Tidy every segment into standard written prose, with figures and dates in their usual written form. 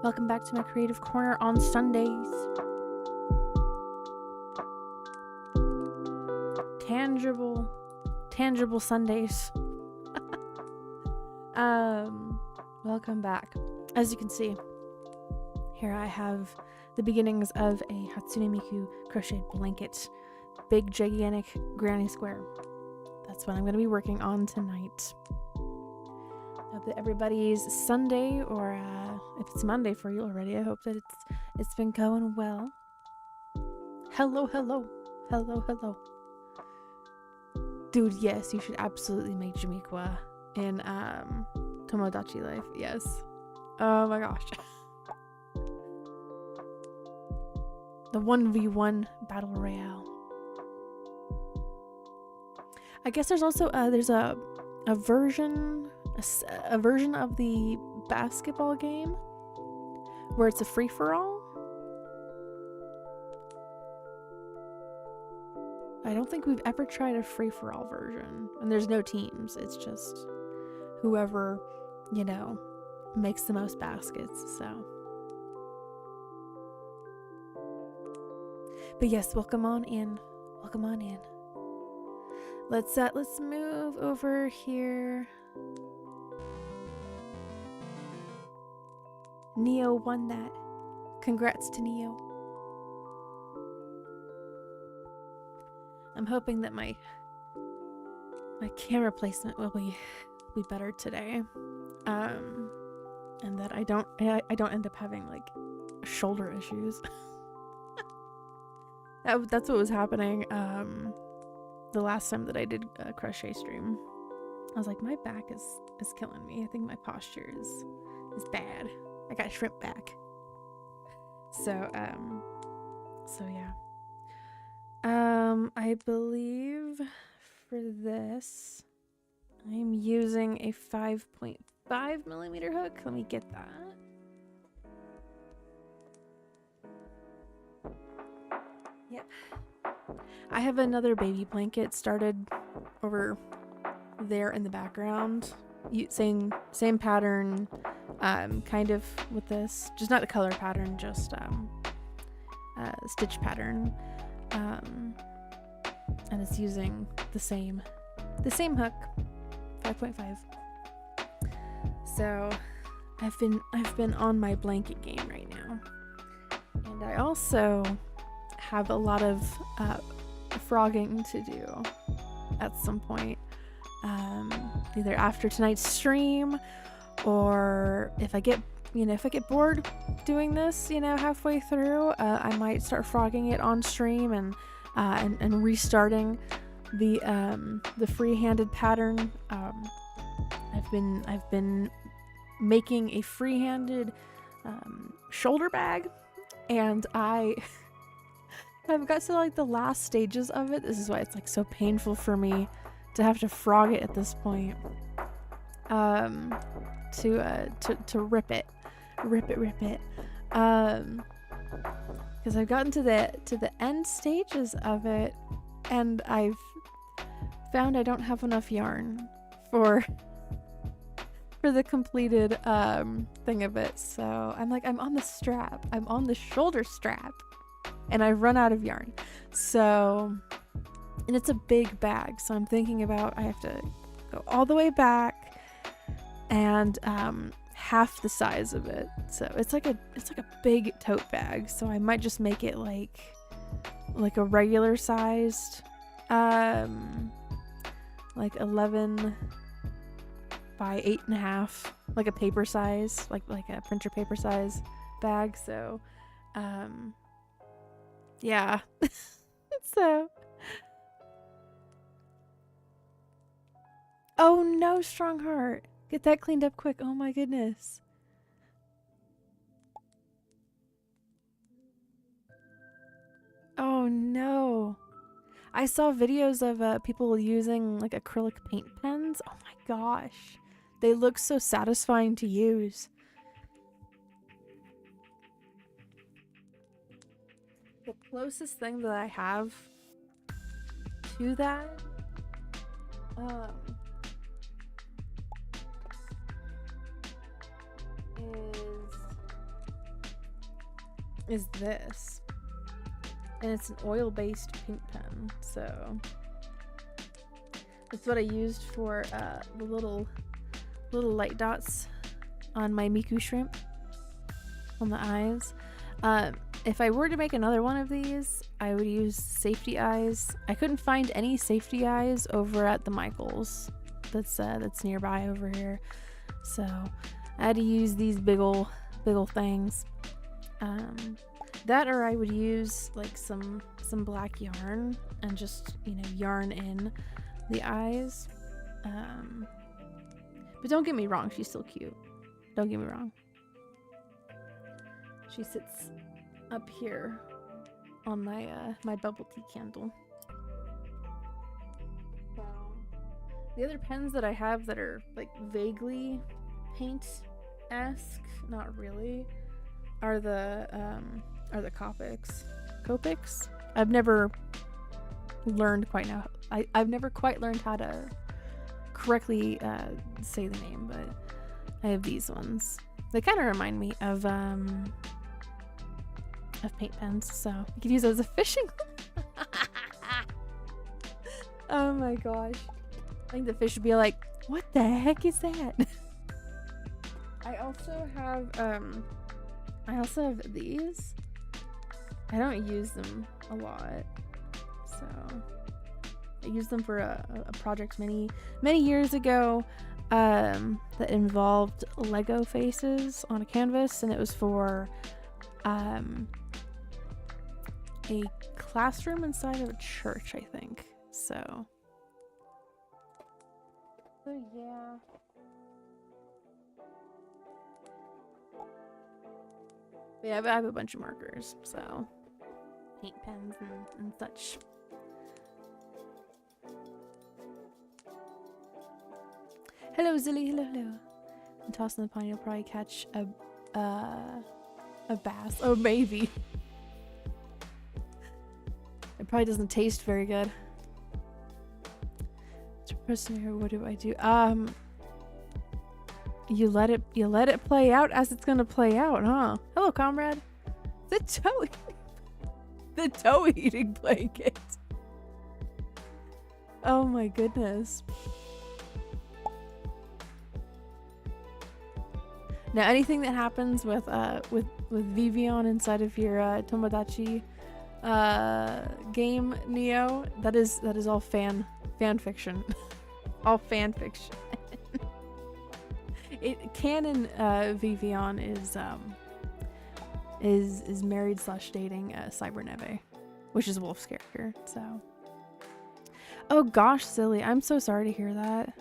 Welcome back to my creative corner on Sundays. Tangible Sundays. Welcome back. As you can see, here I have the beginnings of a Hatsune Miku crochet blanket. Big, gigantic granny square. That's what I'm going to be working on tonight. Hope that everybody's Sunday, or if it's Monday for you already, I hope that it's been going well. Hello. Dude, yes, you should absolutely make Jamiqua in Tomodachi Life. Yes. Oh my gosh. The 1v1 battle royale. I guess there's also there's a version of the basketball game where it's a free-for-all. I don't think we've ever tried a free-for-all version, and there's no teams. It's just whoever, makes the most baskets. So, but yes, welcome on in. Let's move over here. Neo won that. Congrats to Neo. I'm hoping that my camera placement will be better today, and that I don't end up having like shoulder issues. That's what was happening the last time that I did a crochet stream. I was like, my back is killing me. I think my posture is bad. I got shrimp back. So yeah. I believe for this, I'm using a 5.5 millimeter hook. Let me get that. Yep. I have another baby blanket started over there in the background. Same pattern, kind of with this, just not a color pattern, just stitch pattern. And it's using the same hook, 5.5. So I've been on my blanket game right now, and I also have a lot of frogging to do at some point, either after tonight's stream, or if I get bored doing this, halfway through, I might start frogging it on stream and restarting the free-handed pattern. I've been making a free-handed shoulder bag, and I've got to like the last stages of it. This is why it's like so painful for me to have to frog it at this point. To rip it. Because I've gotten to the end stages of it, and I've found I don't have enough yarn for the completed thing of it. So I'm on the shoulder strap, and I've run out of yarn. So, and it's a big bag, so I'm thinking about I have to go all the way back and half the size of it. So it's like a big tote bag. So I might just make it like a regular sized like 11 by 8.5, like a paper size, like a printer paper size bag. So yeah. So, oh no, strong heart. Get that cleaned up quick. Oh my goodness. Oh no. I saw videos of people using like acrylic paint pens. Oh my gosh. They look so satisfying to use. The closest thing that I have to that is is this. And it's an oil-based pink pen, so that's what I used for the little light dots on my Miku shrimp on the eyes. If I were to make another one of these, I would use safety eyes. I couldn't find any safety eyes over at the Michaels that's nearby over here, so I had to use these big ol' things. That, or I would use like some black yarn and just, you know, yarn in the eyes. But don't get me wrong, she's still cute. Don't get me wrong. She sits up here on my my bubble tea candle. The other pens that I have that are like vaguely paint-esque, not really, are the Copics. I've never learned quite now. I've never quite learned how to correctly say the name, but I have these ones. They kind of remind me of paint pens, so you could use those as a fishing. Oh my gosh! I think the fish would be like, "What the heck is that?" I also have these. I don't use them a lot, so I used them for a project many years ago that involved Lego faces on a canvas, and it was for a classroom inside of a church, I think. So yeah. But yeah, I have a bunch of markers, so paint pens and such. Hello, Zilly. Hello. And tossing the pond, you'll probably catch a bass. Oh, maybe. It probably doesn't taste very good. Person here, what do I do? You let it play out as it's gonna play out, huh? Hello, comrade. The toe eating blanket. Oh my goodness. Now, anything that happens with Vivian inside of your Tomodachi game, Neo, that is all fan fiction. All fan fiction. Canon Vivian is married / dating Cyberneve, which is Wolf's character. So, oh gosh, silly, I'm so sorry to hear that.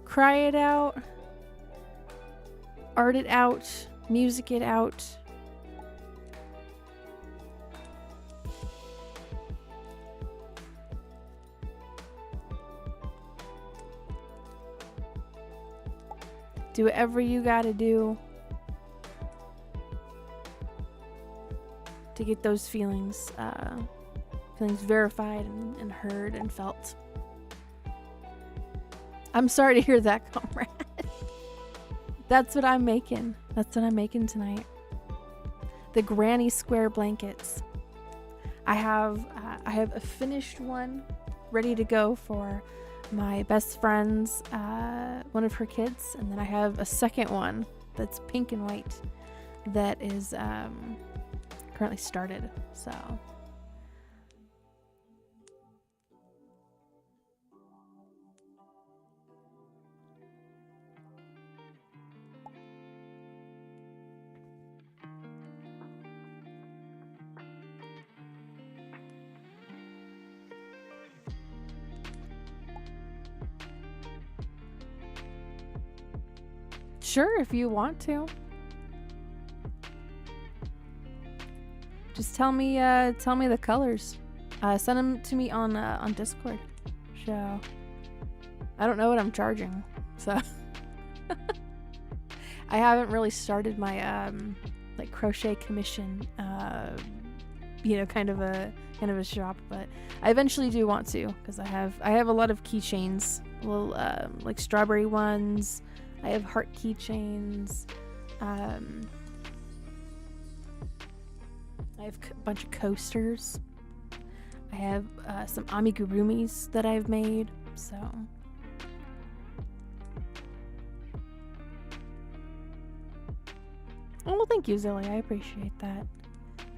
Cry it out, art it out, music it out. Do whatever you gotta do to get those feelings verified and heard and felt. I'm sorry to hear that, comrade. That's what I'm making. That's what I'm making tonight. The granny square blankets. I have a finished one ready to go for my best friend's one of her kids, and then I have a second one that's pink and white that is currently started. So sure, if you want to. Just tell me the colors. Send them to me on Discord. So I don't know what I'm charging, so I haven't really started my like crochet commission kind of a shop, but I eventually do want to, because I have a lot of keychains, little like strawberry ones, I have heart keychains. I have a bunch of coasters. I have some amigurumis that I've made. So. Oh, well, thank you, Zilly. I appreciate that.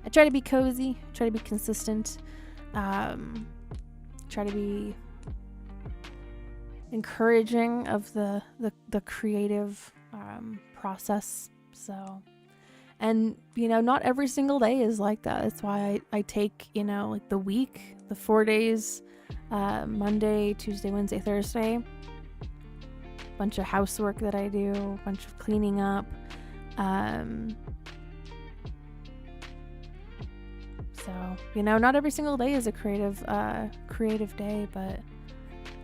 I try to be cozy, try to be consistent, try to be encouraging of the creative process. So, and you know, not every single day is like that. That's why I take, you know, like the week, the 4 days, Monday, Tuesday, Wednesday, Thursday, bunch of housework that I do, a bunch of cleaning up. So, you know, not every single day is a creative day, but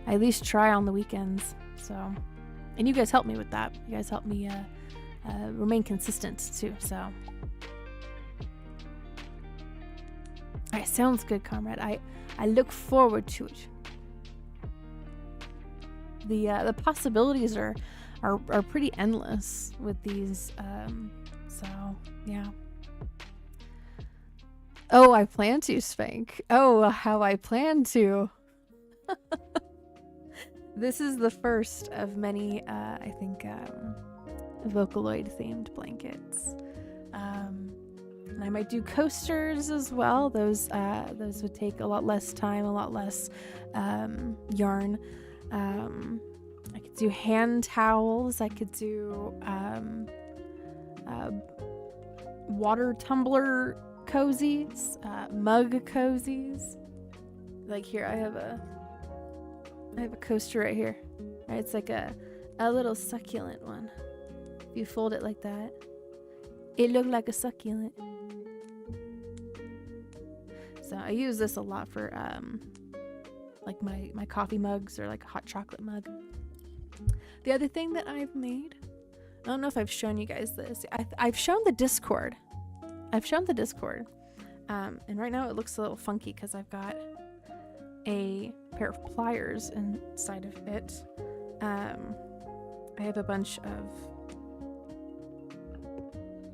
I at least try on the weekends. So, and you guys help me with that. You guys help me remain consistent too. So, all right, sounds good, comrade. I look forward to it. The possibilities are pretty endless with these. So yeah. Oh, I plan to, Spank. Oh, how I plan to. This is the first of many, I think, Vocaloid themed blankets. And I might do coasters as well. Those would take a lot less time, a lot less yarn. I could do hand towels. I could do water tumbler cozies, mug cozies. Like here, I have a coaster right here. Right, it's like a little succulent one. If you fold it like that, it looked like a succulent. So I use this a lot for like my coffee mugs or like a hot chocolate mug. The other thing that I've made, I don't know if I've shown you guys this. I've shown the Discord. And right now it looks a little funky because I've got a pair of pliers inside of it. I have a bunch of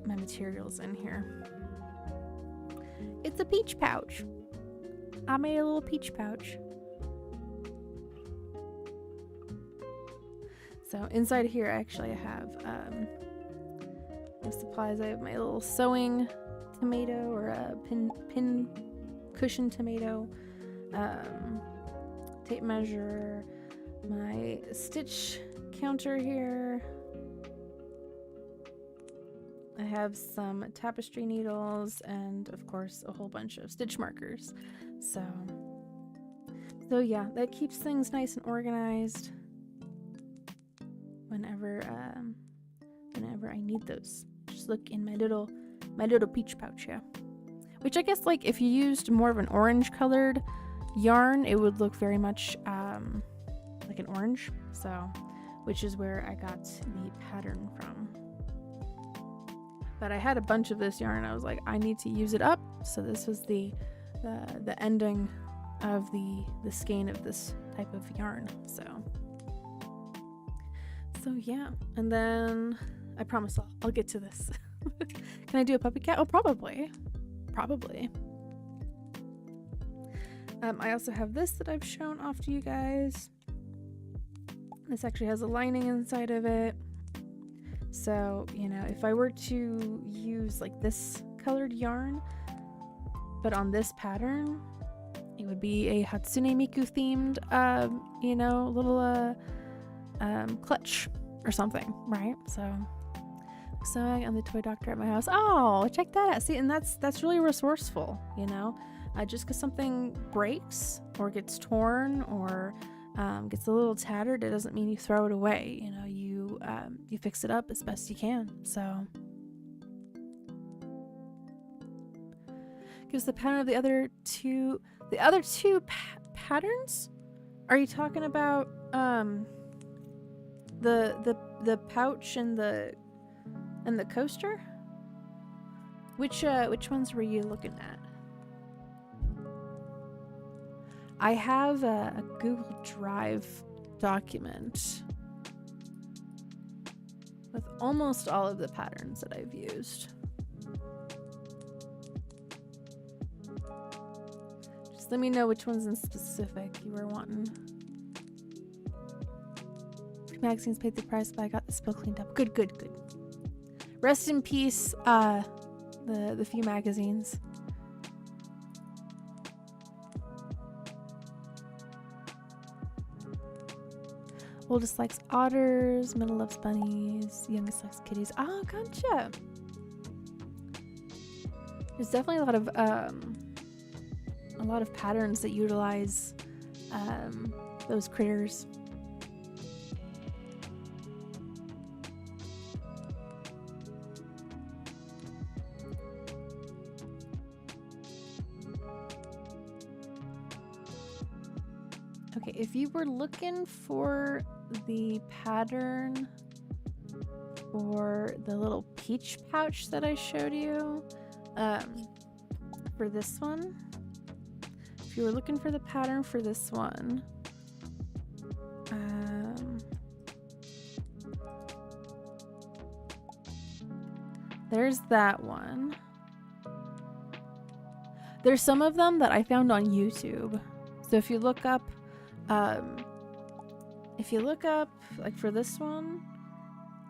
my materials in here. It's a peach pouch. I made a little peach pouch. So inside here, actually, I have supplies. I have my little sewing tomato or a pin cushion tomato, tape measure, my stitch counter here. I have some tapestry needles and, of course, a whole bunch of stitch markers. So yeah, that keeps things nice and organized whenever I need those. Just look in my little peach pouch here. Which I guess, like, if you used more of an orange colored yarn, it would look very much like an orange. So, which is where I got the pattern from. But I had a bunch of this yarn. I was like, I need to use it up. So this was the ending of the skein of this type of yarn. So yeah. And then I promise I'll get to this. Can I do a puppy cat? Oh, probably. I also have this that I've shown off to you guys. This actually has a lining inside of it. So, you know, if I were to use like this colored yarn, but on this pattern, it would be a Hatsune Miku themed, you know, little clutch or something, right? So I'm the toy doctor at my house. Oh, check that out. See, and that's really resourceful, you know? Just because something breaks or gets torn or gets a little tattered, it doesn't mean you throw it away. You know, you fix it up as best you can. So gives the pattern of the other two patterns. Are you talking about the pouch and the coaster? Which ones were you looking at? I have a Google Drive document with almost all of the patterns that I've used. Just let me know which ones in specific you were wanting. Magazines paid the price, but I got the spill cleaned up. Good, good, good. Rest in peace, the few magazines. Oldest likes otters, middle loves bunnies, youngest likes kitties. Oh, gotcha. There's definitely a lot of patterns that utilize those critters. Okay, if you were looking for the pattern for the little peach pouch that I showed you, for this one, if you were looking for the pattern for this one, there's that one. There's some of them that I found on YouTube. So if you look up like for this one,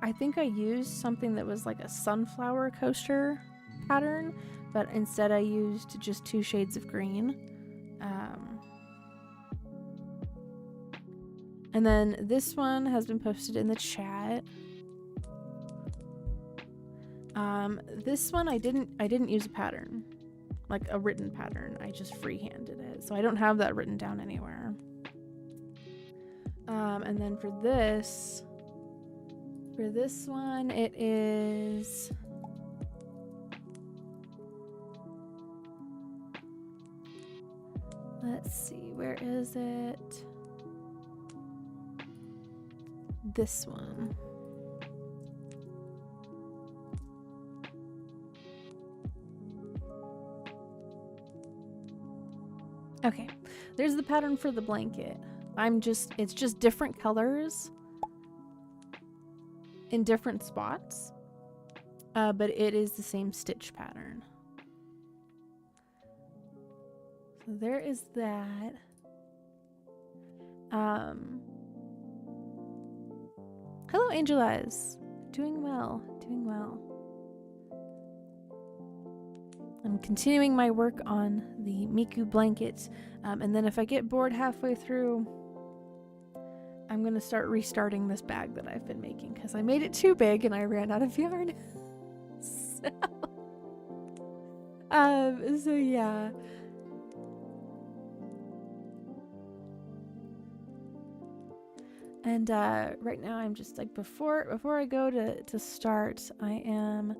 I think I used something that was like a sunflower coaster pattern, but instead I used just 2 shades of green. And then this one has been posted in the chat. This one I didn't use a pattern, like a written pattern. I just freehanded it, so I don't have that written down anywhere. And then for this one, it is, let's see, where is it? This one. Okay, there's the pattern for the blanket. It's just different colors in different spots, but it is the same stitch pattern. So there is that. Hello, Angel Eyes. Doing well, doing well. I'm continuing my work on the Miku blanket, and then if I get bored halfway through, I'm gonna start restarting this bag that I've been making because I made it too big and I ran out of yarn. So yeah. And right now I'm just like, before I go to start, I am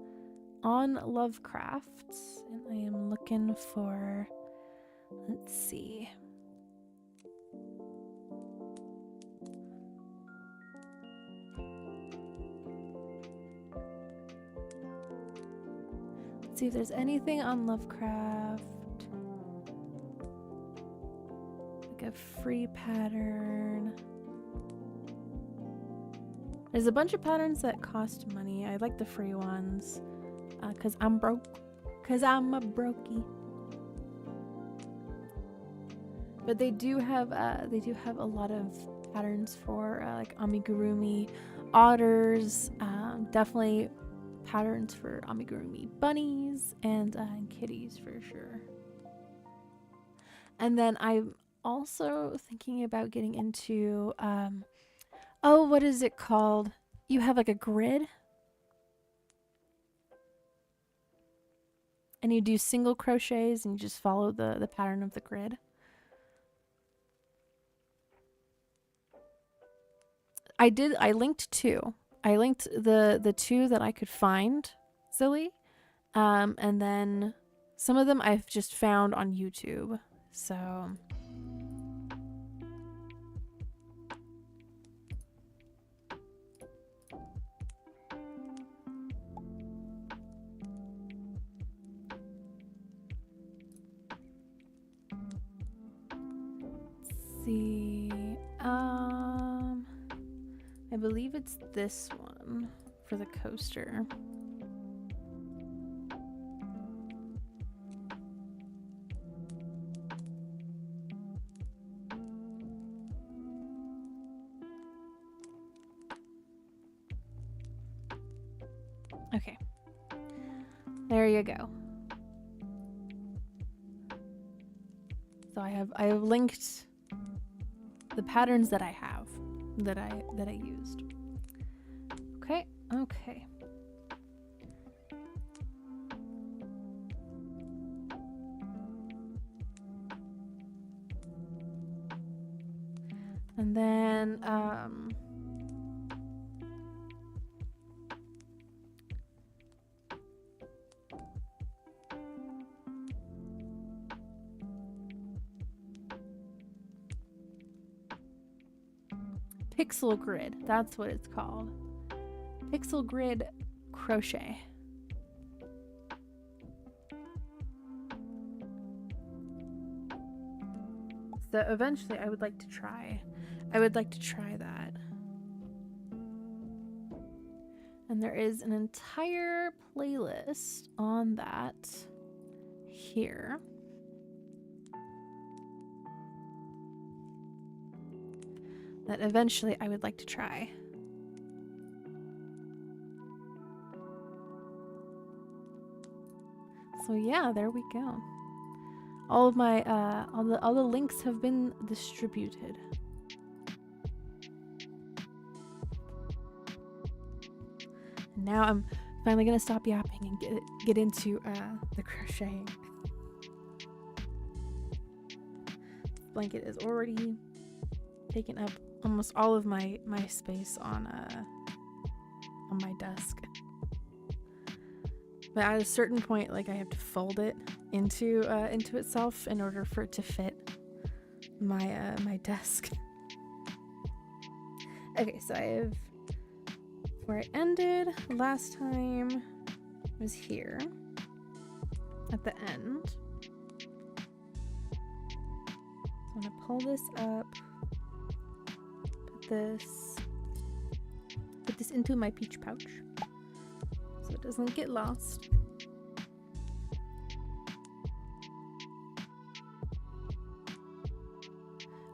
on Lovecrafts and I am looking for, let's see. Let's see if there's anything on Lovecraft. Like a free pattern. There's a bunch of patterns that cost money. I like the free ones. Cause I'm broke. Cause I'm a brokey. But they do have a lot of patterns for like amigurumi otters. Definitely patterns for amigurumi bunnies and kitties for sure. And then I'm also thinking about getting into oh, what is it called? You have like a grid? And you do single crochets and you just follow the pattern of the grid. I linked 2. I linked the 2 that I could find, Zilly. And then some of them I've just found on YouTube. So see, I believe it's this one for the coaster. Okay. There you go. So I have linked the patterns that I have that I used. Okay. Okay. And then Pixel Grid, that's what it's called. Pixel Grid Crochet. So eventually I would like to try that. And there is an entire playlist on that here. That eventually I would like to try. So yeah, there we go. All of my all the links have been distributed. And now I'm finally gonna stop yapping and get into the crocheting. This blanket is already taken up almost all of my space on my desk. But at a certain point, like, I have to fold it into itself in order for it to fit my my desk. Okay, so I have where I ended last time was here at the end. I'm gonna pull this up. Put this into my peach pouch so it doesn't get lost.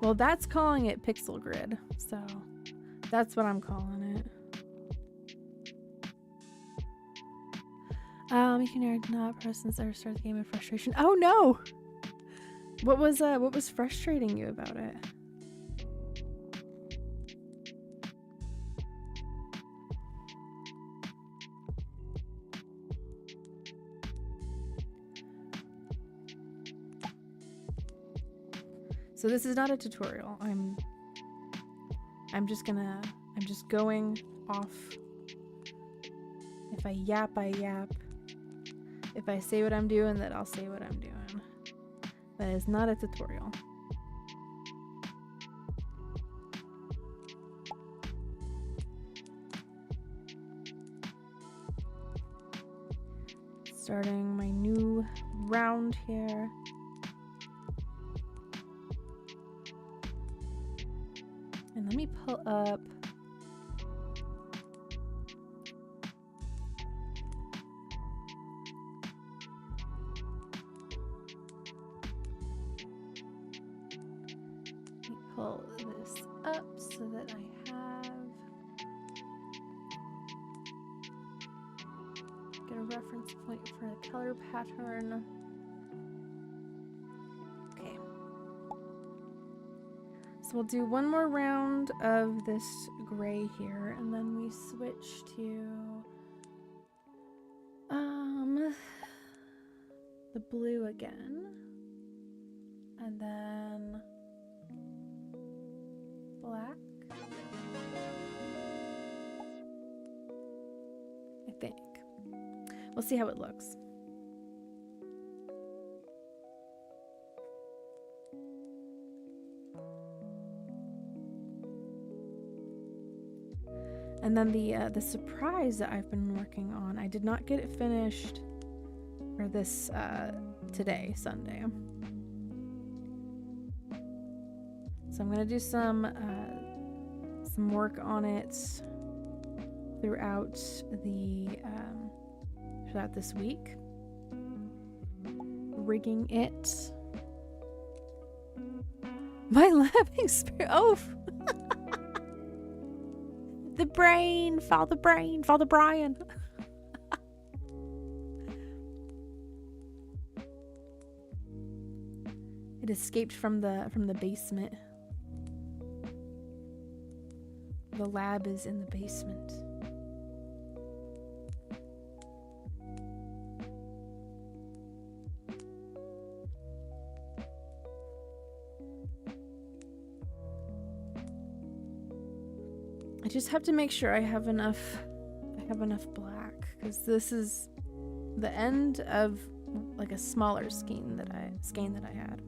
Well, that's calling it Pixel Grid, so that's what I'm calling it. You can not press since I start the game of frustration. Oh no! What was frustrating you about it? So this is not a tutorial. I'm just going off. If I yap, I yap. If I say what I'm doing, then I'll say what I'm doing. That is not a tutorial. Starting my new round here. And let me pull up this up so that I have get a reference point for the color pattern. Okay. So we'll do one more round of this gray here, and then we switch to the blue again, and then black, I think. We'll see how it looks. And then the surprise that I've been working on, I did not get it finished for this today, Sunday. So I'm gonna do some work on it throughout this week, rigging it. My laughing spirit. Oh, the brain, Father Brian. It escaped from the basement. The lab is in the basement. I just have to make sure I have enough black, because this is the end of like a smaller skein that I had.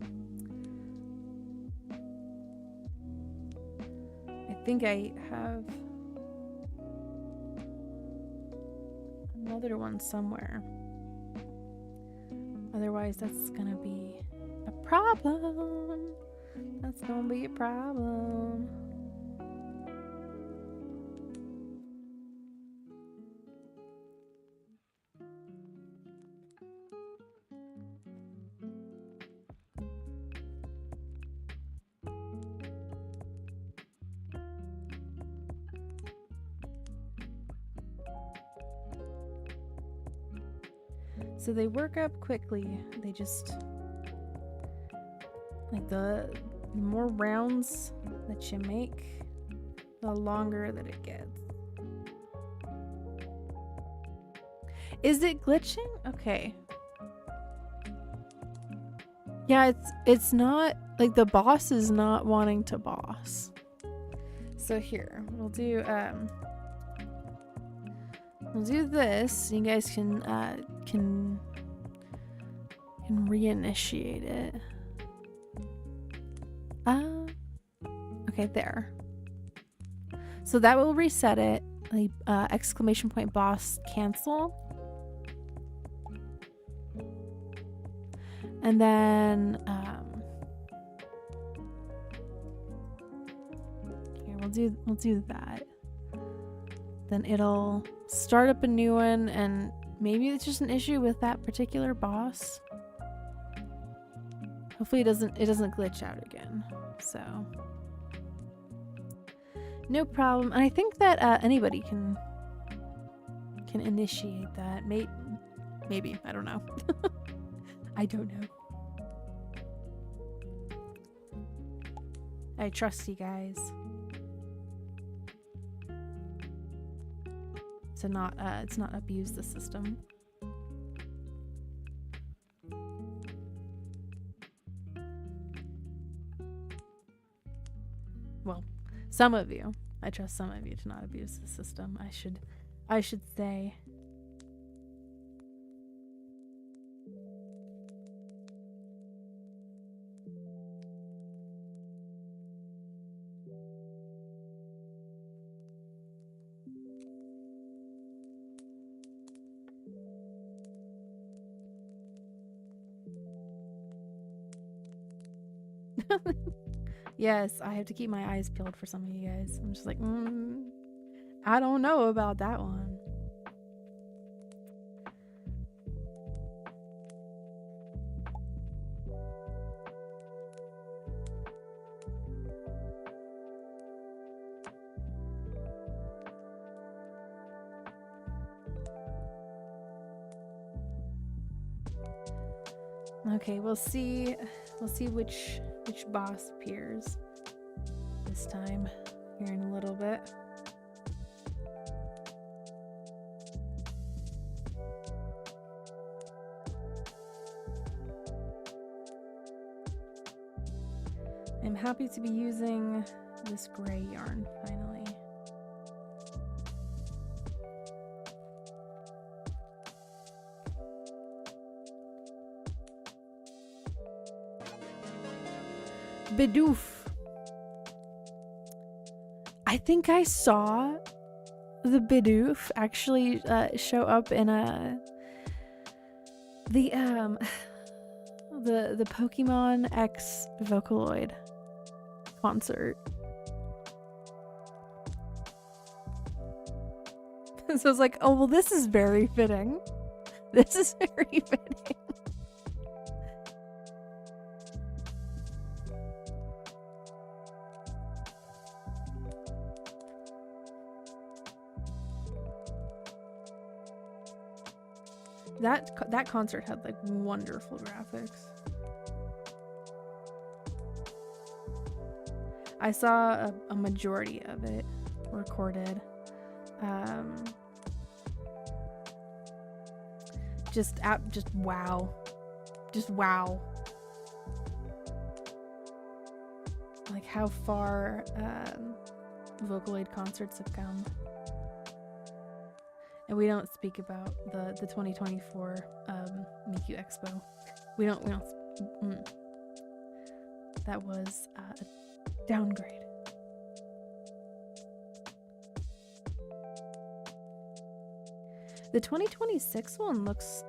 I think I have another one somewhere. Otherwise, that's gonna be a problem. That's gonna be a problem. So they work up quickly. They just, like, the more rounds that you make, the longer that it gets. Is it glitching? Okay. Yeah, it's not, like, the boss is not wanting to boss. So here, we'll do this. You guys can reinitiate it. Okay, there. So that will reset it. Like, exclamation point boss cancel. And then here we'll do that. Then it'll start up a new one, and maybe it's just an issue with that particular boss. Hopefully it doesn't glitch out again. So no problem. And I think that anybody can initiate that. Maybe I don't know. I don't know. I trust you guys to not abuse the system. Well, some of you. I trust some of you to not abuse the system. I should say. Yes, I have to keep my eyes peeled for some of you guys. I'm just like, I don't know about that one. Okay, we'll see which boss appears this time here in a little bit. I'm happy to be using this gray yarn finally. Bidoof. I think I saw the Bidoof actually show up in the Pokemon X Vocaloid concert. So I was like, oh, well, this is very fitting. This is very fitting. That concert had like wonderful graphics. I saw a majority of it recorded. Just wow. Just wow. Like how far Vocaloid concerts have come. And we don't speak about the 2024 Miku Expo. We don't. That was a downgrade. The 2026 one looks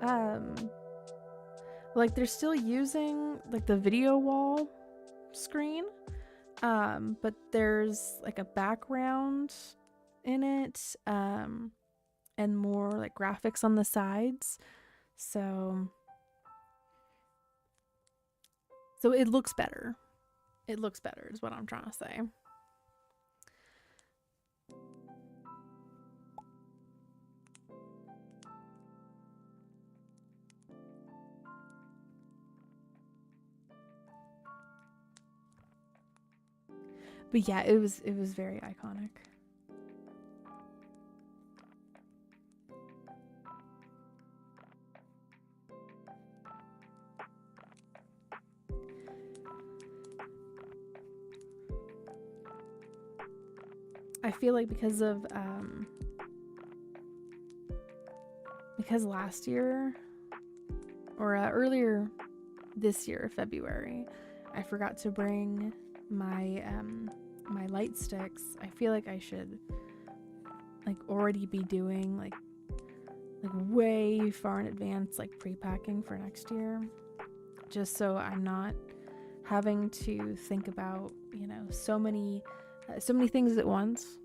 like they're still using like the video wall screen, but there's like a background in it, and more like graphics on the sides. So it looks better. It looks better is what I'm trying to say. But yeah, it was very iconic. I feel like because last year or earlier this year, February, I forgot to bring my my light sticks. I feel like I should like already be doing like way far in advance, like pre-packing for next year, just so I'm not having to think about, you know, so many things at once.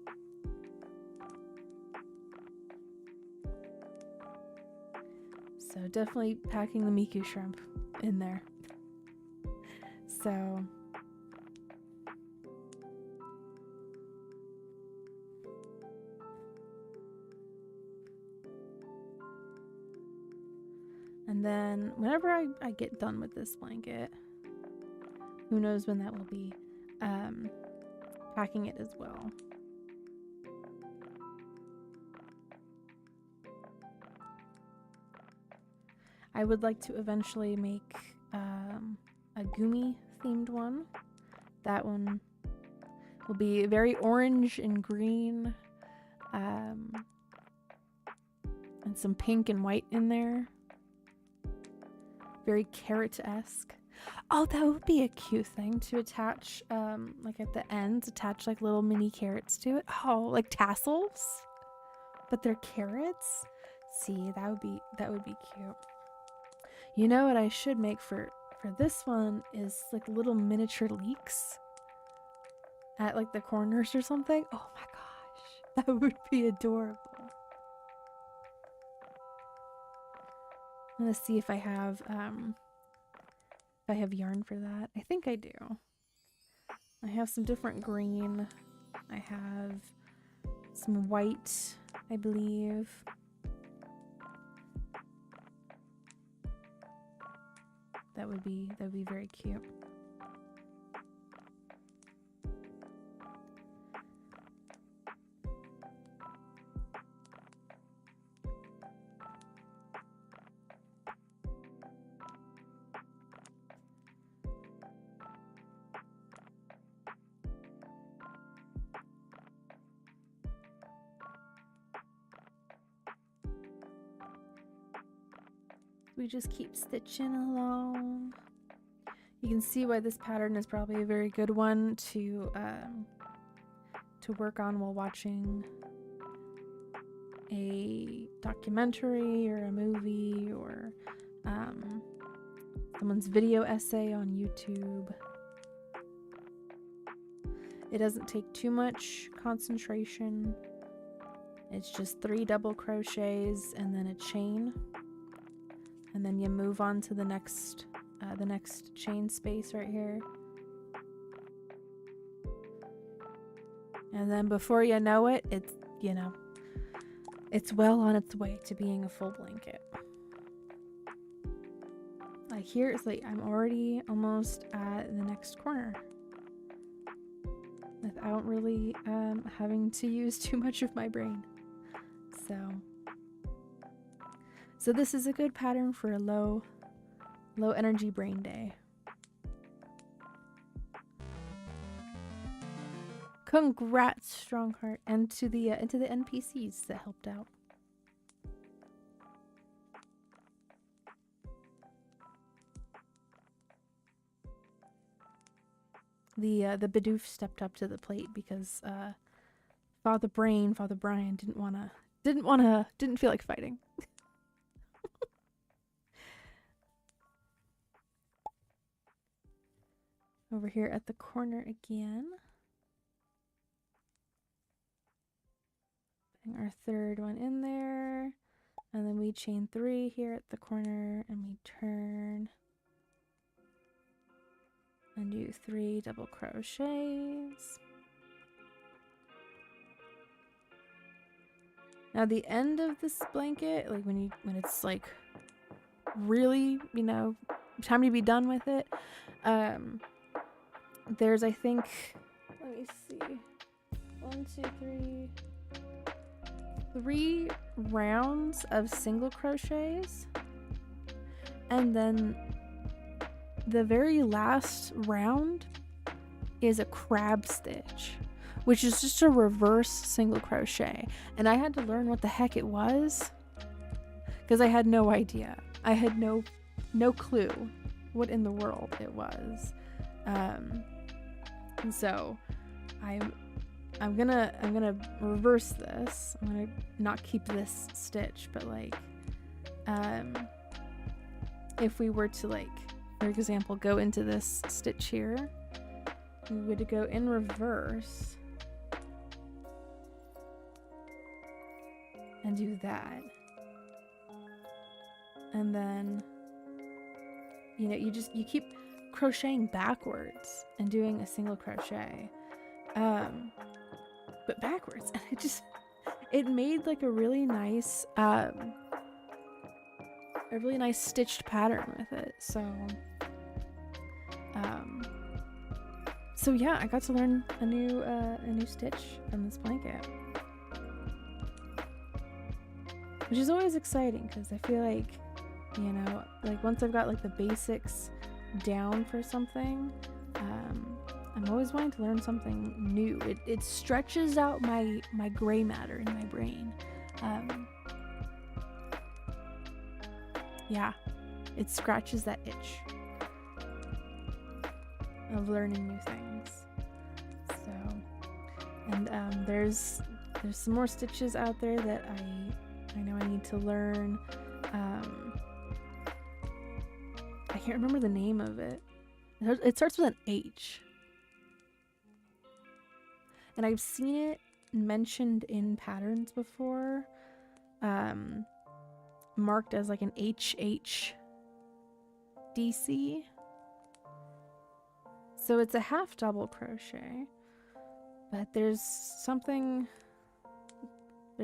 So definitely packing the Miku shrimp in there. So and then whenever I get done with this blanket, who knows when that will be, packing it as well. I would like to eventually make a Gumi themed one. That one will be very orange and green, and some pink and white in there. Very carrot-esque. Oh, that would be a cute thing to attach, like at the ends, attach like little mini carrots to it. Oh, like tassels, but they're carrots. See, that would be cute. You know what I should make for this one is like little miniature leeks at like the corners or something. Oh my gosh, that would be adorable. I'm gonna see if I have yarn for that. I think I do. I have some different green. I have some white, I believe. That would be very cute. We just keep stitching along. You can see why this pattern is probably a very good one to work on while watching a documentary or a movie or someone's video essay on YouTube. It doesn't take too much concentration, It's just 3 double crochets and then a chain, and then you move on to the next chain space right here. And then before you know it, it's, you know, it's well on its way to being a full blanket. Like here, it's like I'm already almost at the next corner without really having to use too much of my brain. So this is a good pattern for a low energy brain day. Congrats, Strongheart, and to the NPCs that helped out. The Bidoof stepped up to the plate because Father Brian didn't feel like fighting. Over here at the corner again. Putting our third one in there. And then we chain 3 here at the corner and we turn and do 3 double crochets. Now the end of this blanket, like when it's like really, you know, time to be done with it, there's, I think, let me see, 1, 2, 3 rounds of single crochets, and then the very last round is a crab stitch, which is just a reverse single crochet. And I had to learn what the heck it was because I had no idea. I had no clue what in the world it was. And so I'm gonna reverse this. I'm gonna not keep this stitch, but like if we were to, like, for example, go into this stitch here, we would go in reverse and do that. And then, you know, you keep crocheting backwards and doing a single crochet, but backwards, and it made like a really nice stitched pattern with it. So yeah, I got to learn a new stitch from this blanket, which is always exciting because I feel like, you know, like once I've got like the basics down for something, I'm always wanting to learn something new. It stretches out my gray matter in my brain. Yeah, it scratches that itch of learning new things. So, and there's some more stitches out there that I know I need to learn. I can't remember the name of it. It starts with an H. And I've seen it mentioned in patterns before. Marked as like an HH DC. So it's a half double crochet. But there's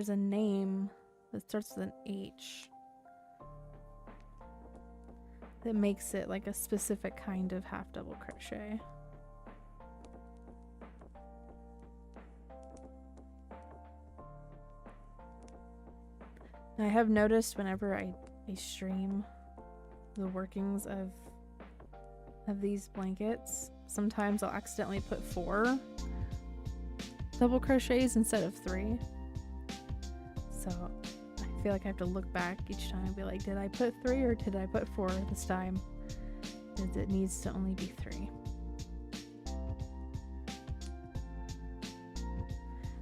a name that starts with an H that makes it like a specific kind of half double crochet. I have noticed whenever I stream the workings of these blankets, sometimes I'll accidentally put 4 double crochets instead of 3. So I feel like I have to look back each time and be like, did I put 3 or did I put 4 this time? Because it needs to only be 3.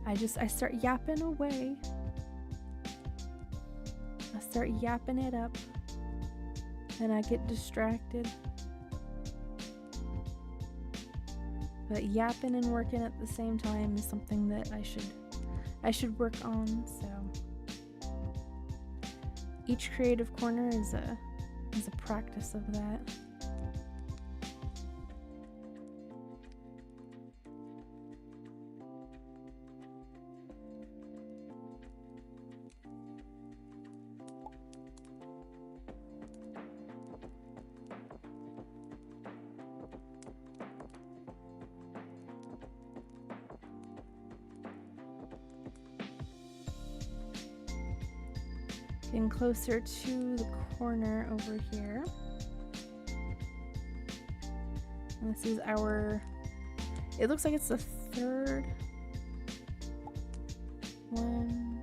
I start yapping away. I start yapping it up and I get distracted. But yapping and working at the same time is something that I should work on, so each creative corner is a practice of that. Getting closer to the corner over here. And this is our, it looks like it's the third one.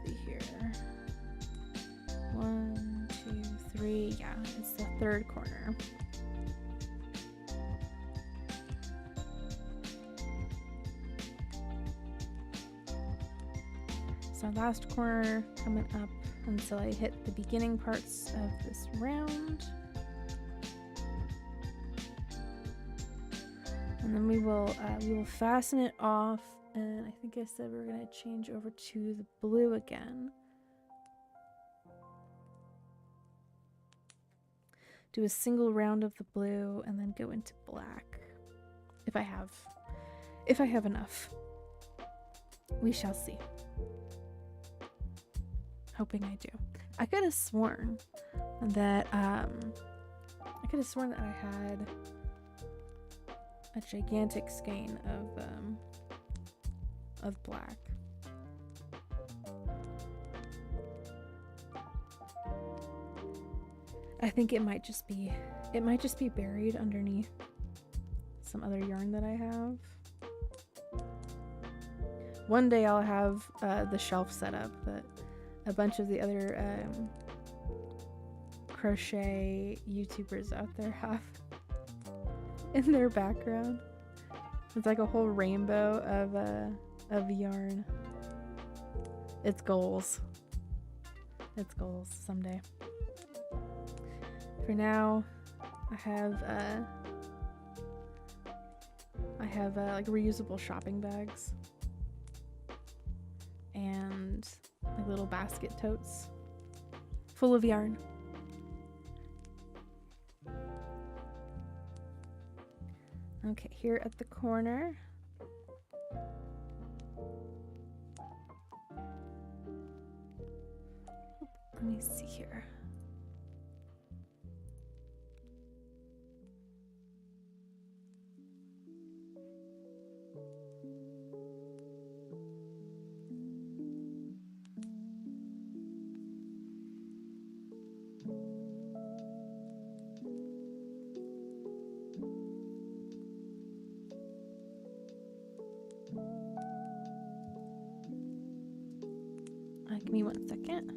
Let's see here. 1, 2, 3. Yeah, it's the third corner. So last corner coming up until I hit the beginning parts of this round. And then we will fasten it off, and I think I said we're gonna change over to the blue again. Do a single round of the blue and then go into black. If I have enough. We shall see. Hoping I do. I could have sworn that I had a gigantic skein of black. I think it might just be buried underneath some other yarn that I have. One day I'll have the shelf set up that a bunch of the other crochet YouTubers out there have in their background. It's like a whole rainbow of yarn. It's goals. It's goals someday. For now, I have like reusable shopping bags and like little basket totes full of yarn. Okay, here at the corner. Let me see here. Give me 1 second.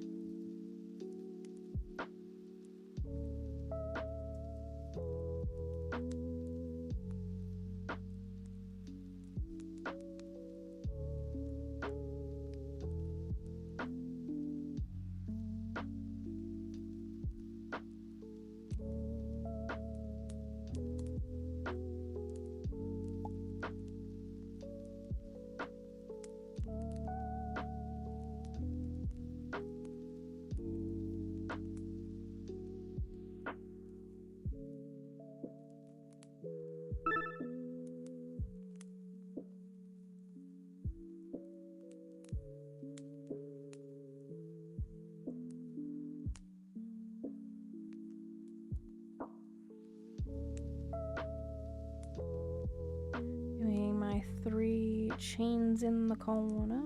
Doing my 3 chains in the corner.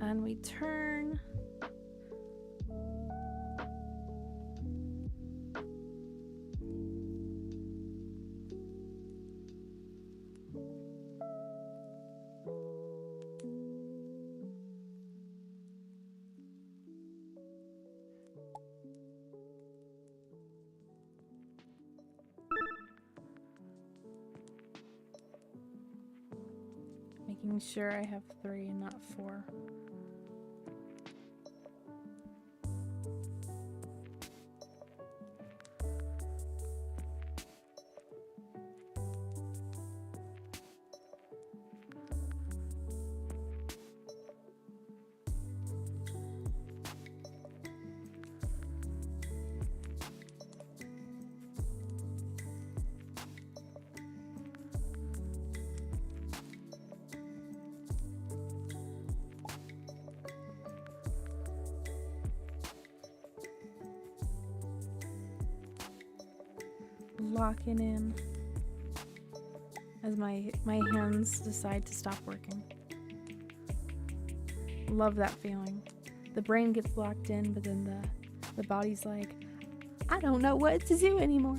And we turn. Making sure I have 3 and not 4. locking in as my hands decide to stop working. Love that feeling. The brain gets locked in, but then the body's like, I don't know what to do anymore.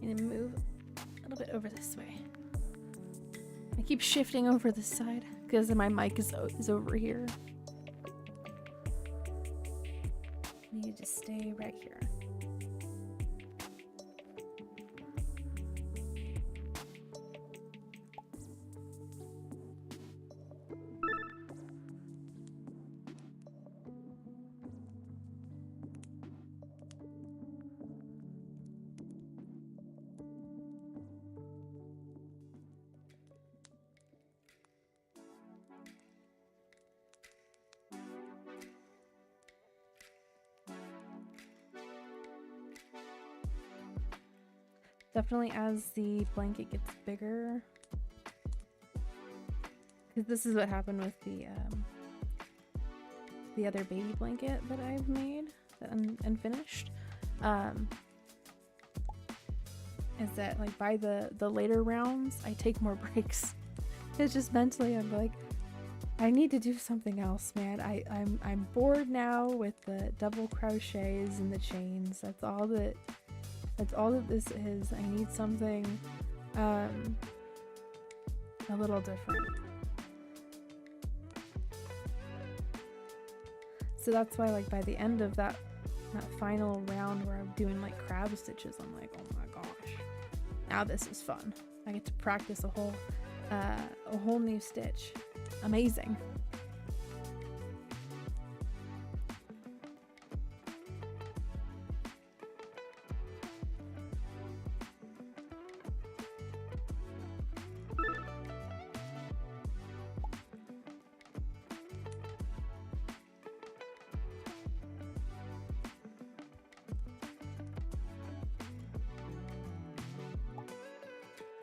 I'm gonna move a little bit over this way. I keep shifting over this side because my mic is over here. I need to stay right here. Definitely as the blanket gets bigger, because this is what happened with the other baby blanket that I've made and finished, is that like by the later rounds I take more breaks. It's just mentally I'm like, I need to do something else, man. I'm bored now with the double crochets and the chains. That's all that this is. I need something a little different. So that's why, like, by the end of that final round where I'm doing like crab stitches, I'm like, oh my gosh, now this is fun. I get to practice a whole new stitch. Amazing.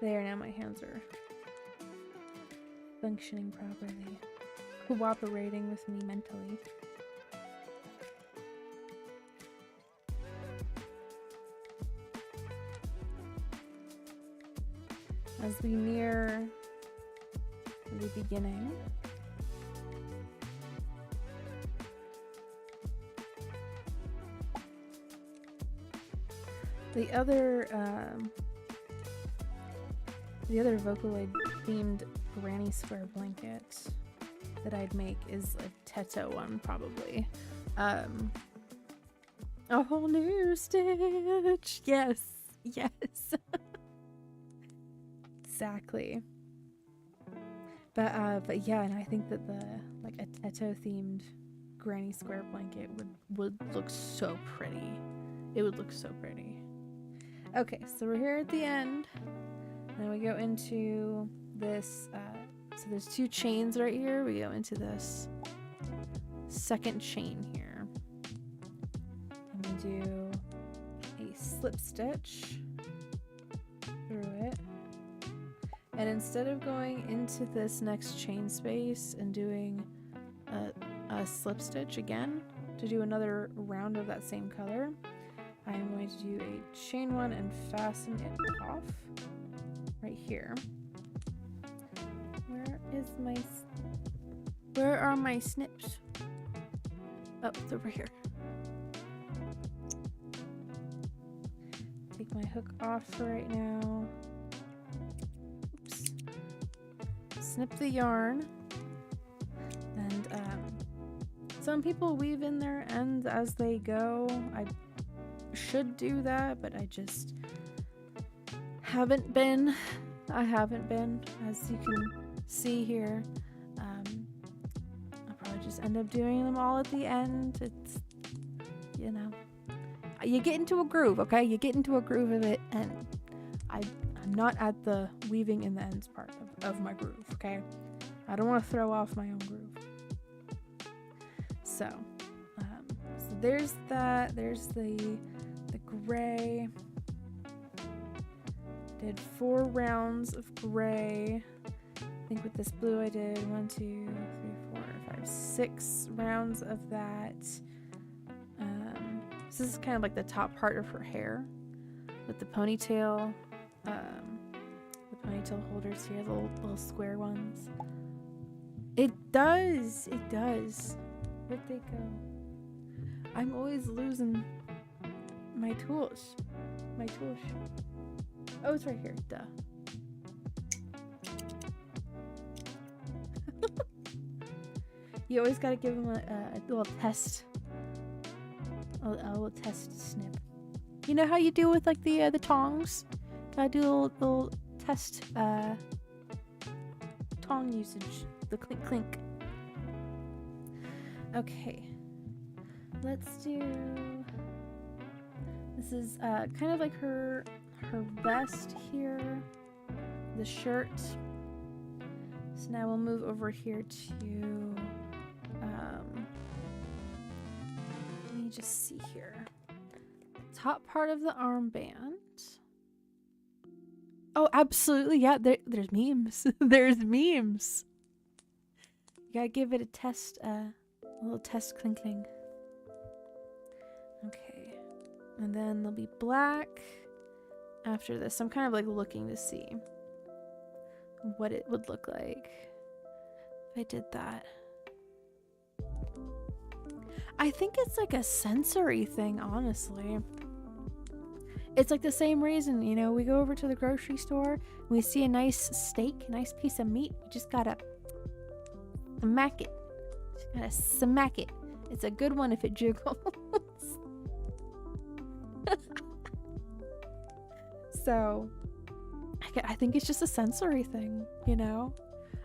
There, now my hands are functioning properly, cooperating with me mentally. As we near the beginning, the other Vocaloid themed granny square blanket that I'd make is a Teto one, probably. A whole new stitch. Yes, yes. Exactly. But yeah, and I think that a Teto themed granny square blanket would look so pretty. It would look so pretty. Okay, so we're here at the end. Then we go into this, so there's two chains right here. We go into this second chain here. And we do a slip stitch through it. And instead of going into this next chain space and doing a slip stitch again to do another round of that same color, I'm going to do a chain one and fasten it off. Right here. Where are my snips? Oh, it's over here. Take my hook off for right now. Oops. Snip the yarn. And some people weave in their ends as they go. I should do that, but I just haven't been. As you can see here. I'll probably just end up doing them all at the end. It's, you know, you get into a groove, okay? You get into a groove of it, and I'm not at the weaving in the ends part of my groove, okay? I don't want to throw off my own groove. So, there's that. There's the gray. Did 4 rounds of gray. I think with this blue I did 1, 2, 3, 4, 5, 6 rounds of that. So this is kind of like the top part of her hair with the ponytail. The ponytail holders here, the little square ones. It does. Where'd they go? I'm always losing my tools. Oh, it's right here. Duh. You always gotta give them a little test. A little test snip. You know how you do with like the tongs? Gotta do a little test tong usage. The clink clink. Okay. Let's do. This is kind of like her vest here. The shirt. So now we'll move over here to. Let me just see here. Top part of the armband. Oh, absolutely. Yeah, there's memes. There's memes. You gotta give it a test, a little test clinking. Okay. And then there'll be black after this. I'm kind of like looking to see what it would look like if I did that. I think it's like a sensory thing, honestly. It's like the same reason, you know, we go over to the grocery store, we see a nice steak, a nice piece of meat, we just gotta smack it. Just gotta smack it. It's a good one if it jiggles. So, I think it's just a sensory thing, you know?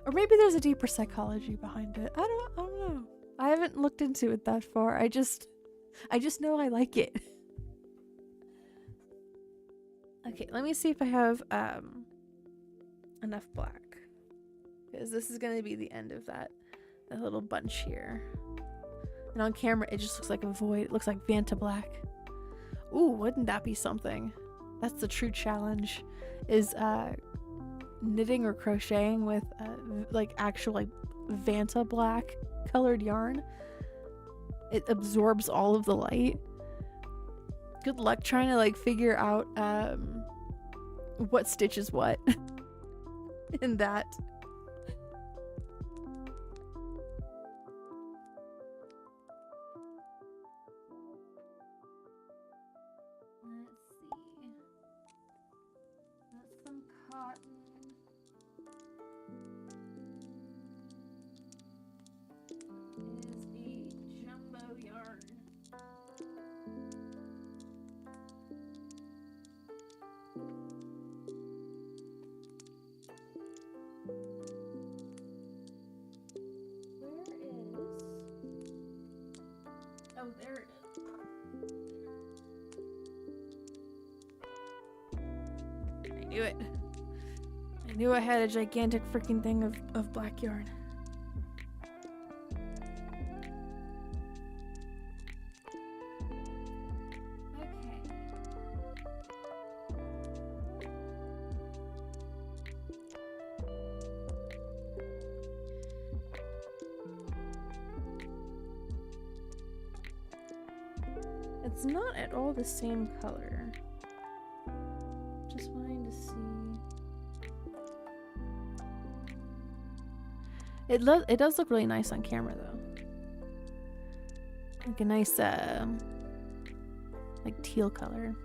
Or maybe there's a deeper psychology behind it. I don't know. I haven't looked into it that far. I just know I like it. Okay, let me see if I have enough black. Because this is going to be the end of that little bunch here. And on camera, it just looks like a void. It looks like Vanta black. Ooh, wouldn't that be something? That's the true challenge, is knitting or crocheting with like actual like Vanta black colored yarn. It absorbs all of the light. Good luck trying to like figure out what stitch is what in that. Let's see. That's some cotton. Is a jumbo yarn. Oh, there it is. I knew it. I knew I had a gigantic freaking thing of black yarn. Okay. It's not at all the same color. Just wanting to see. It does look really nice on camera though. Like a nice like teal color.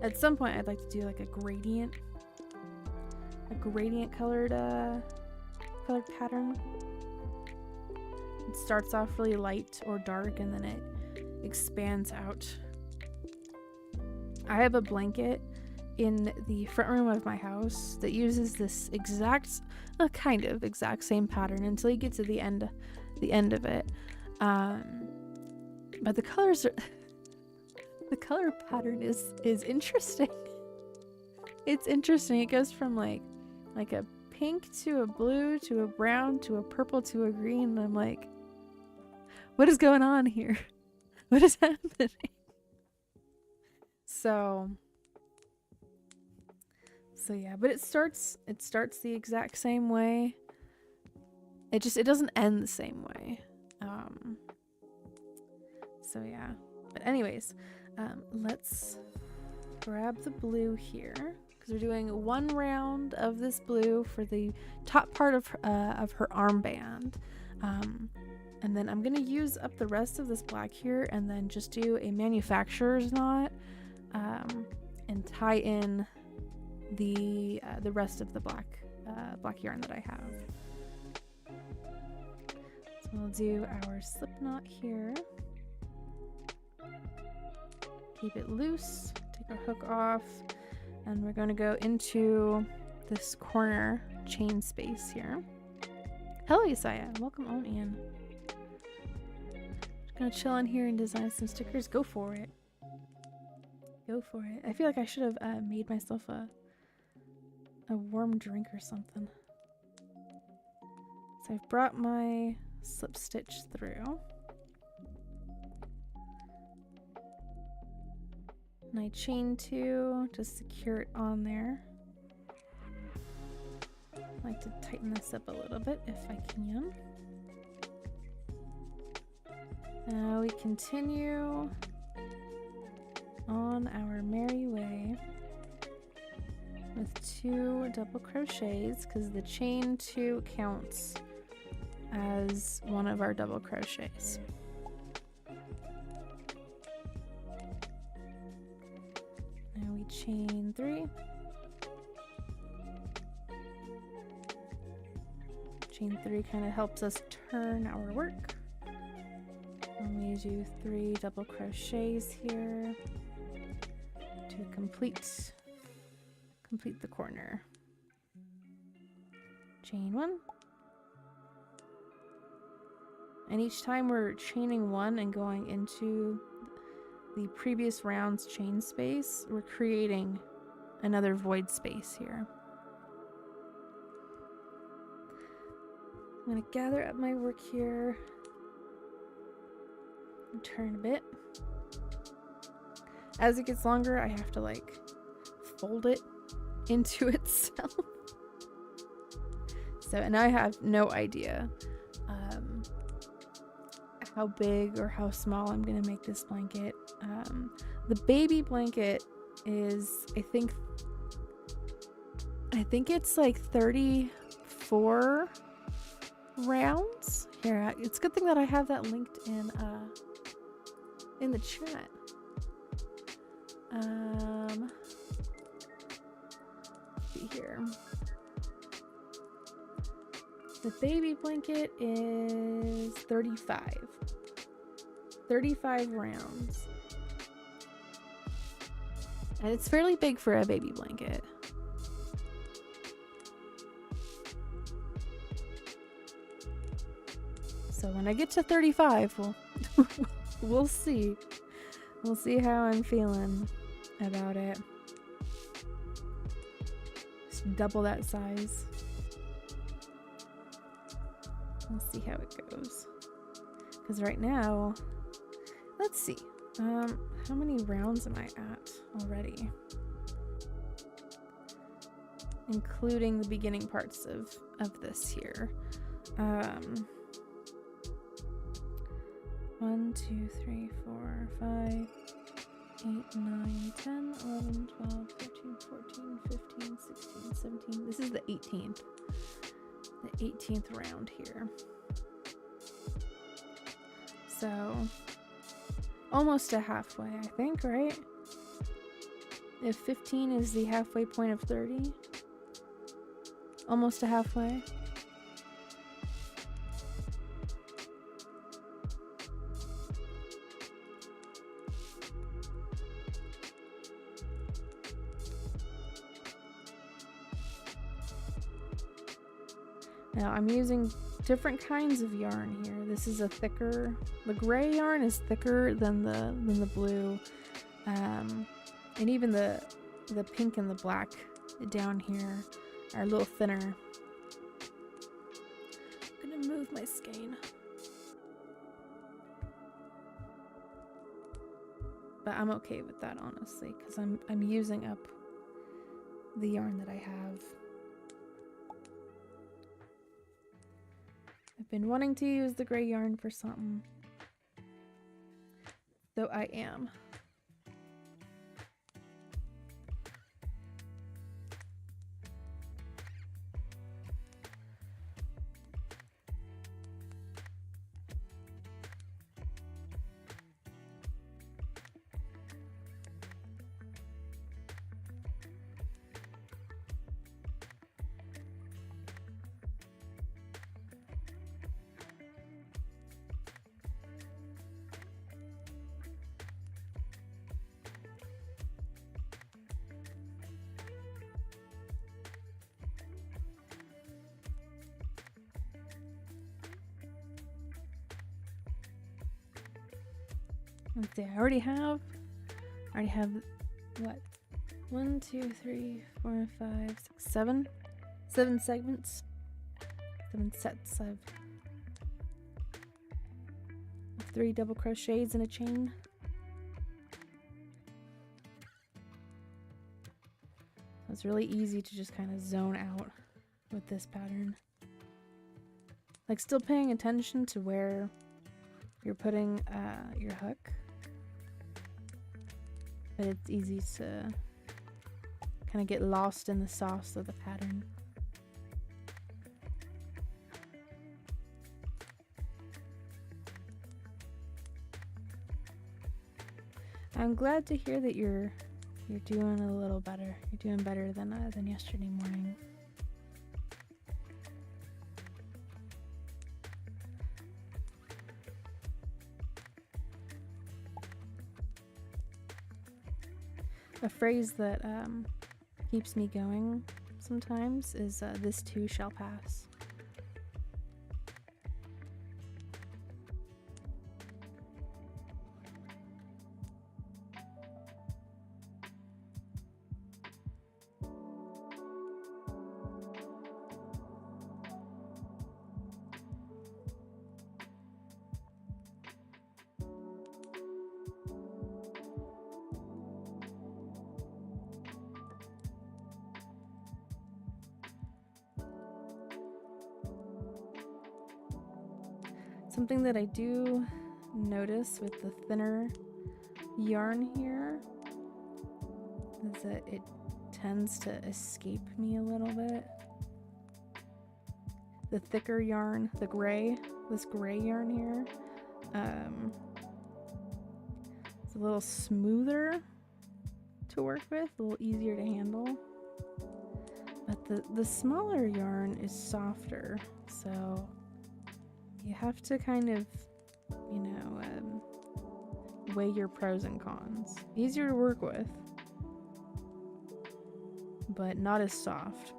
At some point I'd like to do like a gradient colored pattern. It starts off really light or dark and then it expands out. I have a blanket in the front room of my house that uses this exact same pattern until you get to the end of it. But the colors are the color pattern is interesting. It's interesting. It goes from like a pink to a blue to a brown to a purple to a green. And I'm like, what is going on here? What is happening? So yeah, but it starts the exact same way. It doesn't end the same way. So yeah. But anyways, let's grab the blue here because we're doing one round of this blue for the top part of her armband. And then I'm gonna use up the rest of this black here and then just do a manufacturer's knot and tie in the rest of the black yarn that I have. So we'll do our slip knot here. Keep it loose, take our hook off, and we're going to go into this corner chain space here. Hello, Yesaya. Welcome on in. Just gonna chill in here and design some stickers. Go for it. Go for it. I feel like I should have made myself a warm drink or something. So I've brought my slip stitch through. And I chain 2 to secure it on there. I like to tighten this up a little bit if I can. Now we continue on our merry way with 2 double crochets because the chain 2 counts as one of our double crochets. Now we chain 3. Chain 3 kind of helps us turn our work. And we do 3 double crochets here to complete the corner. Chain 1. And each time we're chaining 1 and going into the previous round's chain space, we're creating another void space here. I'm going to gather up my work here and turn a bit. As it gets longer, I have to like fold it into itself. So, and I have no idea how big or how small I'm gonna make this blanket. The baby blanket is, I think it's like 34 rounds. Here, it's a good thing that I have that linked in the chat. Let's see here. The baby blanket is 35 rounds. And it's fairly big for a baby blanket. So when I get to 35, we'll see. We'll see how I'm feeling about it. Just double that size. We'll see how it goes. Because right now, let's see. How many rounds am I at already? Including the beginning parts of this here. 1, 2, 3, 4, 5, 8, 9, 10, 11, 12, 13, 14, 15, 16, 17. This is the 18th. The 18th round here. So almost to halfway, I think, right? If 15 is the halfway point of 30, almost to halfway. Now I'm using different kinds of yarn here. This is a thicker, the gray yarn is thicker than the blue, and even the pink and the black down here are a little thinner gonna move my skein. But I'm okay with that, honestly, because I'm using up the yarn that I have. I've been wanting to use the gray yarn for something, though I am. Let's see, I already have what? 1, 2, 3, 4, 5, 6, 7 segments. 7 sets of 3 double crochets in a chain. It's really easy to just kind of zone out with this pattern. Like, still paying attention to where you're putting your hook. But it's easy to kind of get lost in the sauce of the pattern. I'm glad to hear that you're doing a little better. You're doing better than yesterday morning. A phrase that keeps me going sometimes is "this too shall pass." Something that I do notice with the thinner yarn here is that it tends to escape me a little bit. The thicker yarn, this gray yarn here, it's a little smoother to work with, a little easier to handle. But the smaller yarn is softer, so you have to kind of, weigh your pros and cons. Easier to work with, but not as soft.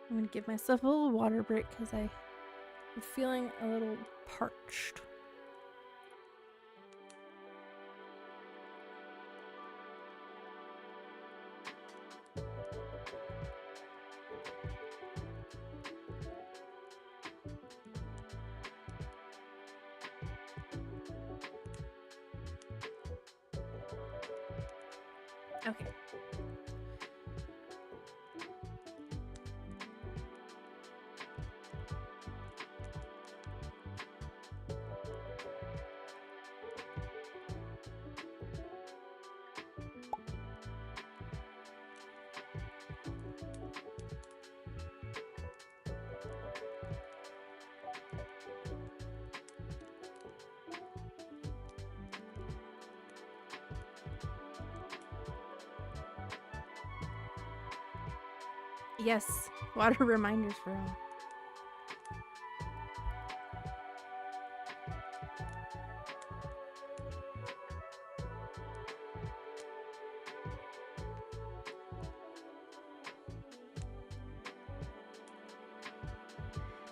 I'm gonna give myself a little water break because I'm feeling a little parched. Okay. Yes, water reminders for all.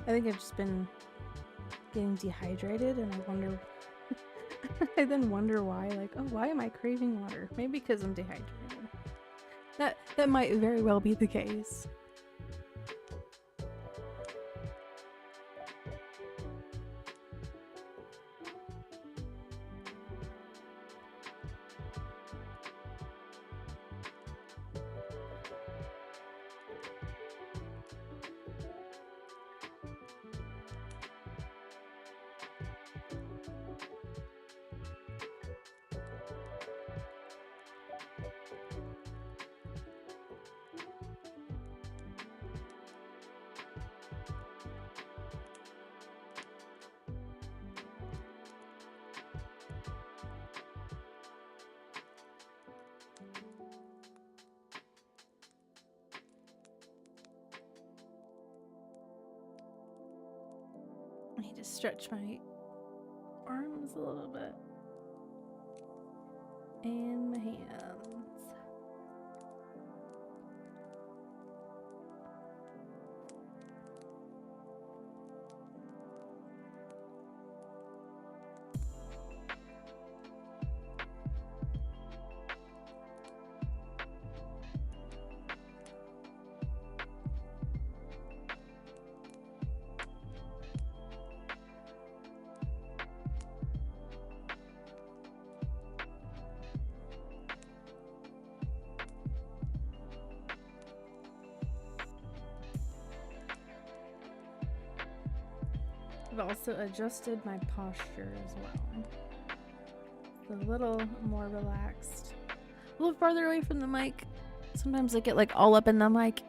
I think I've just been getting dehydrated, and I wonder. I then wonder why. Like, oh, why am I craving water? Maybe because I'm dehydrated. That might very well be the case. I need to stretch my arms a little bit. And my hands. I've also adjusted my posture as well. It's a little more relaxed. A little farther away from the mic. Sometimes I get like all up in the mic.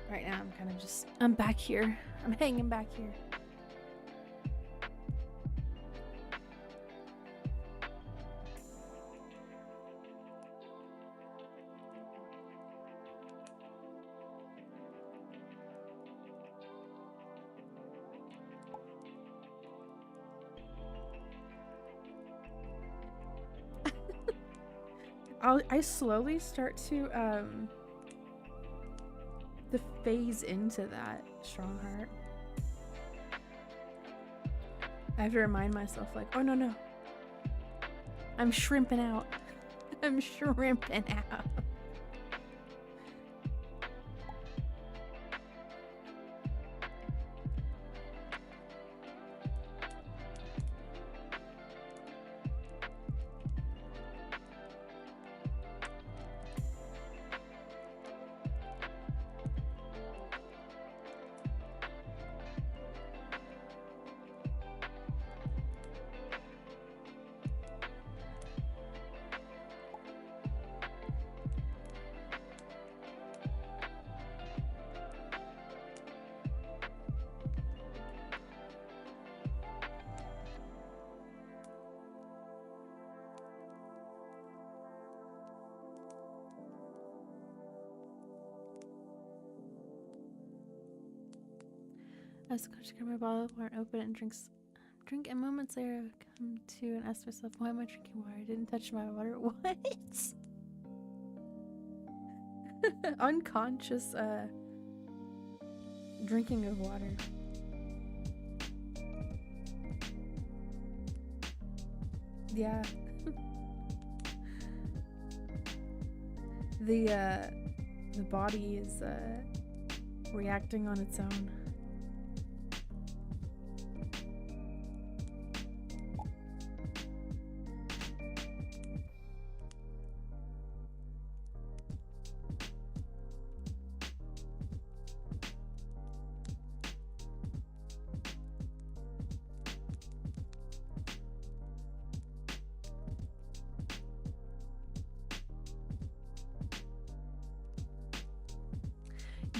Right now I'm kind of just, I'm back here. I'm hanging back here. I slowly start to phase into that strong heart. I have to remind myself, like, oh no, I'm shrimping out. I'm shrimping out. I was going to grab my bottle of water, open it, and drink. And moments later, I come to and ask myself, why am I drinking water? I didn't touch my water. What? Unconscious drinking of water. Yeah. The body is reacting on its own.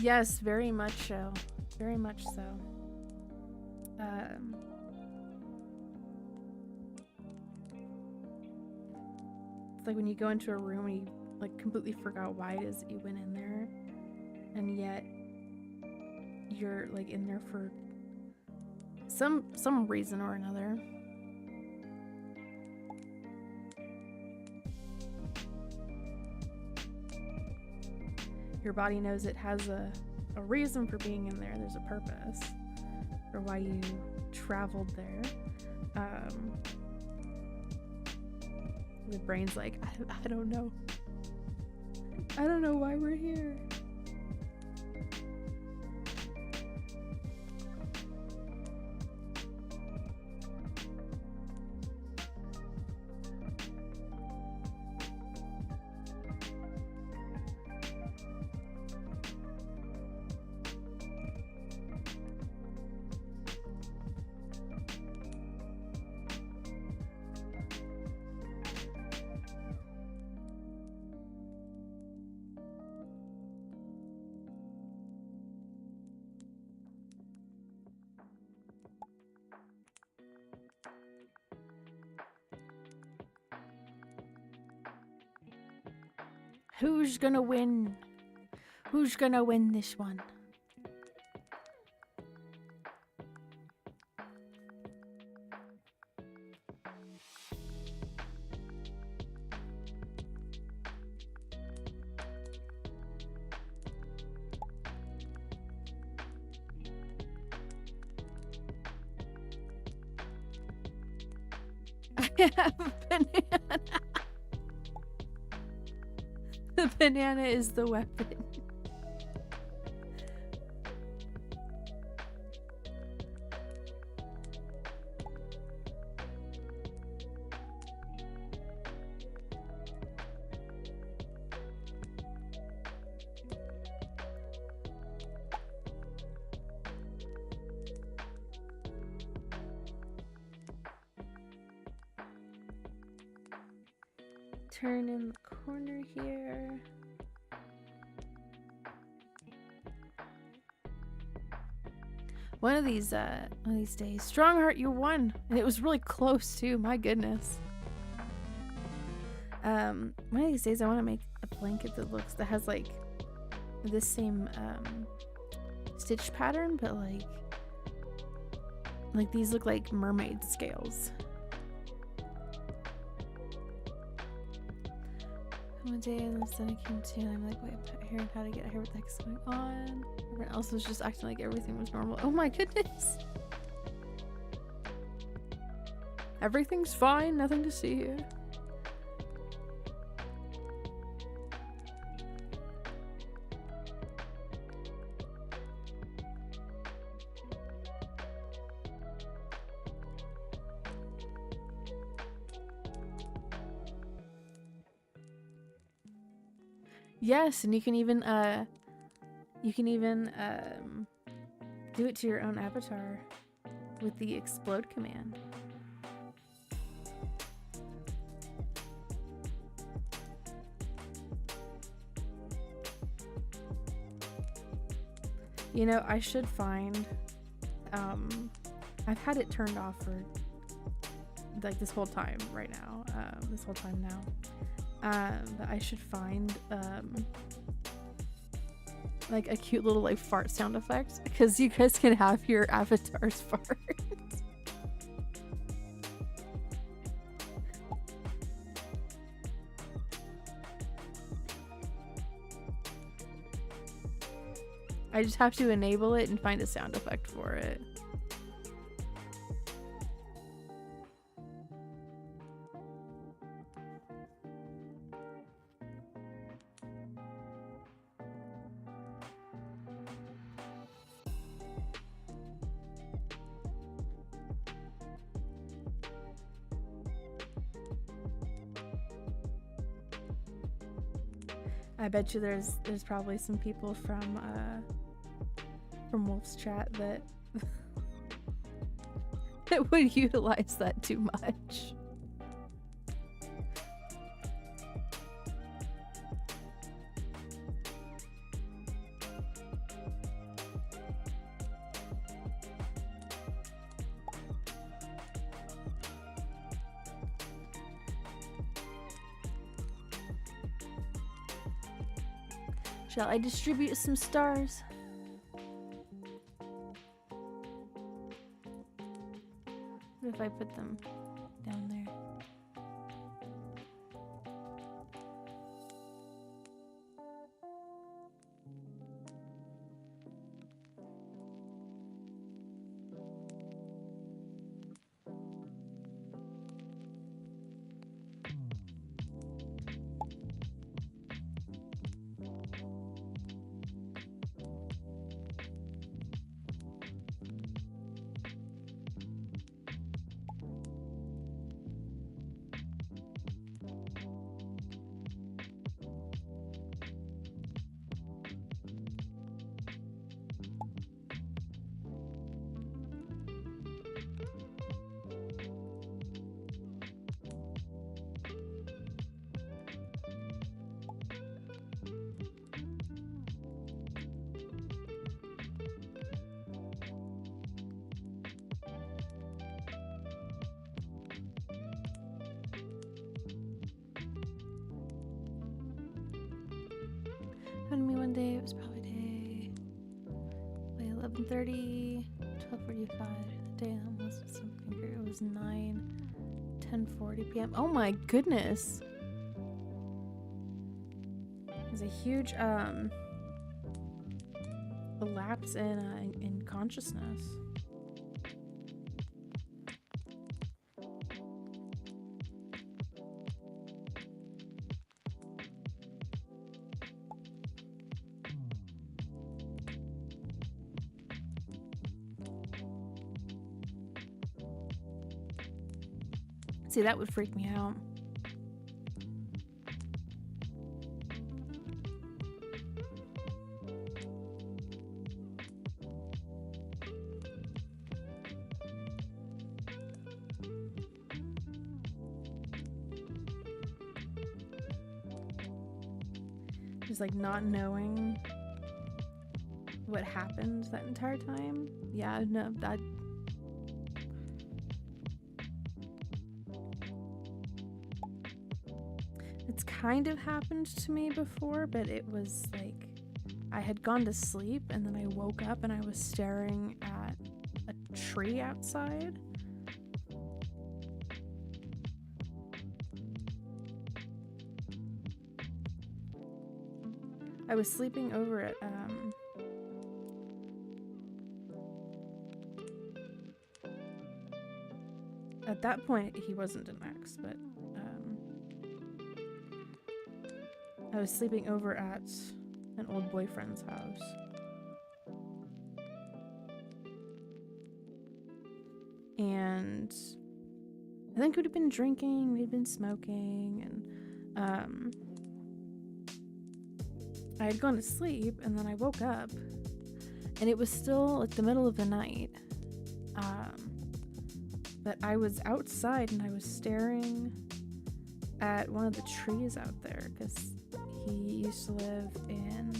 Yes, very much so. Very much so. It's like when you go into a room and you like completely forgot why it is that you went in there. and yet you're like in there for some reason or another. Your body knows it has a reason for being in there. There's a purpose for why you traveled there. The brain's like, I don't know. I don't know why we're here. Who's gonna win? Who's gonna win this one? I have a banana. The banana is the weapon. Turn in the corner here. One of these days, Strongheart, you won, and it was really close too. My goodness. One of these days, I want to make a blanket that has like this same stitch pattern, but like these look like mermaid scales. One day and then I came to and I'm like, wait, I'm here and how to get here, what the heck's going on? Everyone else was just acting like everything was normal. Oh my goodness. Everything's fine, nothing to see here. Yes, and you can even do it to your own avatar with the explode command. You know, I should find I've had it turned off for like this whole time right now. But I should find like a cute little like fart sound effect, because you guys can have your avatars fart. I just have to enable it and find a sound effect for it. I bet you there's probably some people from Wolf's chat that that would utilize that too much. Shall I distribute some stars? What if I put them down there? Happened to me one day. It was probably day 11:30, 12:45. The day was something here. It was 10:40 p.m. Oh my goodness! There's a huge lapse in consciousness. See, that would freak me out. Just like not knowing what happened that entire time. Yeah, no, that. It's kind of happened to me before, but it was like I had gone to sleep and then I woke up and I was staring at a tree outside. I was sleeping over at that point he wasn't an ex, but I was sleeping over at an old boyfriend's house. And I think we'd been drinking, we'd been smoking, and I had gone to sleep, and then I woke up, and it was still like the middle of the night. But I was outside, and I was staring at one of the trees out there, because he used to live in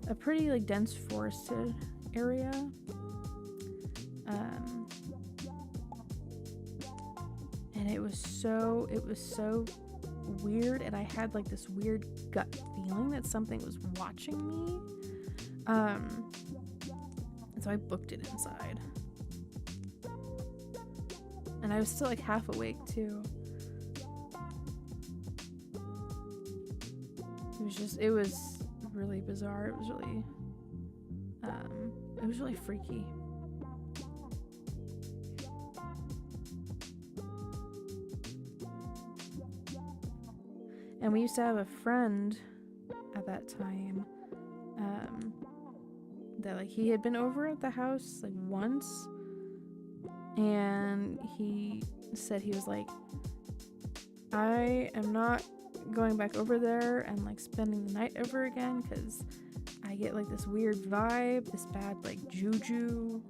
a pretty like dense forested area. And it was so weird, and I had like this weird gut feeling that something was watching me. And so I booked it inside. And I was still like half awake too. It was really bizarre. It was really freaky. And we used to have a friend at that time, that like he had been over at the house like once, and he said he was like, I am not going back over there and like spending the night ever again, because I get like this weird vibe, this bad like juju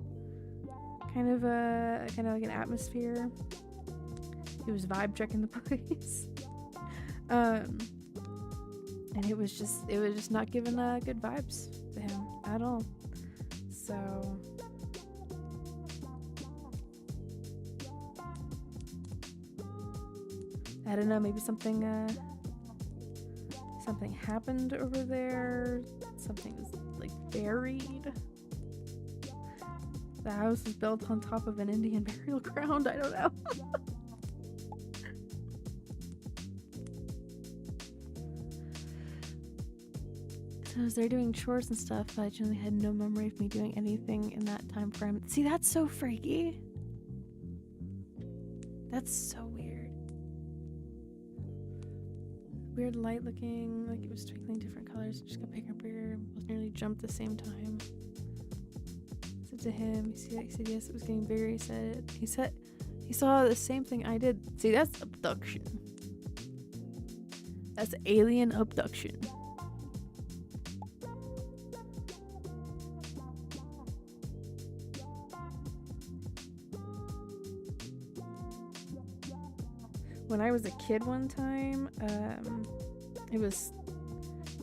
kind of like an atmosphere. He was vibe checking the place. And it was just not giving good vibes to him at all. So I don't know, maybe something something happened over there. Something was like buried. The house is built on top of an Indian burial ground. I don't know. So I was there doing chores and stuff, but I generally had no memory of me doing anything in that time frame. See, that's so freaky. That's so weird. Weird light looking, like it was twinkling different colors. It just got bigger and bigger. Both nearly jumped at the same time. I said to him, you see that? He said yes, it was getting bigger. He said he saw the same thing I did. See, that's abduction. That's alien abduction. When I was a kid one time, it was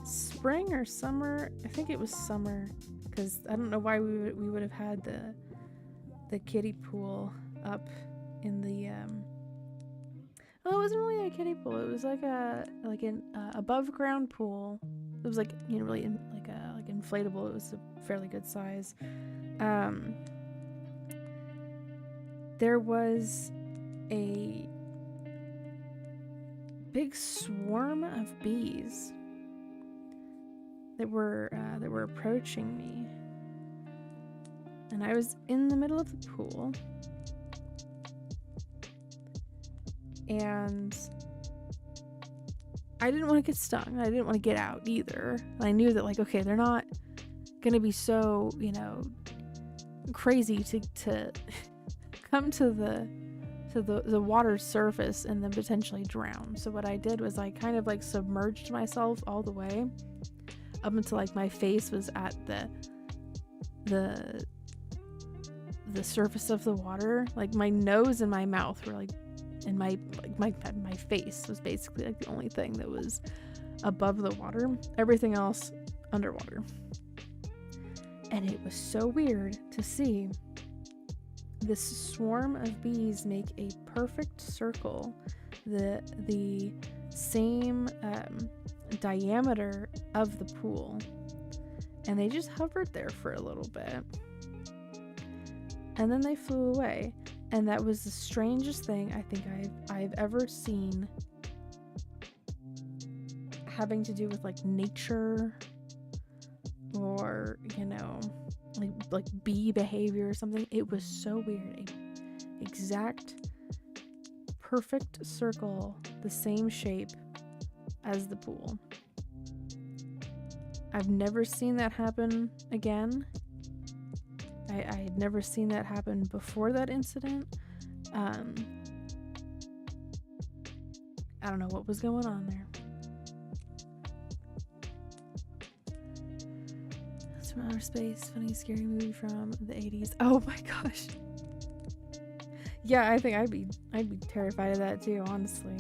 spring or summer. I think it was summer, because I don't know why we would have had the kiddie pool up in the well, it wasn't really a kiddie pool. It was like an above ground pool. It was like, you know, really like inflatable. It was a fairly good size. There was a big swarm of bees that were approaching me, and I was in the middle of the pool, and I didn't want to get stung. I didn't want to get out either. And I knew that, like, okay, they're not gonna be so, you know, crazy to come to the water surface and then potentially drown. So what I did was I kind of like submerged myself all the way up until like my face was at the surface of the water. Like my nose and my mouth were like, and my face was basically like the only thing that was above the water. Everything else underwater. And it was so weird to see this swarm of bees make a perfect circle, the same diameter of the pool, and they just hovered there for a little bit, and then they flew away. And that was the strangest thing I think I've ever seen having to do with like nature, or, you know, like bee behavior or something. It was so weird. A exact perfect circle, the same shape as the pool. I've never seen that happen again. I had never seen that happen before that incident. I don't know what was going on there. From Outer Space, funny scary movie from the 80s. Oh my gosh. Yeah, I think I'd be terrified of that too, honestly.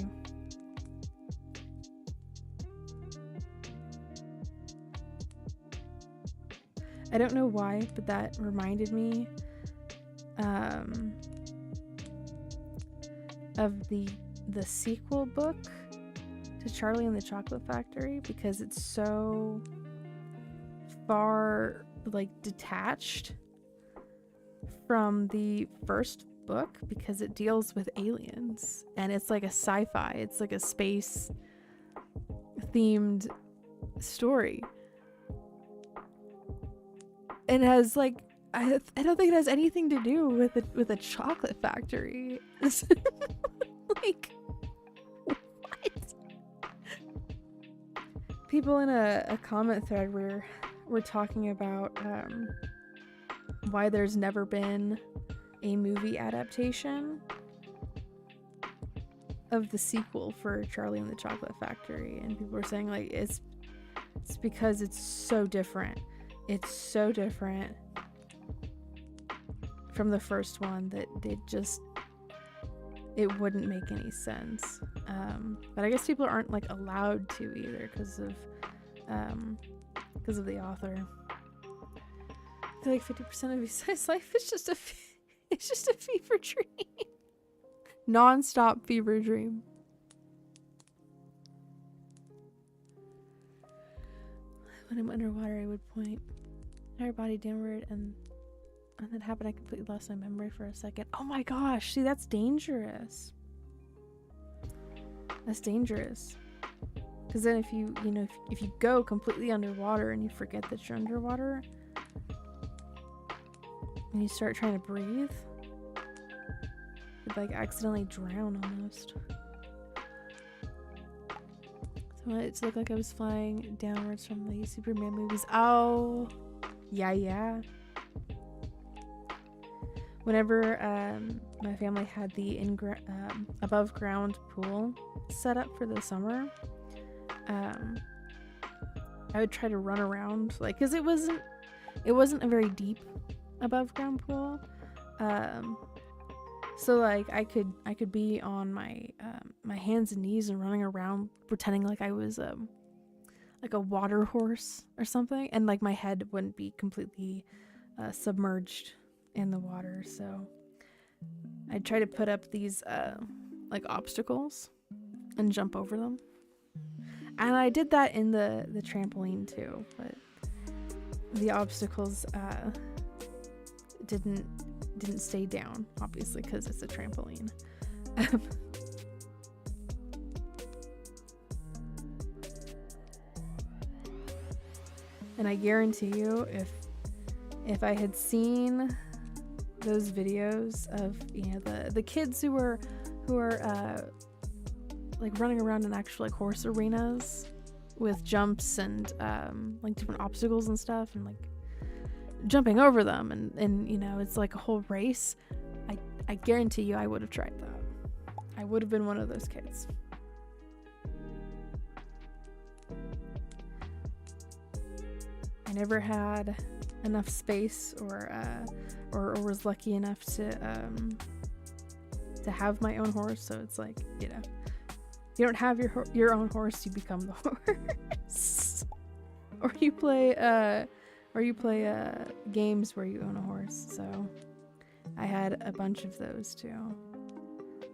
I don't know why, but that reminded me of the sequel book to Charlie and the Chocolate Factory, because it's so far like detached from the first book, because it deals with aliens and it's like a sci-fi, it's like a space themed story, and it has like I don't think it has anything to do with a chocolate factory. Like, what? People in a comment thread we're talking about why there's never been a movie adaptation of the sequel for Charlie and the Chocolate Factory, and people were saying like it's because it's so different. It's so different from the first one that it wouldn't make any sense. But I guess people aren't like allowed to either because of the author. I feel like 50% of Yusai's life is just it's just a fever dream. Non-stop fever dream. When I'm underwater, I would point my body downward, and that happened. I completely lost my memory for a second. Oh my gosh, see, that's dangerous. That's dangerous. Because then if you know, if you go completely underwater and you forget that you're underwater, and you start trying to breathe, you'd like accidentally drown almost. So it looked like I was flying downwards from the Superman movies. Oh, yeah. Whenever my family had the above ground pool set up for the summer, I would try to run around, like, because it wasn't a very deep above ground pool, so like I could be on my my hands and knees and running around pretending like I was like a water horse or something, and like my head wouldn't be completely submerged in the water. So I'd try to put up these like obstacles and jump over them. And I did that in the trampoline too, but the obstacles didn't stay down, obviously, because it's a trampoline. And I guarantee you, if I had seen those videos of, you know, the kids who are like running around in actual like horse arenas with jumps and like different obstacles and stuff, and like jumping over them, and you know, it's like a whole race, I guarantee you I would have tried that. I would have been one of those kids. I never had enough space or was lucky enough to have my own horse, so it's like, you know, you don't have your own horse, you become the horse. or you play games where you own a horse. So I had a bunch of those too.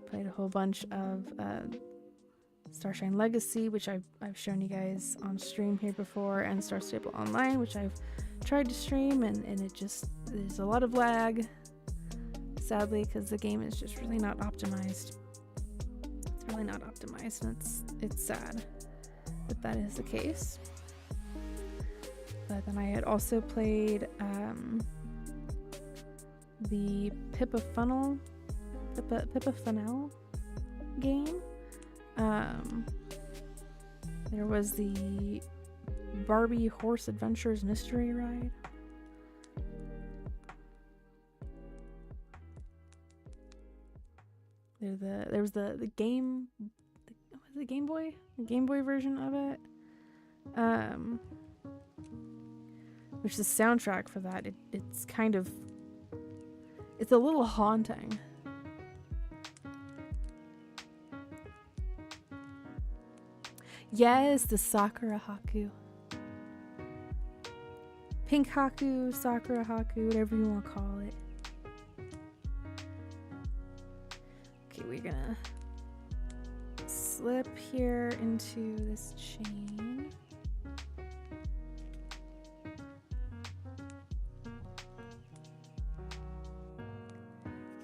Played a whole bunch of Starshine Legacy, which I've shown you guys on stream here before, and Star Stable Online, which I've tried to stream, and it just, there's a lot of lag, sadly, because the game is just really not optimized. It's really not optimized, and it's sad that is the case. But then I had also played the Pippa Funnel game. There was the Barbie Horse Adventures Mystery Ride. There was the Game Boy? The Game Boy version of it. Which the soundtrack for that, it's kind of, it's a little haunting. Yes, the Sakura Haku. Pink Haku, Sakura Haku, whatever you want to call it. Okay, we're gonna slip here into this chain.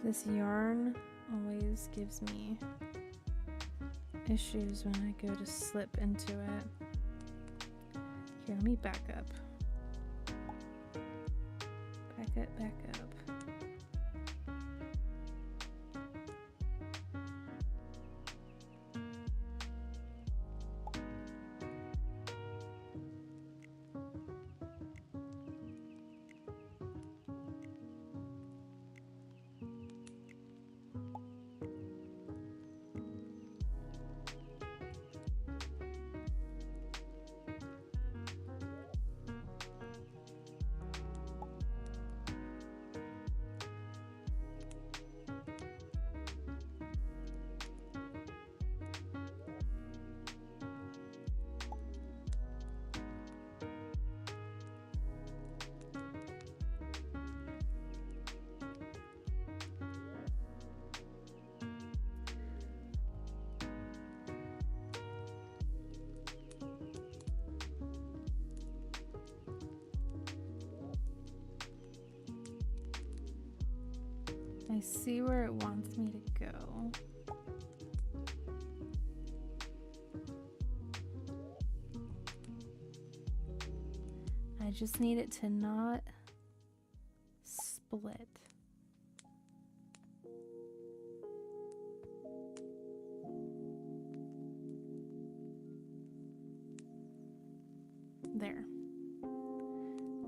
This yarn always gives me issues when I go to slip into it. Here, let me back up. Back up. I see where it wants me to go. I just need it to not split. There.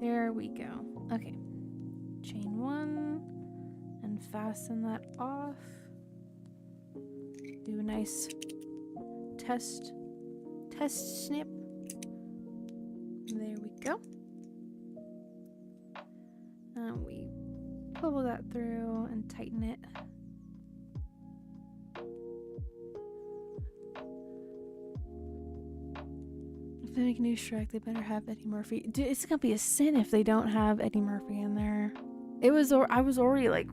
There we go. Okay. Chain 1 and fasten that off. Do a nice test snip. There we go. And we pull that through and tighten it. If they make a new Shrek, they better have Eddie Murphy. Dude, it's gonna be a sin if they don't have Eddie Murphy in there. I was already like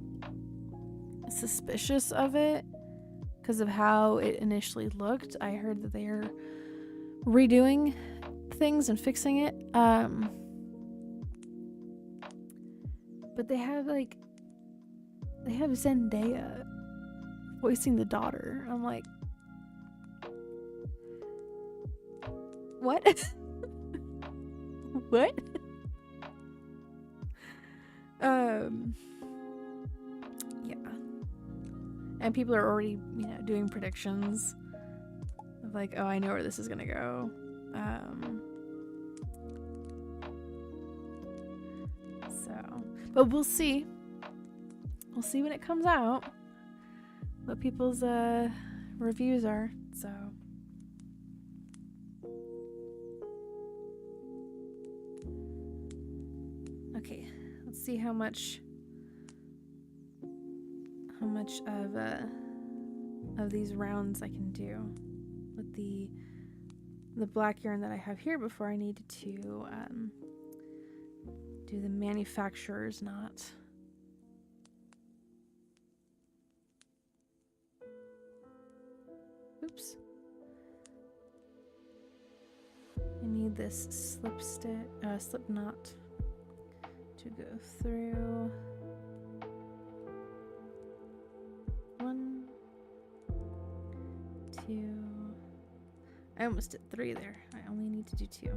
suspicious of it because of how it initially looked. I heard that they are redoing things and fixing it. But they have Zendaya voicing the daughter. I'm like, what? What? Yeah. And people are already, doing predictions of like, oh, I know where this is gonna go. But we'll see. We'll see when it comes out what people's reviews are. So okay, let's see how much of these rounds I can do with the black yarn that I have here before I need to do the manufacturer's knot. Oops. I need this slip knot to go through. 1, 2. I almost did 3 there. I only need to do 2.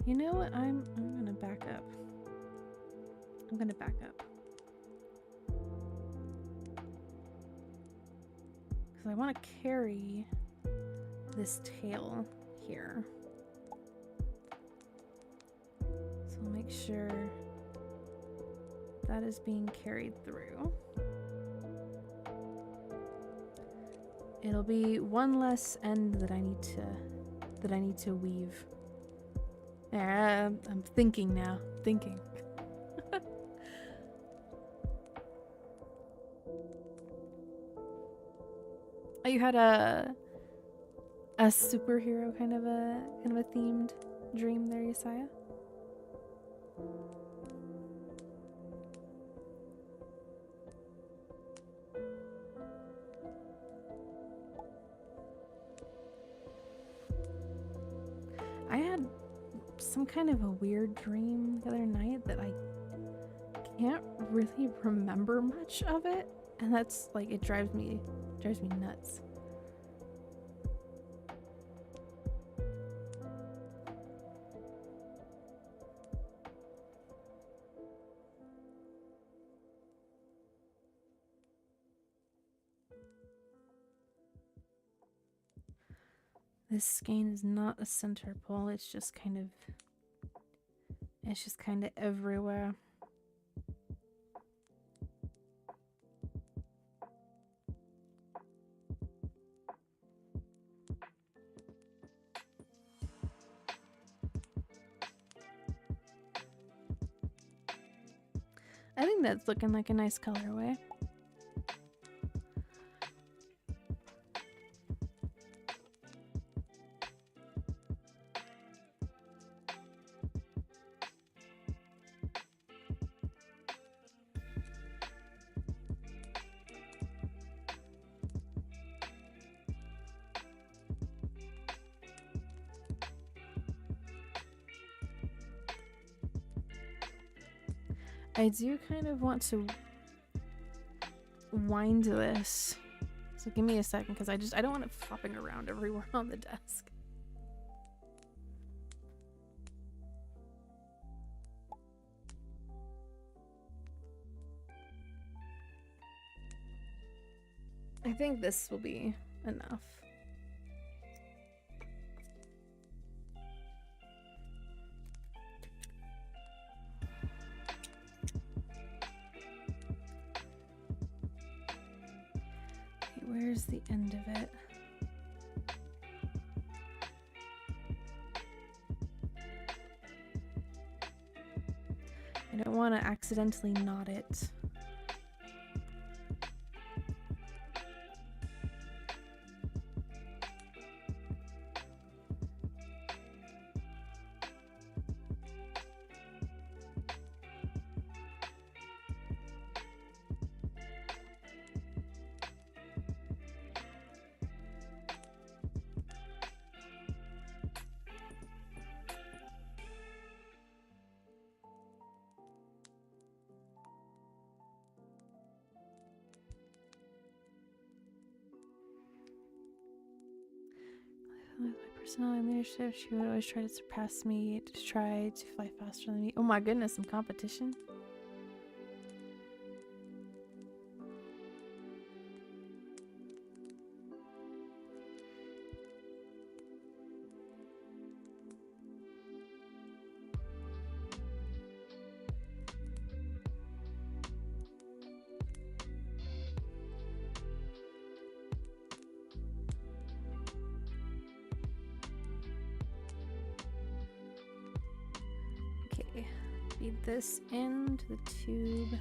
You know what? I'm gonna back up. Because I want to carry this tail here. So I'll make sure that is being carried through. It'll be one less end that I need to weave. I'm thinking now. Oh, you had a superhero kind of a themed dream there, Yesiah? I had some kind of a weird dream the other night that I can't really remember much of it, and that's like, it drives me nuts. This skein is not a center pole, it's just kind of everywhere. I think that's looking like a nice colorway. I do kind of want to wind this. So give me a second, because I don't want it flopping around everywhere on the desk. I think this will be enough. Okay, where's the end of it? I don't want to accidentally knot it. With my personality and leadership, she would always try to surpass me, to try to fly faster than me. Oh my goodness, some competition. Feed this into the tube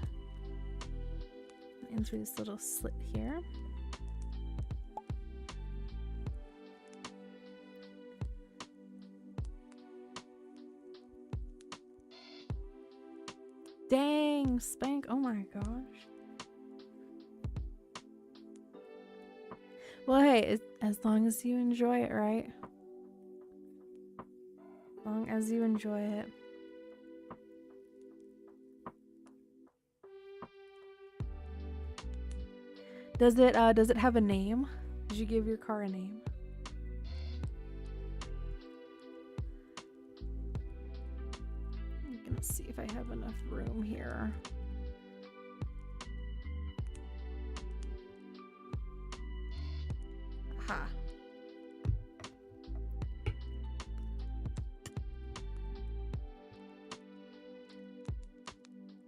in through this little slit here. Dang, Spank, oh my gosh. Well, hey, as long as you enjoy it, right? As long as you enjoy it. Does it have a name? Did you give your car a name? I'm gonna see if I have enough room here. Aha.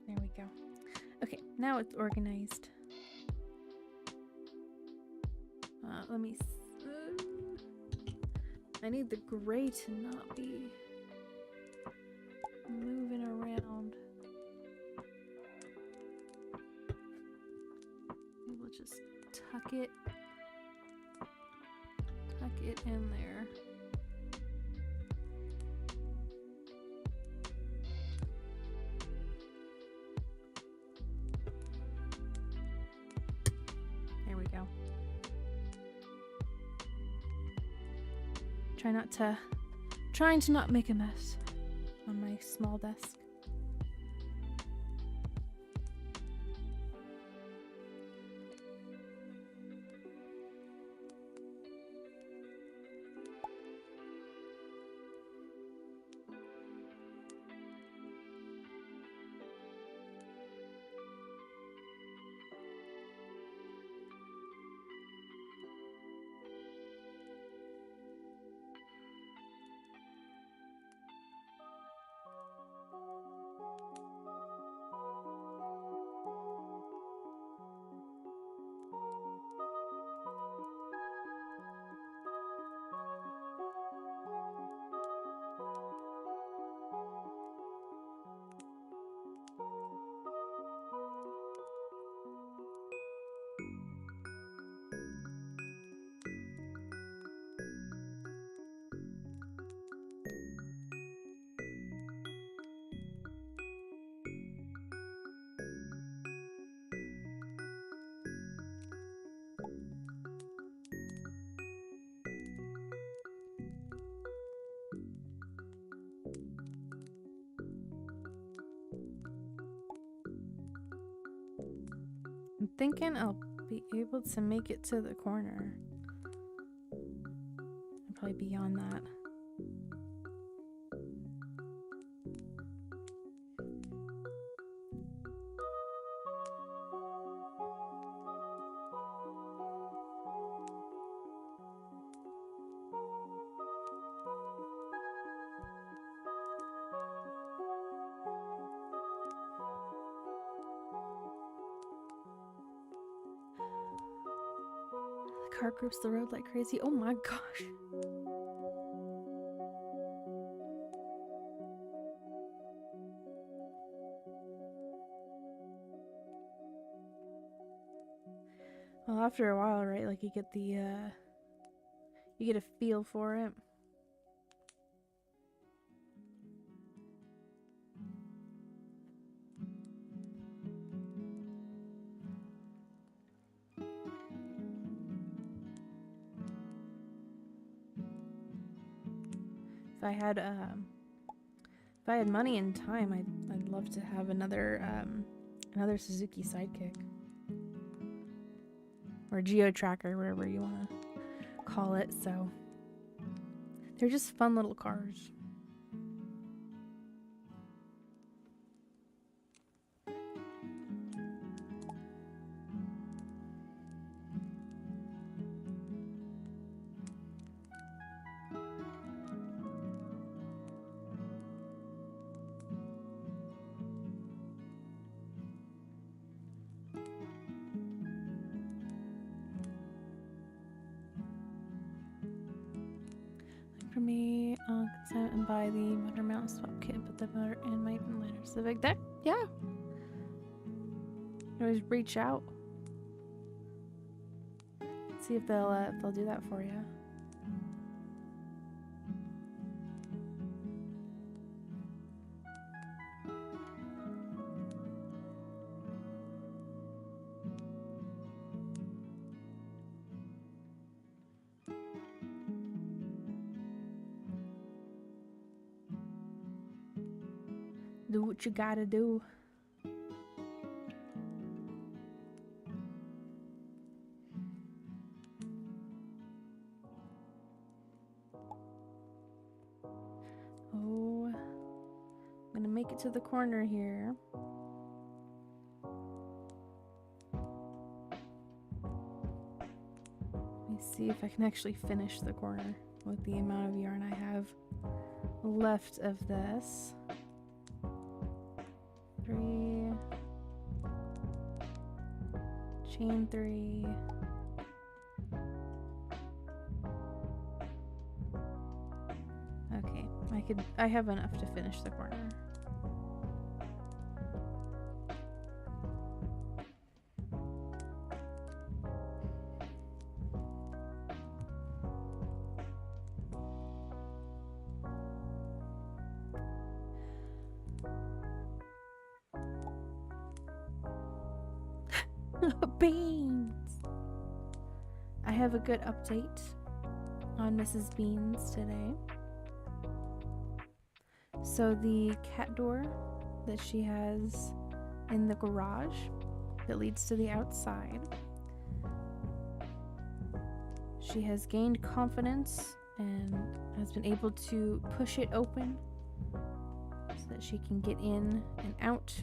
There we go. Okay, now it's organized. Let me I need the gray to not be moving around. Maybe we'll just tuck it in there. There we go. Trying to not make a mess on my small desk. I'm thinking I'll be able to make it to the corner. And probably beyond that. The car grips the road like crazy. Oh my gosh. Well, after a while, right? Like you get the you get a feel for it. If I had money and time, I'd love to have another Suzuki Sidekick or Geo Tracker, whatever you want to call it. So they're just fun little cars. For me, consent and buy the motor mount swap kit, put the motor in my even later. Civic deck, yeah. You always reach out, see if they'll do that for you. Do what you gotta do. Oh, I'm gonna make it to the corner here. Let me see if I can actually finish the corner with the amount of yarn I have left of this. 3, chain 3, okay, I have enough to finish the corner. Beans! I have a good update on Mrs. Beans today. So the cat door that she has in the garage that leads to the outside, she has gained confidence and has been able to push it open so that she can get in and out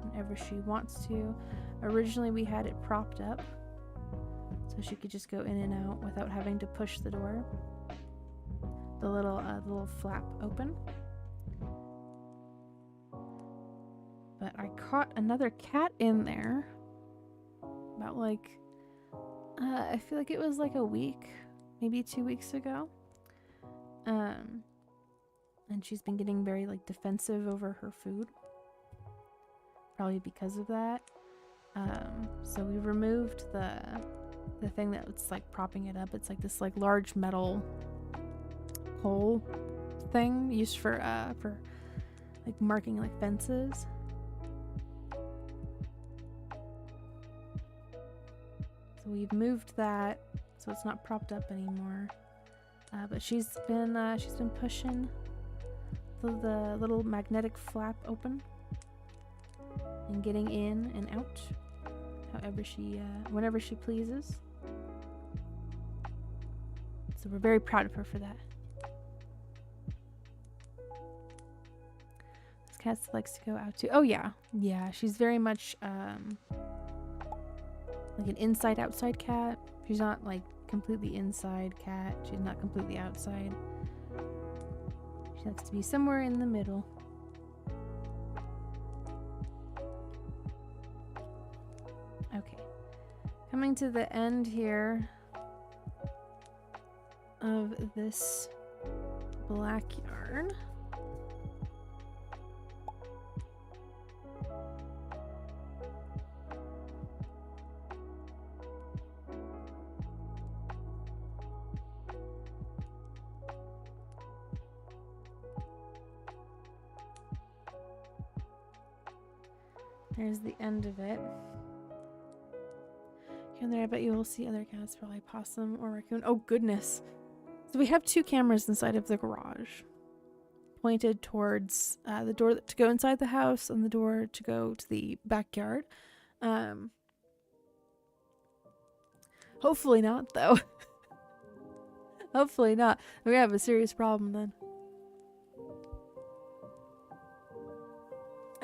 whenever she wants to. Originally we had it propped up so she could just go in and out without having to push the door, the little flap open. But I caught another cat in there about like I feel like it was like a week, maybe 2 weeks ago. And she's been getting very like defensive over her food, probably because of that. So we removed the thing that's like propping it up. It's like this like large metal hole thing used for like marking like fences. So we've moved that so it's not propped up anymore. But she's been pushing the little magnetic flap open and getting in and out however she, whenever she pleases. So we're very proud of her for that. This cat likes to go out too. Oh yeah, yeah. She's very much like an inside-outside cat. She's not like completely inside cat. She's not completely outside. She likes to be somewhere in the middle. Okay. Coming to the end here of this black yarn. There's the end of it. Here and there, I bet you will see other cats, probably possum or raccoon. Oh goodness. So we have 2 cameras inside of the garage, pointed towards the door to go inside the house and the door to go to the backyard. Hopefully not, though. Hopefully not. We're gonna have a serious problem then.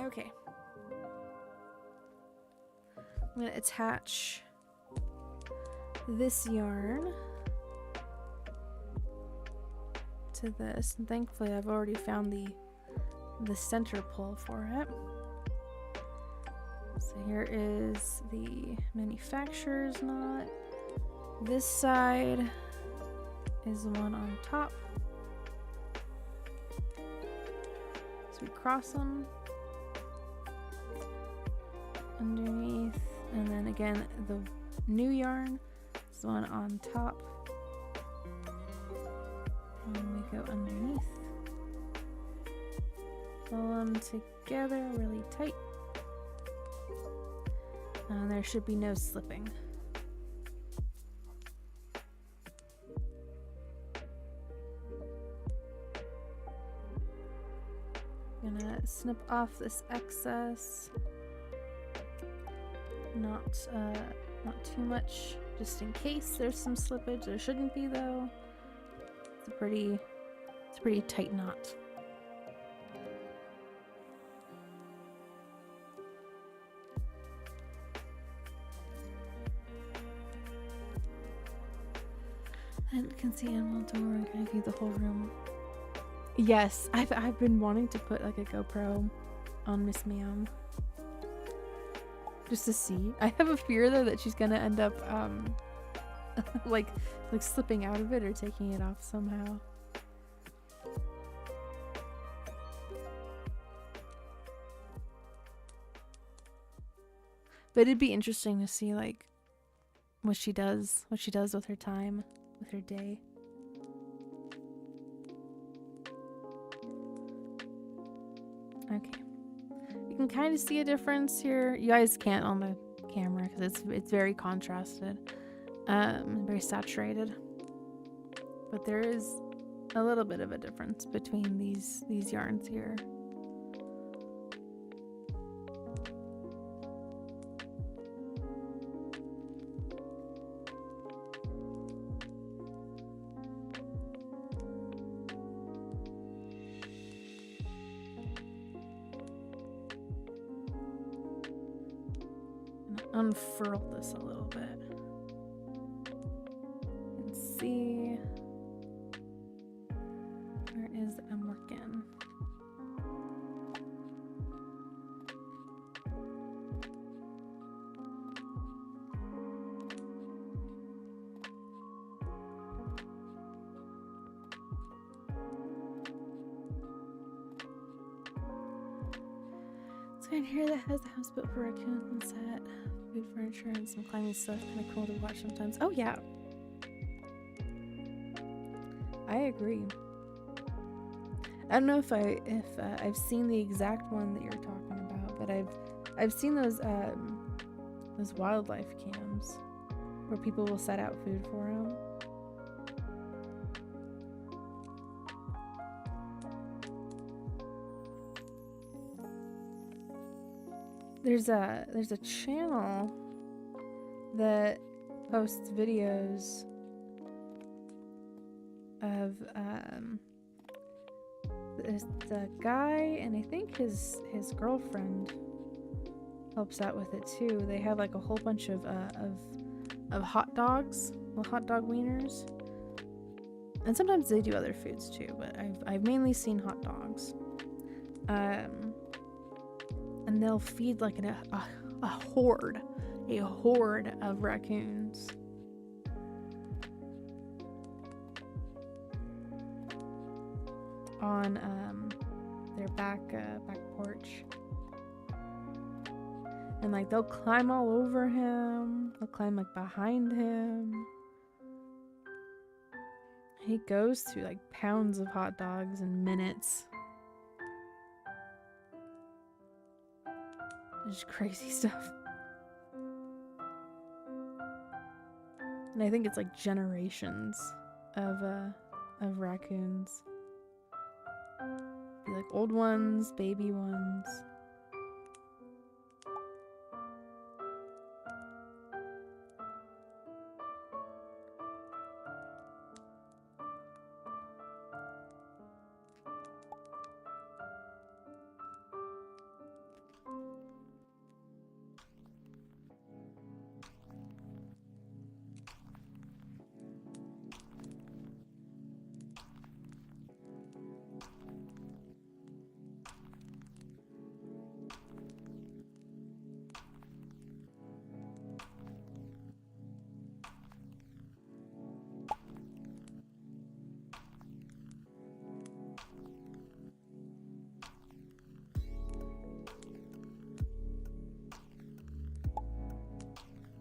Okay. I'm gonna attach this yarn to this, and thankfully I've already found the center pull for it. So here is the manufacturer's knot. This side is the one on top. So we cross them underneath, and then again the new yarn is the one on top. And we go underneath. Pull them together really tight. And there should be no slipping. I'm gonna snip off this excess. Not too much, just in case there's some slippage. There shouldn't be though. It's a pretty tight knot. And you can see animal door and kind of view the whole room. Yes, I've been wanting to put like a GoPro on Miss Meow. Just to see. I have a fear though that she's gonna end up like slipping out of it or taking it off somehow. But it'd be interesting to see like what she does with her time, with her day. Okay. You can kind of see a difference here. You guys can't on the camera because it's very contrasted, very saturated. But there is a little bit of a difference between these yarns here. Unfurl this a little bit and see where is I'm working. So in here that has the house built for raccoons and set. Good furniture and some climbing stuff. Kind of cool to watch sometimes. Oh yeah, I agree. I don't know if I've seen the exact one that you're talking about, but I've seen those wildlife cams where people will set out food for them. There's a channel that posts videos of the guy, and I think his girlfriend helps out with it too. They have like a whole bunch of hot dogs, well, hot dog wieners, and sometimes they do other foods too. But I've mainly seen hot dogs. And they'll feed like a horde of raccoons. On their back porch. And like they'll climb all over him. They'll climb like behind him. He goes through like pounds of hot dogs in minutes. Just crazy stuff. And I think it's like generations of raccoons. Be like old ones, baby ones.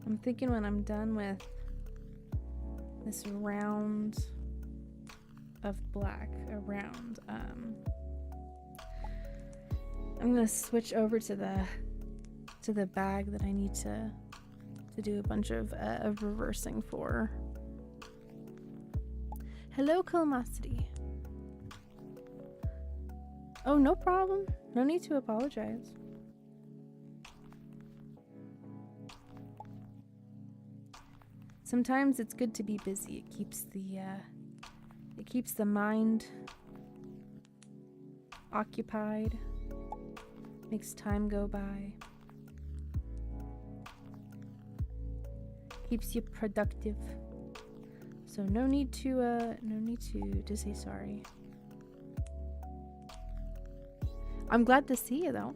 I'm thinking when I'm done with this round of black, I'm gonna switch over to the bag that I need to do a bunch of reversing for. Hello, Calamosity. Oh, no problem. No need to apologize. Sometimes it's good to be busy. It keeps the mind occupied. Makes time go by. Keeps you productive. So no need to say sorry. I'm glad to see you though.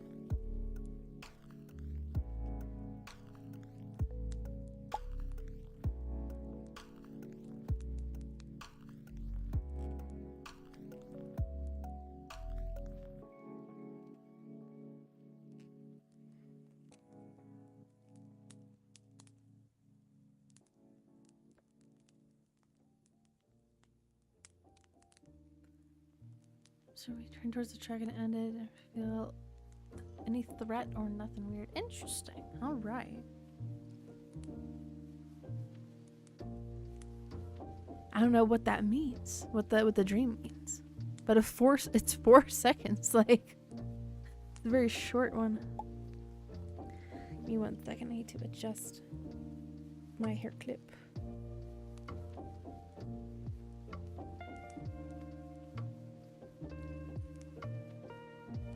So we turn towards the track and ended. I feel any threat or nothing weird. Interesting. All right. I don't know what that means. What the dream means. But it's 4 seconds. Like, it's a very short one. Give me 1 second. I need to adjust my hair clip.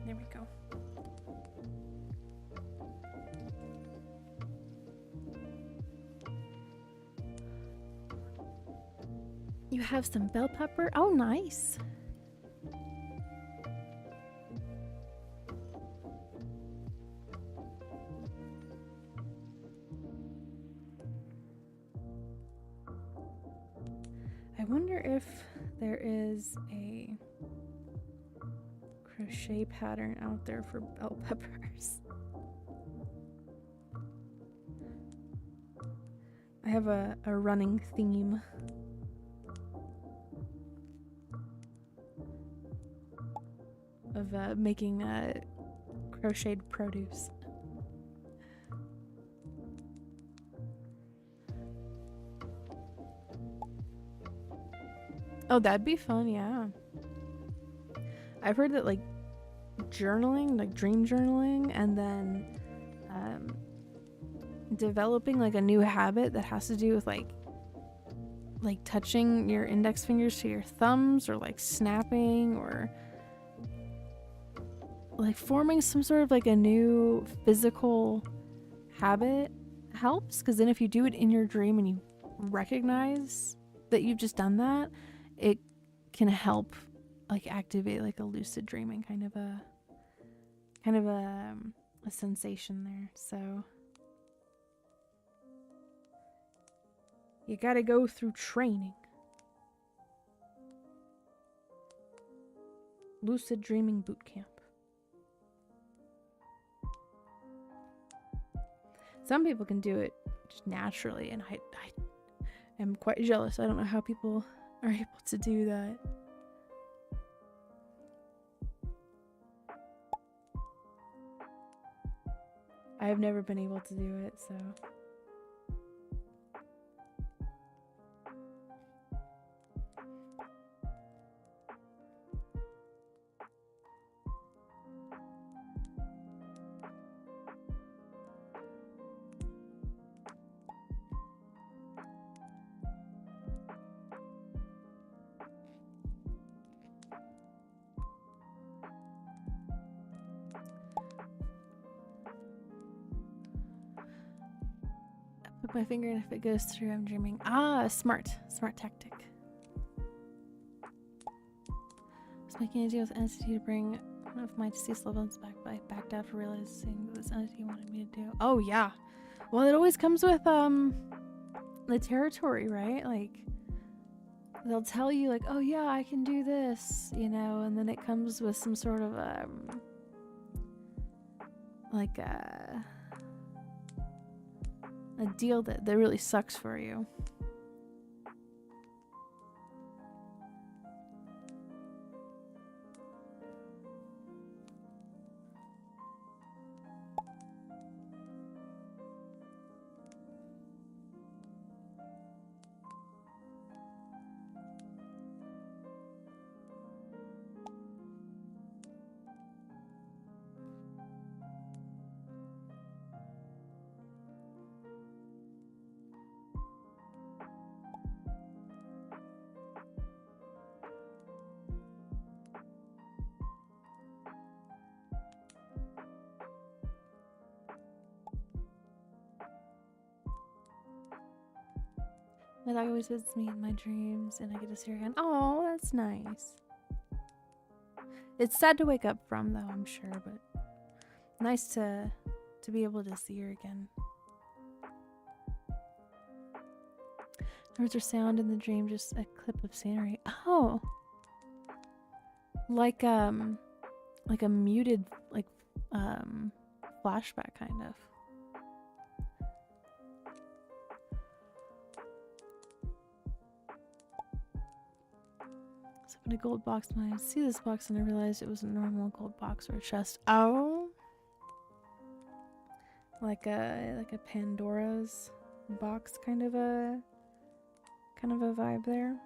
There we go. You have some bell pepper? Oh, nice. I wonder if there is a crochet pattern out there for bell peppers. I have a running theme. Of making crocheted produce. Oh, that'd be fun, yeah. I've heard that like journaling, like dream journaling, and then developing like a new habit that has to do with like touching your index fingers to your thumbs, or like snapping, or like forming some sort of like a new physical habit helps. Because then if you do it in your dream and you recognize that you've just done that, it can help like activate like a lucid dreaming kind of a sensation there. So you gotta go through training. Lucid dreaming boot camp. Some people can do it just naturally, and I am quite jealous. I don't know how people are able to do that. I've never been able to do it, so. Put my finger in, if it goes through, I'm dreaming. Ah, smart tactic. I was making a deal with the entity to bring one of my deceased loved ones back, but I backed out for realizing what this entity wanted me to do. Oh yeah. Well, it always comes with the territory, right? Like they'll tell you like, oh yeah, I can do this, you know, and then it comes with some sort of like a deal that really sucks for you. My dog always visits me in my dreams, and I get to see her again. Oh, that's nice. It's sad to wake up from, though, I'm sure, but nice to be able to see her again. Words or sound in the dream, just a clip of scenery. Oh, like a muted flashback kind of. In a gold box, when I see this box and I realized it was a normal gold box or a chest. Oh, like a Pandora's box kind of a vibe there.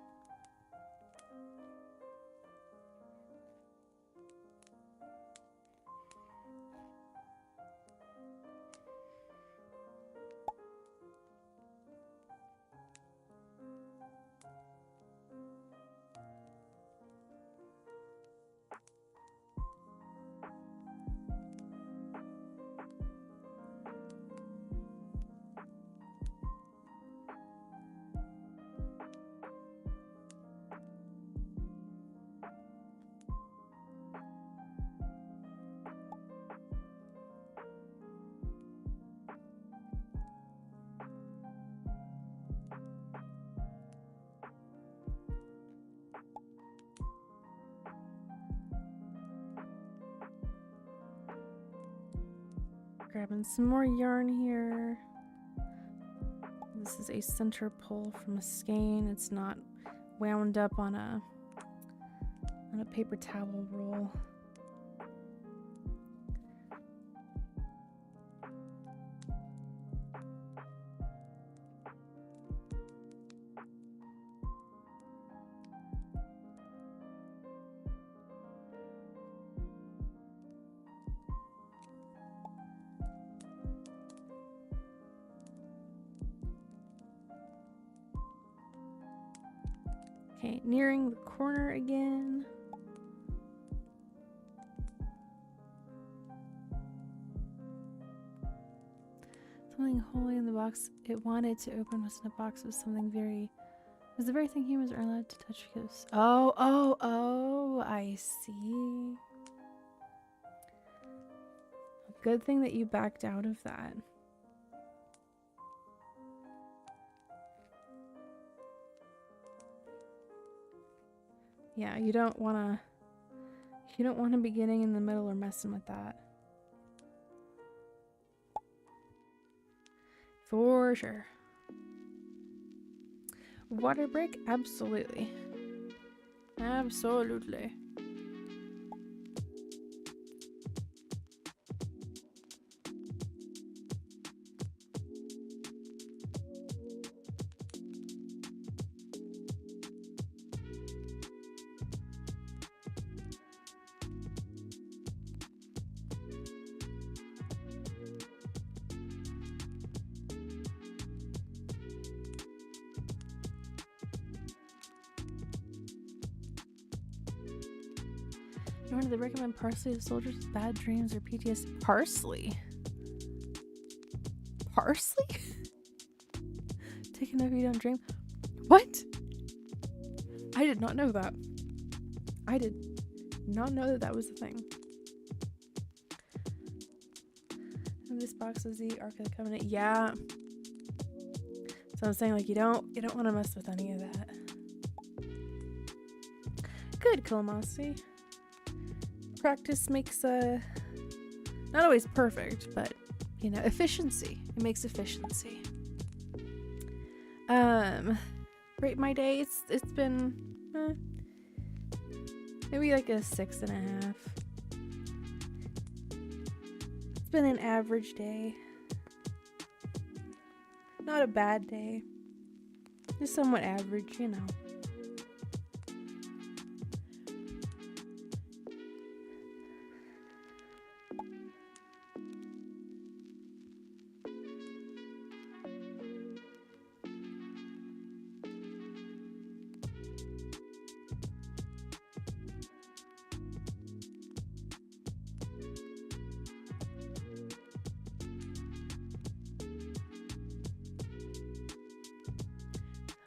Grabbing some more yarn here. This is a center pull from a skein. It's not wound up on a paper towel roll. Okay, nearing the corner again. Something holy in the box it wanted to open wasn't a box, it was something very... It was the very thing humans are allowed to touch because... Oh, I see. Good thing that you backed out of that. Yeah, you don't want to be getting in the middle or messing with that. For sure. Water break? Absolutely. Absolutely. Nor do they recommend parsley to soldiers with bad dreams or PTSD. Parsley? Parsley? Take enough you don't dream. What? I did not know that. I did not know that that was a thing. And this box is the Ark of the Covenant. Yeah. So I'm saying, like, you don't want to mess with any of that. Good, Kalamasi. Practice makes not always perfect, but you know, efficiency. It makes efficiency. Rate my day. It's been maybe like a 6.5. It's been an average day. Not a bad day. Just somewhat average, you know.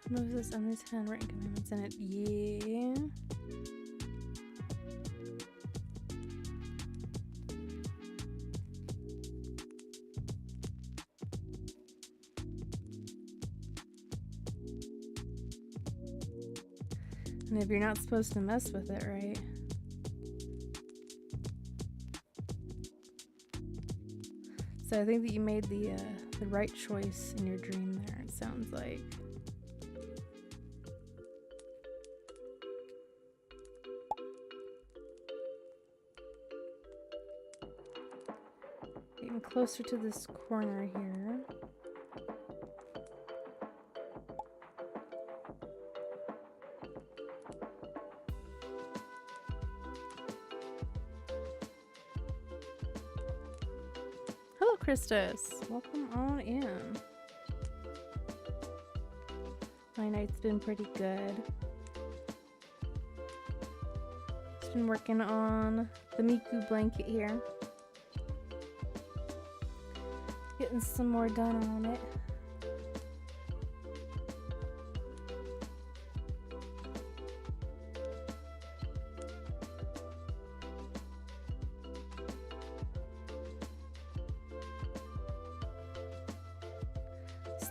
Moses and these handwritten commandments in it. Yeah. And if you're not supposed to mess with it, right? So I think that you made the right choice in your dream there, it sounds like. Getting closer to this corner here. Hello, Christus. Welcome on in. My night's been pretty good. Just been working on the Miku blanket here. Getting some more done on it.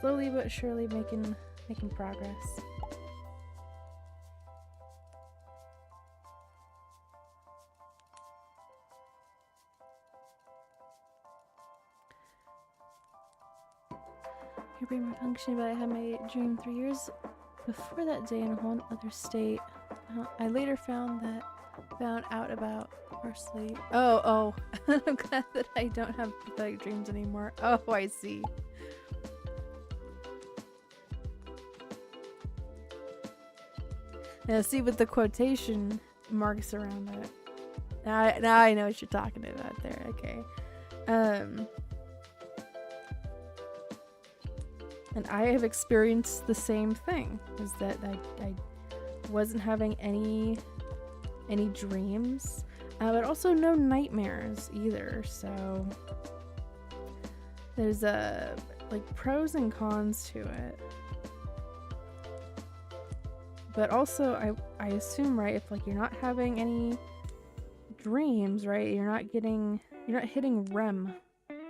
Slowly but surely making progress. Your brain was functioning, but I had my dream 3 years before that day in a whole other state. I later found out about parsley. Oh, I'm glad that I don't have pathetic dreams anymore. Oh, I see. Now see with the quotation marks around it. Now I know what you're talking about there. Okay. And I have experienced the same thing. Is that I wasn't having any dreams, but also no nightmares either. So there's like pros and cons to it. But also I assume, right, if like you're not having any dreams, right, you're not hitting REM,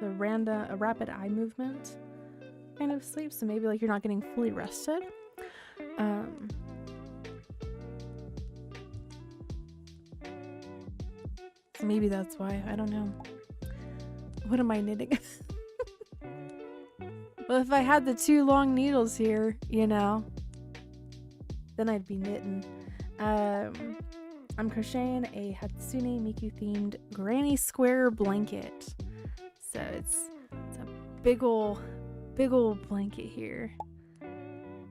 a rapid eye movement kind of sleep, so maybe like you're not getting fully rested. So maybe that's why. I don't know. What am I knitting? Well, if I had the 2 long needles here, you know, then I'd be knitting. I'm crocheting a Hatsune Miku themed granny square blanket. So it's a big ol' blanket here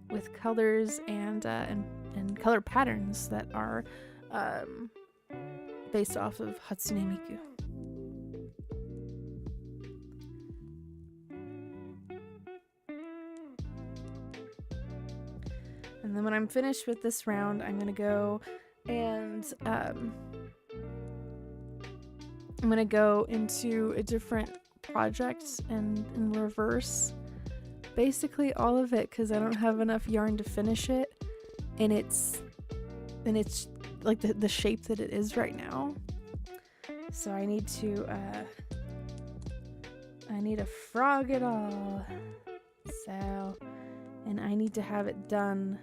with colors and color patterns that are based off of Hatsune Miku. And then when I'm finished with this round, I'm gonna go and I'm gonna go into a different project and in reverse basically all of it, because I don't have enough yarn to finish it, and it's like the shape that it is right now. So I need to frog it all. So, and I need to have it done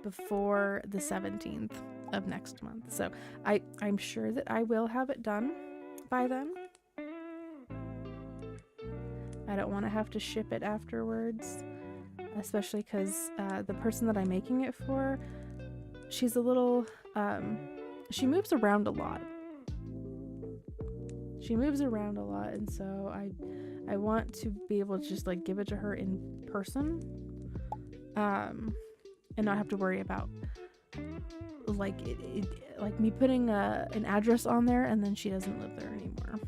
before the 17th of next month. So I'm sure that I will have it done by then. I don't want to have to ship it afterwards, especially because the person that I'm making it for, she's a little she moves around a lot. And so I want to be able to just like give it to her in person, and not have to worry about like like me putting an address on there and then she doesn't live there anymore.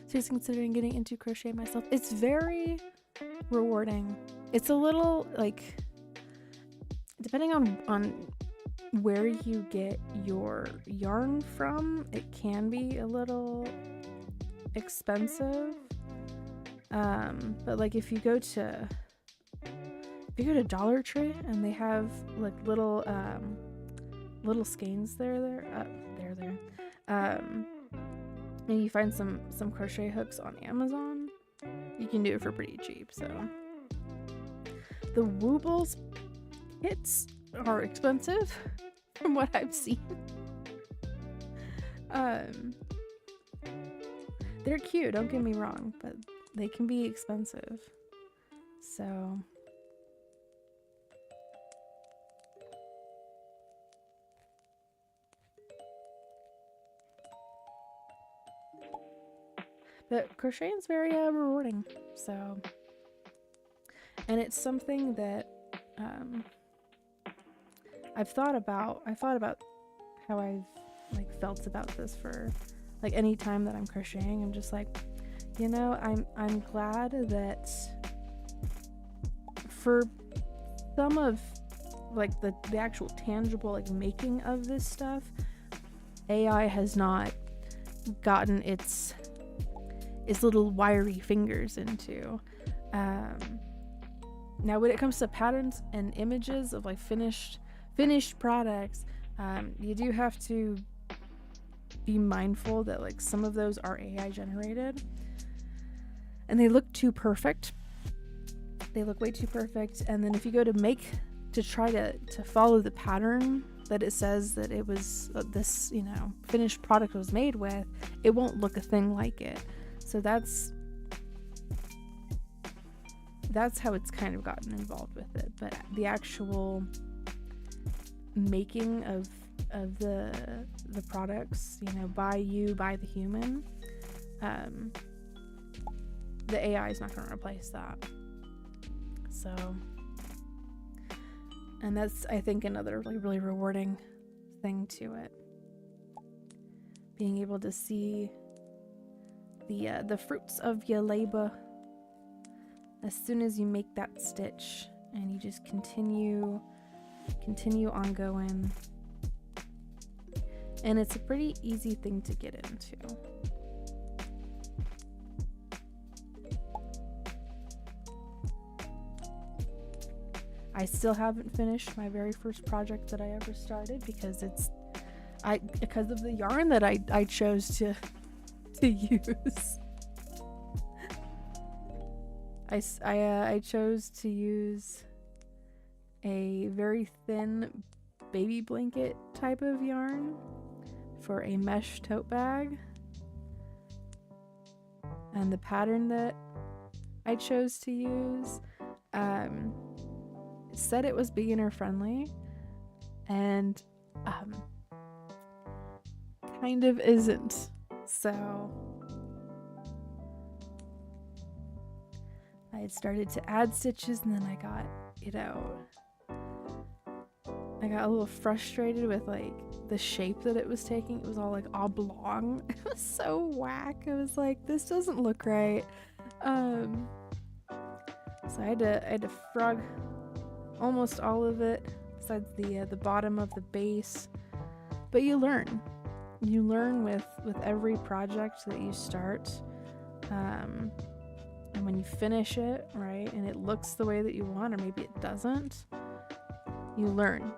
Seriously considering getting into crochet myself. It's very rewarding. It's a little like, depending on where you get your yarn from, it can be a little expensive. But like if you go to Dollar Tree and they have like little skeins there, and you find some crochet hooks on Amazon, you can do it for pretty cheap. So the Woobles kits are expensive from what I've seen. They're cute, don't get me wrong, but they can be expensive. So but crocheting is very rewarding. So, and it's something that I've thought about. I thought about how I've like felt about this for like any time that I'm crocheting. I'm just like, you know, I'm glad that for some of like the actual tangible like making of this stuff, AI has not gotten its little wiry fingers into. Now when it comes to patterns and images of like finished products, you do have to be mindful that like some of those are AI generated and they look too perfect. They look way too perfect. And then if you go to try to follow the pattern that it says that it was this, you know, finished product was made with, it won't look a thing like it. So that's how it's kind of gotten involved with it. But the actual making of the products, you know, by the human, the AI is not going to replace that. So, and that's, I think, another like really rewarding thing to it, being able to see the fruits of your labor as soon as you make that stitch, and you just continue on going. And it's a pretty easy thing to get into. I still haven't finished my very first project that I ever started because because of the yarn that I chose to use. I chose to use a very thin baby blanket type of yarn for a mesh tote bag, and the pattern that I chose to use said it was beginner friendly, and kind of isn't. So I had started to add stitches, and then I got, I got a little frustrated with like the shape that it was taking. It was all like oblong. It was so whack. I was like, this doesn't look right. So I had to frog almost all of it, besides the bottom of the base. But you learn with every project that you start, and when you finish it, right, and it looks the way that you want, or maybe it doesn't, you learn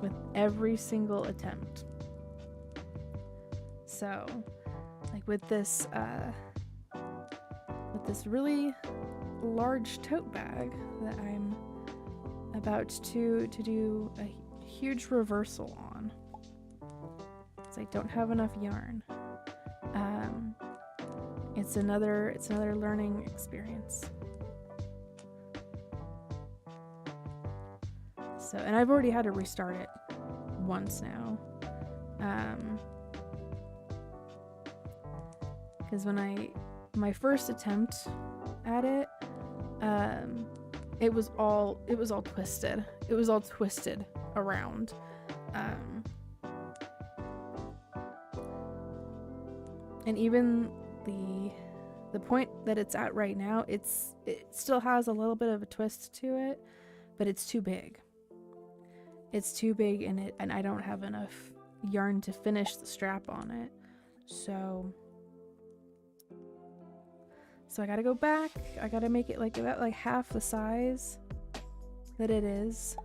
with every single attempt. So like with this really large tote bag that I'm about to do a huge reversal on, because I don't have enough yarn. It's another learning experience. So, and I've already had to restart it once now, because my first attempt at it, it was all twisted. It was all twisted around. And even the point that it's at right now, it still has a little bit of a twist to it, but it's too big. It's too big, and I don't have enough yarn to finish the strap on it. So I gotta go back. I gotta make it like about like half the size that it is.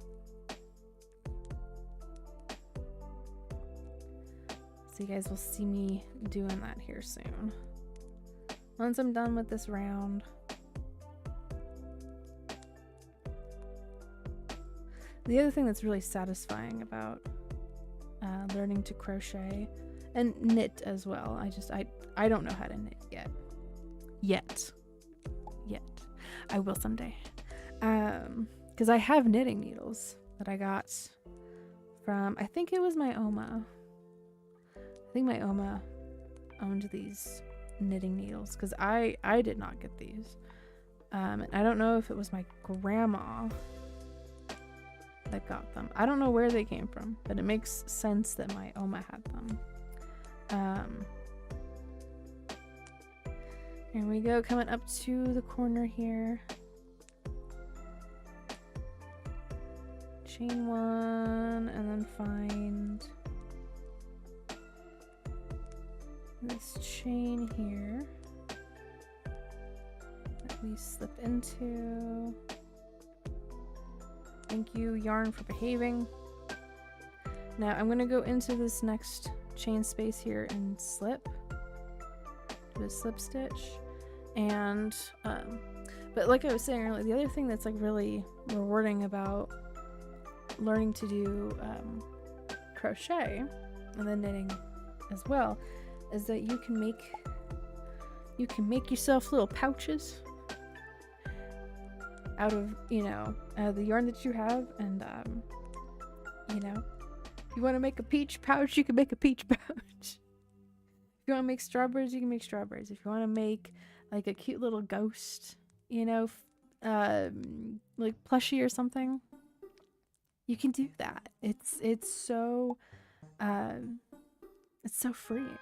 So you guys will see me doing that here soon. Once I'm done with this round. The other thing that's really satisfying about learning to crochet and knit as well, I don't know how to knit yet. I will someday. Because I have knitting needles that I got from, I think it was my Oma. I think my Oma owned these knitting needles, because I did not get these. And I don't know if it was my grandma that got them. I don't know where they came from, but it makes sense that my Oma had them. Here we go, coming up to the corner here. Chain one, and then find this chain here that we slip into. Thank you, yarn, for behaving. Now I'm gonna go into this next chain space here and slip. Do a slip stitch. And but like I was saying earlier, the other thing that's like really rewarding about learning to do crochet and then knitting as well is that you can make yourself little pouches out of the yarn that you have. And if you want to make a peach pouch, you can make a peach pouch. If you want to make strawberries, you can make strawberries. If you want to make like a cute little ghost, like plushie or something, you can do that. It's so freeing.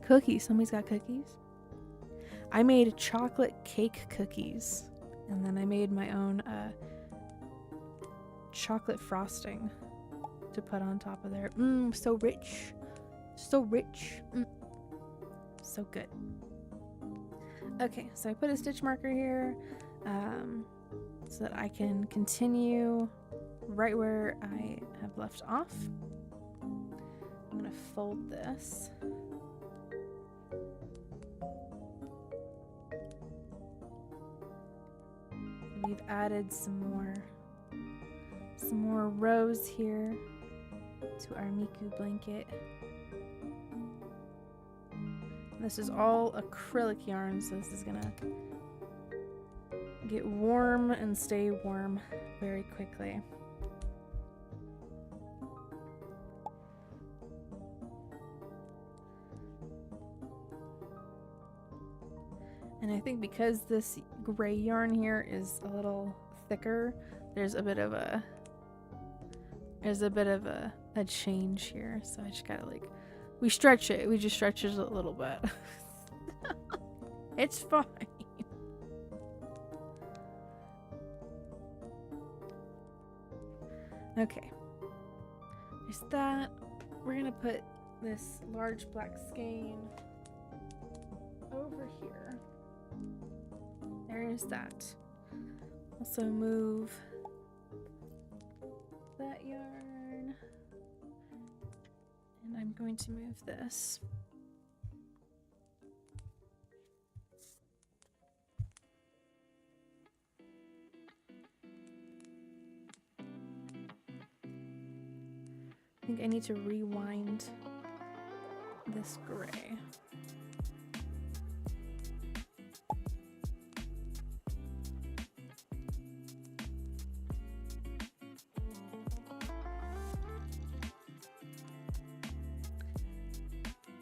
Cookies. Somebody's got cookies. I made chocolate cake cookies. And then I made my own chocolate frosting to put on top of there. So rich. So rich. So good. Okay, so I put a stitch marker here so that I can continue right where I have left off. I'm gonna fold this. We've added some more rows here to our Miku blanket. This is all acrylic yarn, so this is gonna get warm and stay warm very quickly. And I think because this gray yarn here is a little thicker, there's a bit of a change here. So I just gotta we stretch it. We just stretch it a little bit. It's fine. Okay. There's that. We're gonna put this large black skein over here. There's that. Also move that yarn. And I'm going to move this. I think I need to rewind this gray.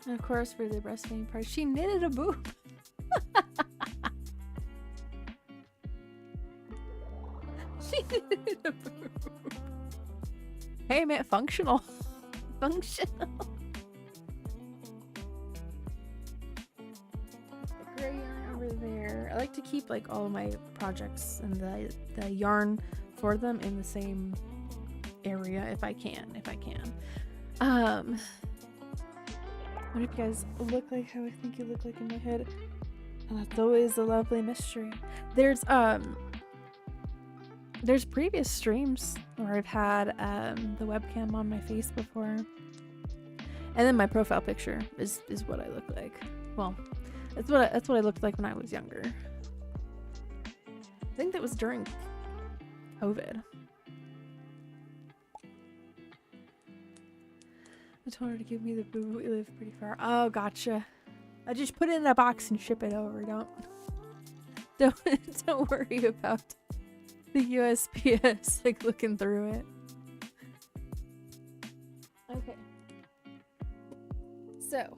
And of course, for the breastfeeding part, she knitted a boob. She knitted a boob. Hey man, functional. Functional. The gray yarn over there. I like to keep all of my projects and the yarn for them in the same area if I can. What do you guys look like? How I think you look like in my head? And that's always a lovely mystery. There's previous streams where I've had the webcam on my face before, and then my profile picture is what I look like. Well, that's what I looked like when I was younger. I think that was during COVID. I told her to give me the boo. We live pretty far. Oh, gotcha. I just put it in a box and ship it over. Don't worry about the USPS looking through it. Okay. So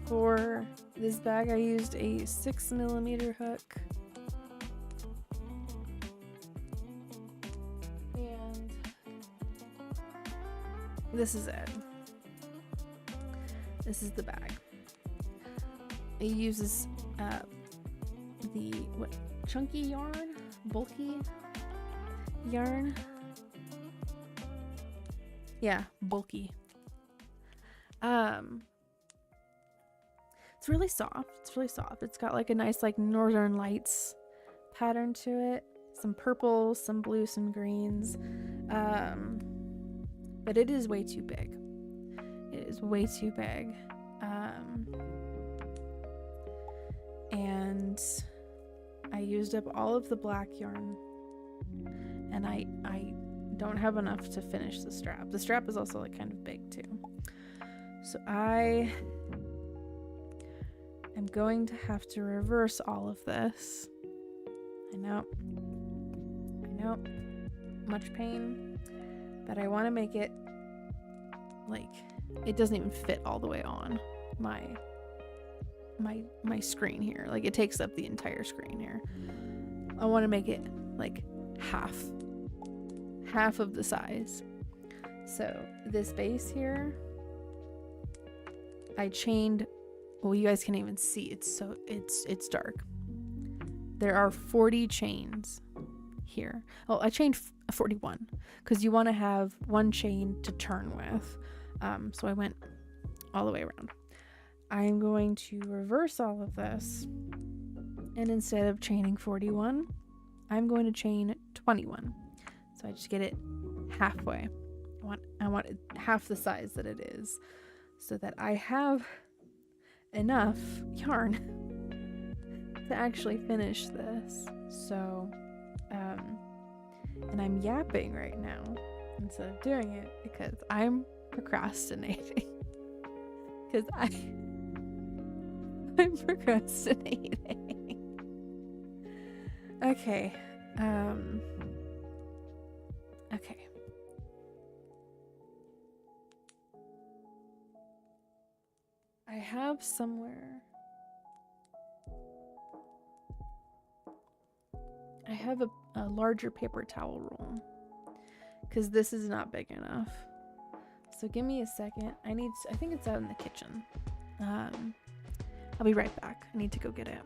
for this bag, I used a 6mm hook. And this is it. This is the bag. It uses the chunky yarn, bulky yarn. Yeah, bulky. It's really soft. It's got a nice Northern Lights pattern to it. Some purple, some blue, some greens. But it is way too big. It is way too big. And I used up all of the black yarn, and I don't have enough to finish the strap. The strap is also kind of big too. So I am going to have to reverse all of this. I know. Much pain, but I want to make it it doesn't even fit all the way on my screen here. It takes up the entire screen here. I want to make it half of the size. So this base here, I chained well, you guys can't even see. It's dark. There are 40 chains here. Oh, I chained 41 because you want to have one chain to turn with. So I went all the way around. I'm going to reverse all of this, and instead of chaining 41, I'm going to chain 21. So I just get it halfway. I want it half the size that it is, so that I have enough yarn to actually finish this. So, and I'm yapping right now instead of doing it because I'm procrastinating. Because I'm procrastinating. Okay. Okay. I have somewhere. I have a larger paper towel roll because this is not big enough. So give me a second. I think it's out in the kitchen. I'll be right back. I need to go get it.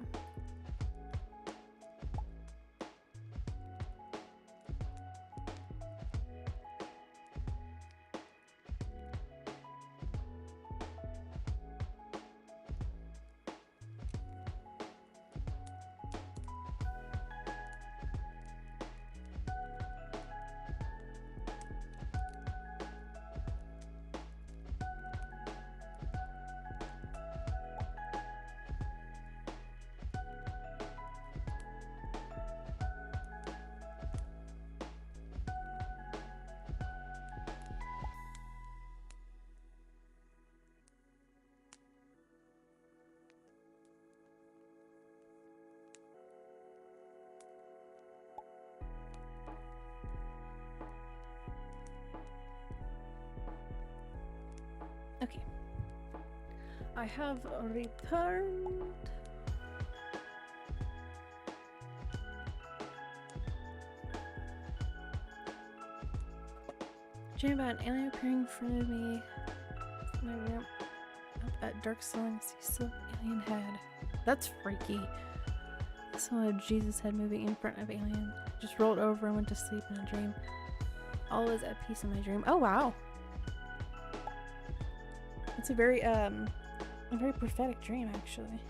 Okay. I have returned. Dream about an alien appearing in front of me. My room up at dark ceiling, see silk alien head. That's freaky. I saw a Jesus head moving in front of alien. Just rolled over and went to sleep in a dream. All was at peace in my dream. Oh wow. It's a very prophetic dream, actually.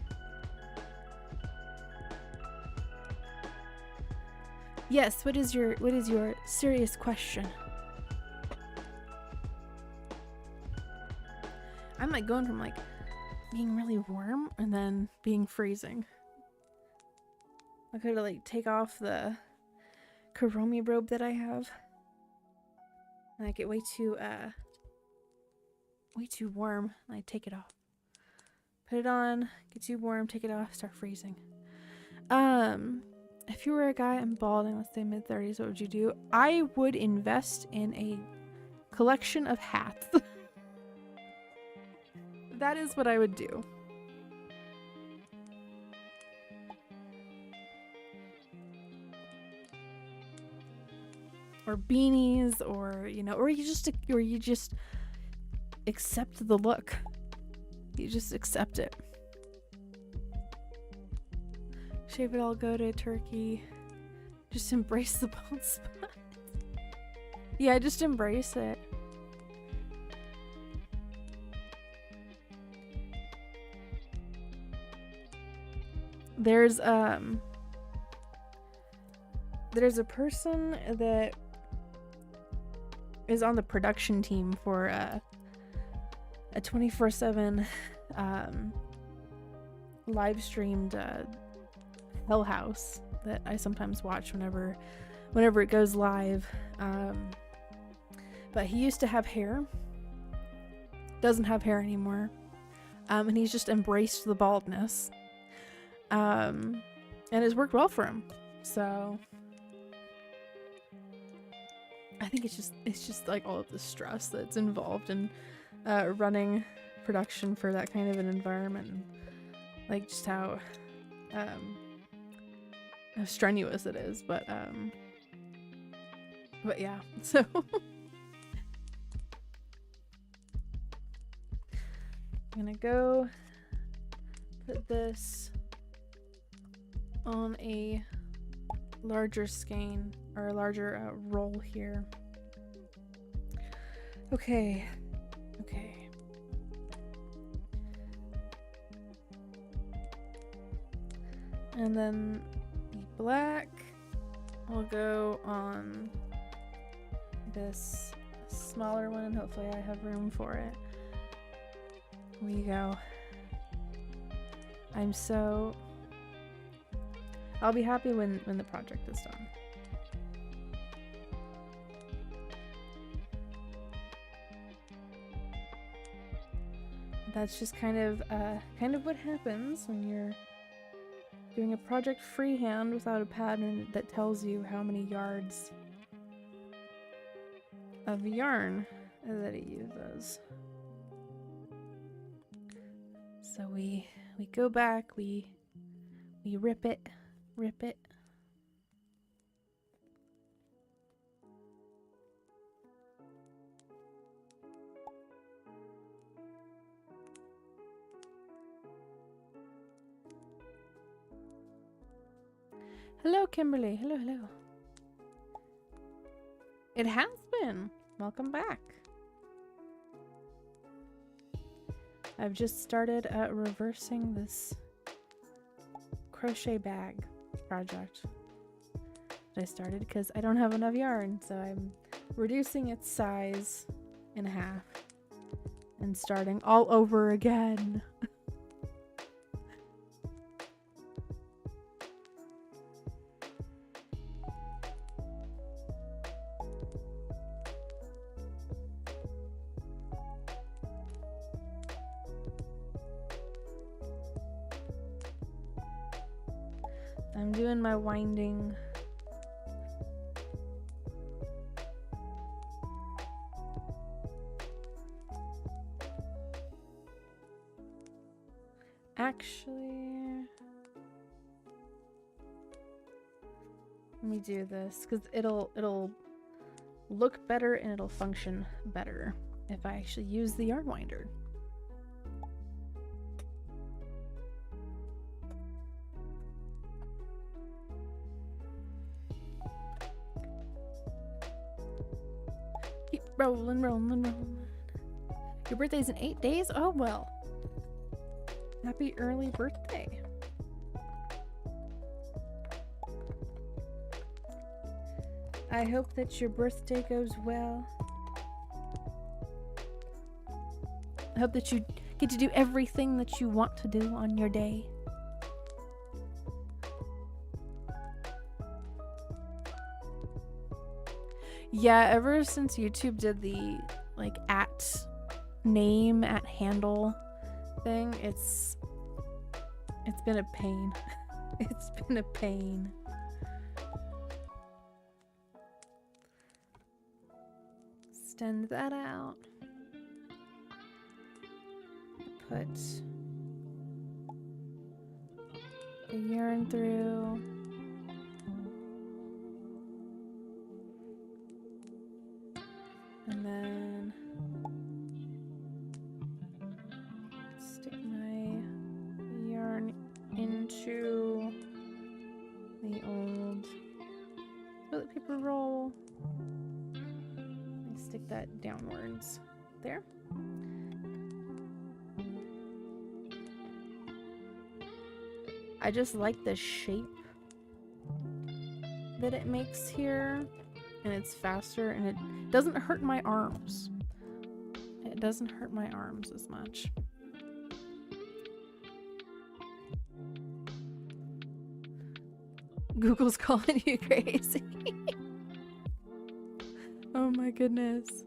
Yes, what is your serious question? I'm like going from like being really warm and then being freezing. I could like take off the Kuromi robe that I have. And I get way too warm and I take it off. Put it on, get too warm, take it off, start freezing. If you were a guy and balding, let's say mid-30s, what would you do? I would invest in a collection of hats. That is what I would do. Or beanies, or or you just accept the look. You just accept it. Shave it all, go to Turkey. Just embrace the bald spot. Yeah, just embrace it. There's a person that is on the production team for a 24/7 live streamed Hell House that I sometimes watch whenever it goes live. But he used to have hair. Doesn't have hair anymore. And he's just embraced the baldness. And it's worked well for him. So I think it's just like all of the stress that's involved in running production for that kind of an environment, and like just how strenuous it is, but yeah, so I'm gonna go put this on a larger skein or a larger roll here. Okay. And then the black will go on this smaller one. Hopefully I have room for it. Here we go. I'll be happy when the project is done. That's just kind of what happens when you're doing a project freehand without a pattern that tells you how many yards of yarn that it uses. So we go back, we rip it. Hello, Kimberly. Hello. It has been. Welcome back. I've just started reversing this crochet bag project that I started because I don't have enough yarn, so I'm reducing its size in half and starting all over again. I'm doing my winding. Actually, let me do this because it'll look better and it'll function better if I actually use the yarn winder. Keep rolling. Your birthday's in 8 days? Oh, well. Happy early birthday. I hope that your birthday goes well. I hope that you get to do everything that you want to do on your day. Yeah, ever since YouTube did the @name @handle thing, it's been a pain. It's been a pain. Extend that out. Put the yarn through. And then stick my yarn into the old toilet paper roll. And stick that downwards there. I just like the shape that it makes here. And it's faster and it doesn't hurt my arms. It doesn't hurt my arms as much. Google's calling you crazy. Oh my goodness.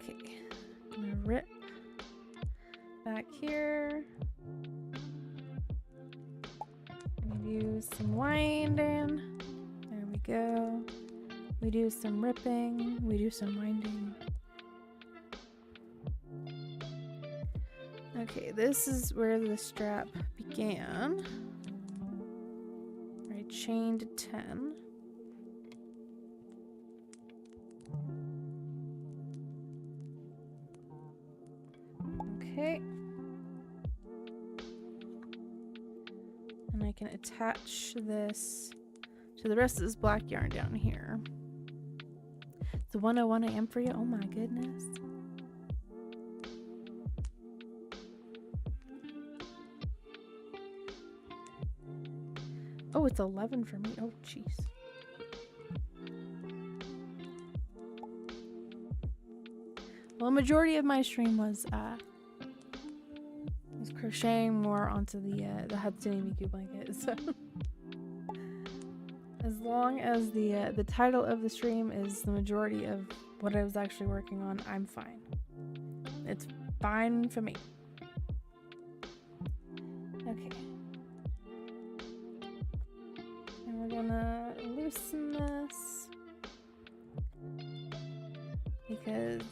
Okay, I'm gonna rip back here. We do some winding. There we go. We do some ripping. We do some winding. Okay, this is where the strap began. I chained 10. Okay. And I can attach this to the rest of this black yarn down here. It's 1:01 a.m. for you? Oh my goodness. Oh, it's 11 for me. Oh, jeez. Well, a majority of my stream was crocheting more onto the Hatsune Miku blanket. So as long as the title of the stream is the majority of what I was actually working on, I'm fine. It's fine for me. Okay. And we're gonna loosen this because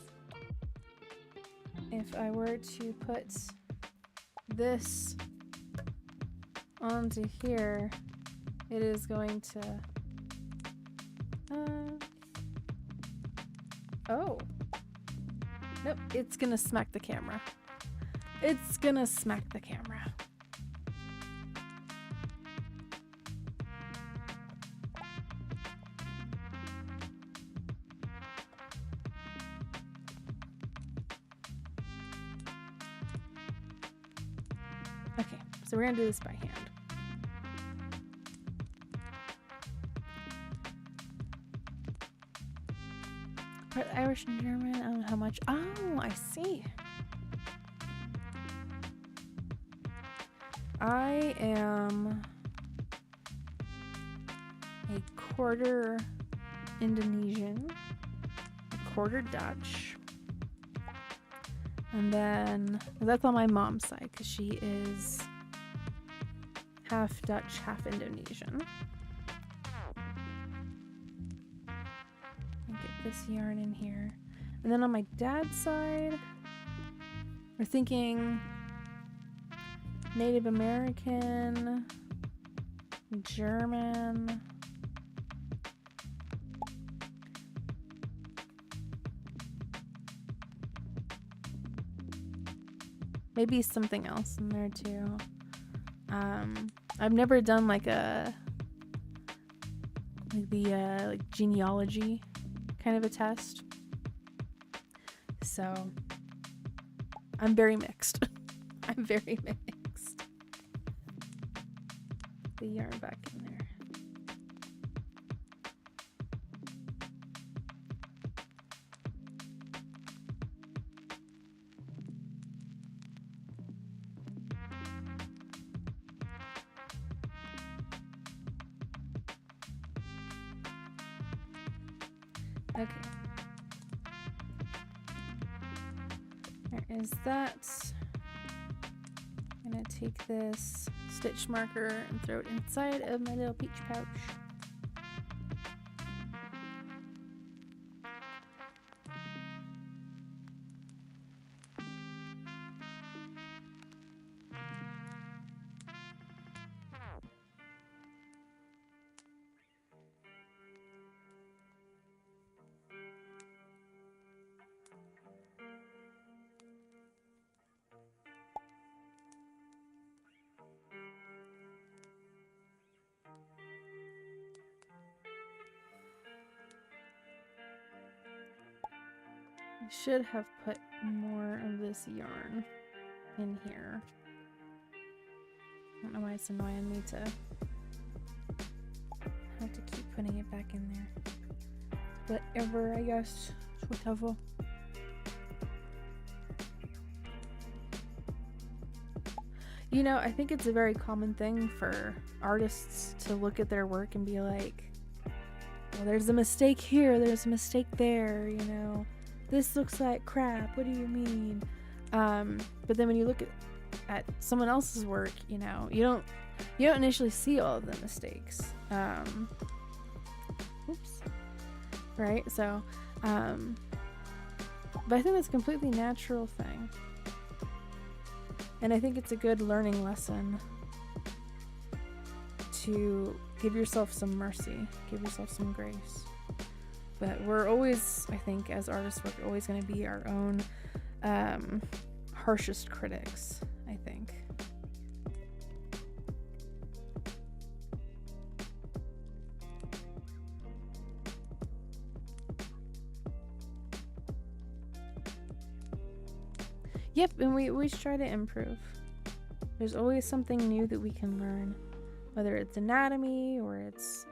if I were to put this onto here, it is going to oh nope, it's gonna smack the camera. It's gonna smack the camera. Okay, so we're gonna do this by hand. Part Irish and German, I don't know how much. Oh, I see. I am a quarter Indonesian, a quarter Dutch, and then that's on my mom's side because she is half Dutch, half Indonesian. Get this yarn in here. And then on my dad's side, we're thinking Native American, German, maybe something else in there too. I've never done like the genealogy kind of a test, so I'm very mixed. I'm very mixed. The yarn back in there. Okay. There is that. I'm gonna take this stitch marker and throw it inside of my little peach pouch. I should have put more of this yarn in here. I don't know why it's annoying me to have to keep putting it back in there. Whatever, I guess. Whatever. You know, I think it's a very common thing for artists to look at their work and be like, well, there's a mistake here, there's a mistake there, you know. This looks like crap, what do you mean? But then when you look at someone else's work, you know, you don't initially see all of the mistakes. Oops. Right? So, but I think that's a completely natural thing. And I think it's a good learning lesson to give yourself some mercy, give yourself some grace. But we're always, I think, as artists, we're always going to be our own harshest critics, I think. Yep, and we always try to improve. There's always something new that we can learn, whether it's anatomy or it's,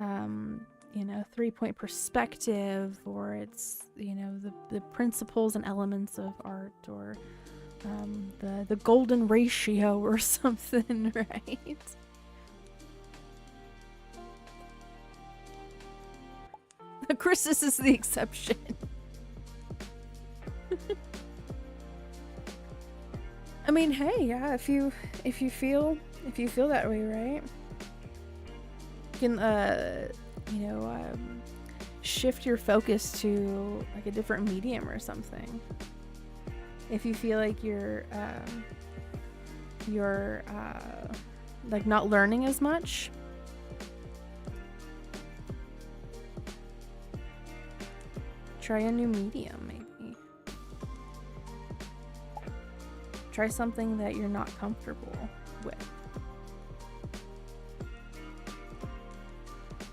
you know, 3-point perspective, or it's, you know, the principles and elements of art, or the golden ratio or something, right? Christus is the exception. I mean, hey, yeah, if you feel that way, right? You can you know, shift your focus to like a different medium or something. If you feel like you're like not learning as much, try a new medium, maybe. Try something that you're not comfortable with.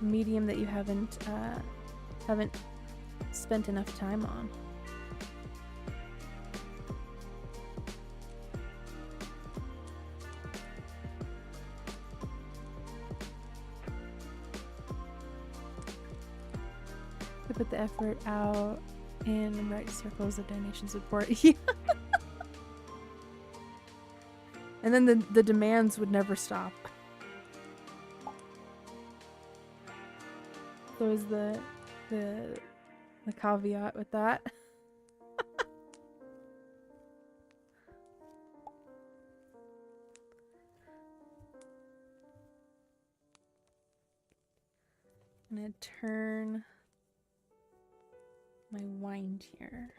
A medium that you haven't spent enough time on. I put the effort out in right circles of donation support. Yeah. And then the demands would never stop. So is the caveat with that. I'm gonna turn my wind here.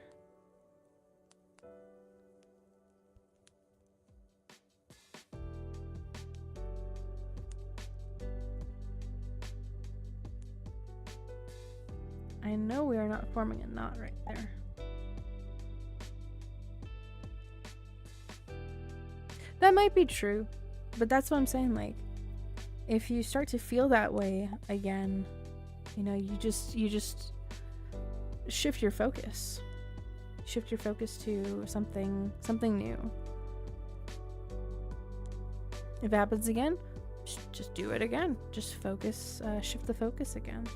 I know we are not forming a knot right there. That might be true, but that's what I'm saying. Like, if you start to feel that way again, you know, you just shift your focus. Shift your focus to something new. If it happens again, just do it again. Just focus, shift the focus again.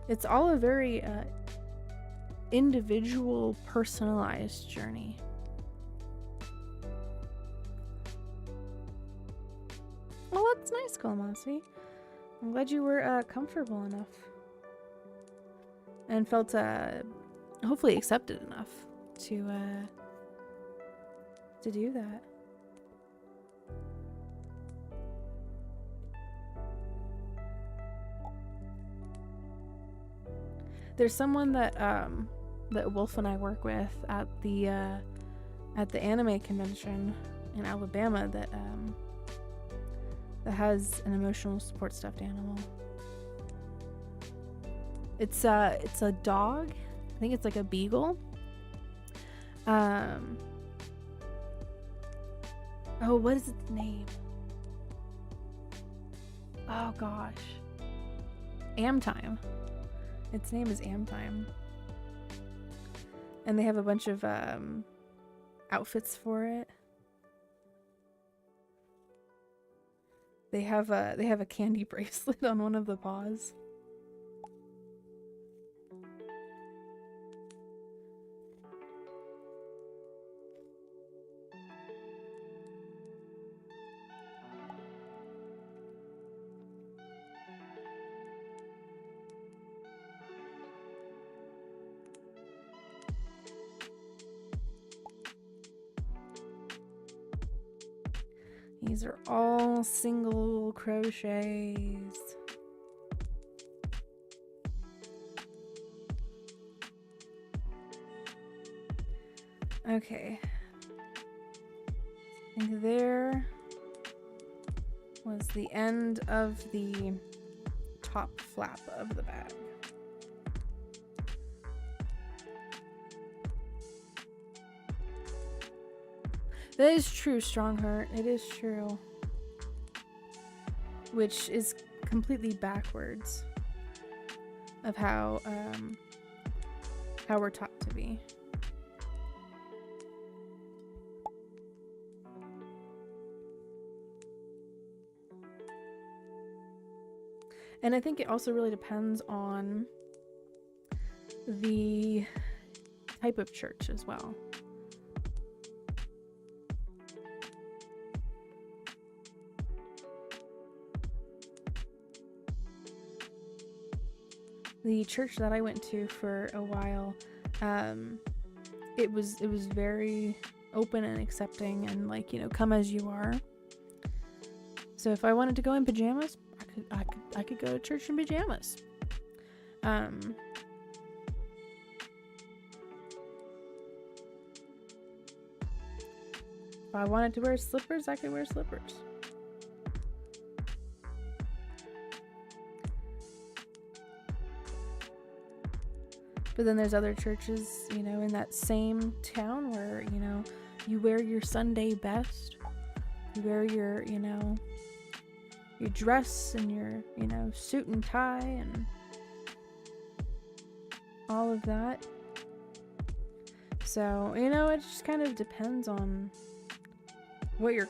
It's all a very individual, personalized journey. Well, that's nice, Kalamasi. I'm glad you were comfortable enough and felt hopefully accepted enough to do that. There's someone that that Wolf and I work with at the anime convention in Alabama that has an emotional support stuffed animal. It's a dog. I think it's like a beagle. Oh, what is its name? Oh gosh. Amtime. Its name is Amtime. And they have a bunch of outfits for it. They have a candy bracelet on one of the paws. These are all single crochets. Okay. I think there. was the end of the top flap of the bag. That is true, Strongheart. It is true. Which is completely backwards of how we're taught to be. And I think it also really depends on the type of church as well. The church that I went to for a while, it was very open and accepting, and like, you know, come as you are. So if I wanted to go in pajamas, I could go to church in pajamas. If I wanted to wear slippers, I could wear slippers. But then there's other churches, you know, in that same town where, you know, you wear your Sunday best. You wear your, you know, your dress and your, you know, suit and tie and all of that. So, you know, it just kind of depends on what you're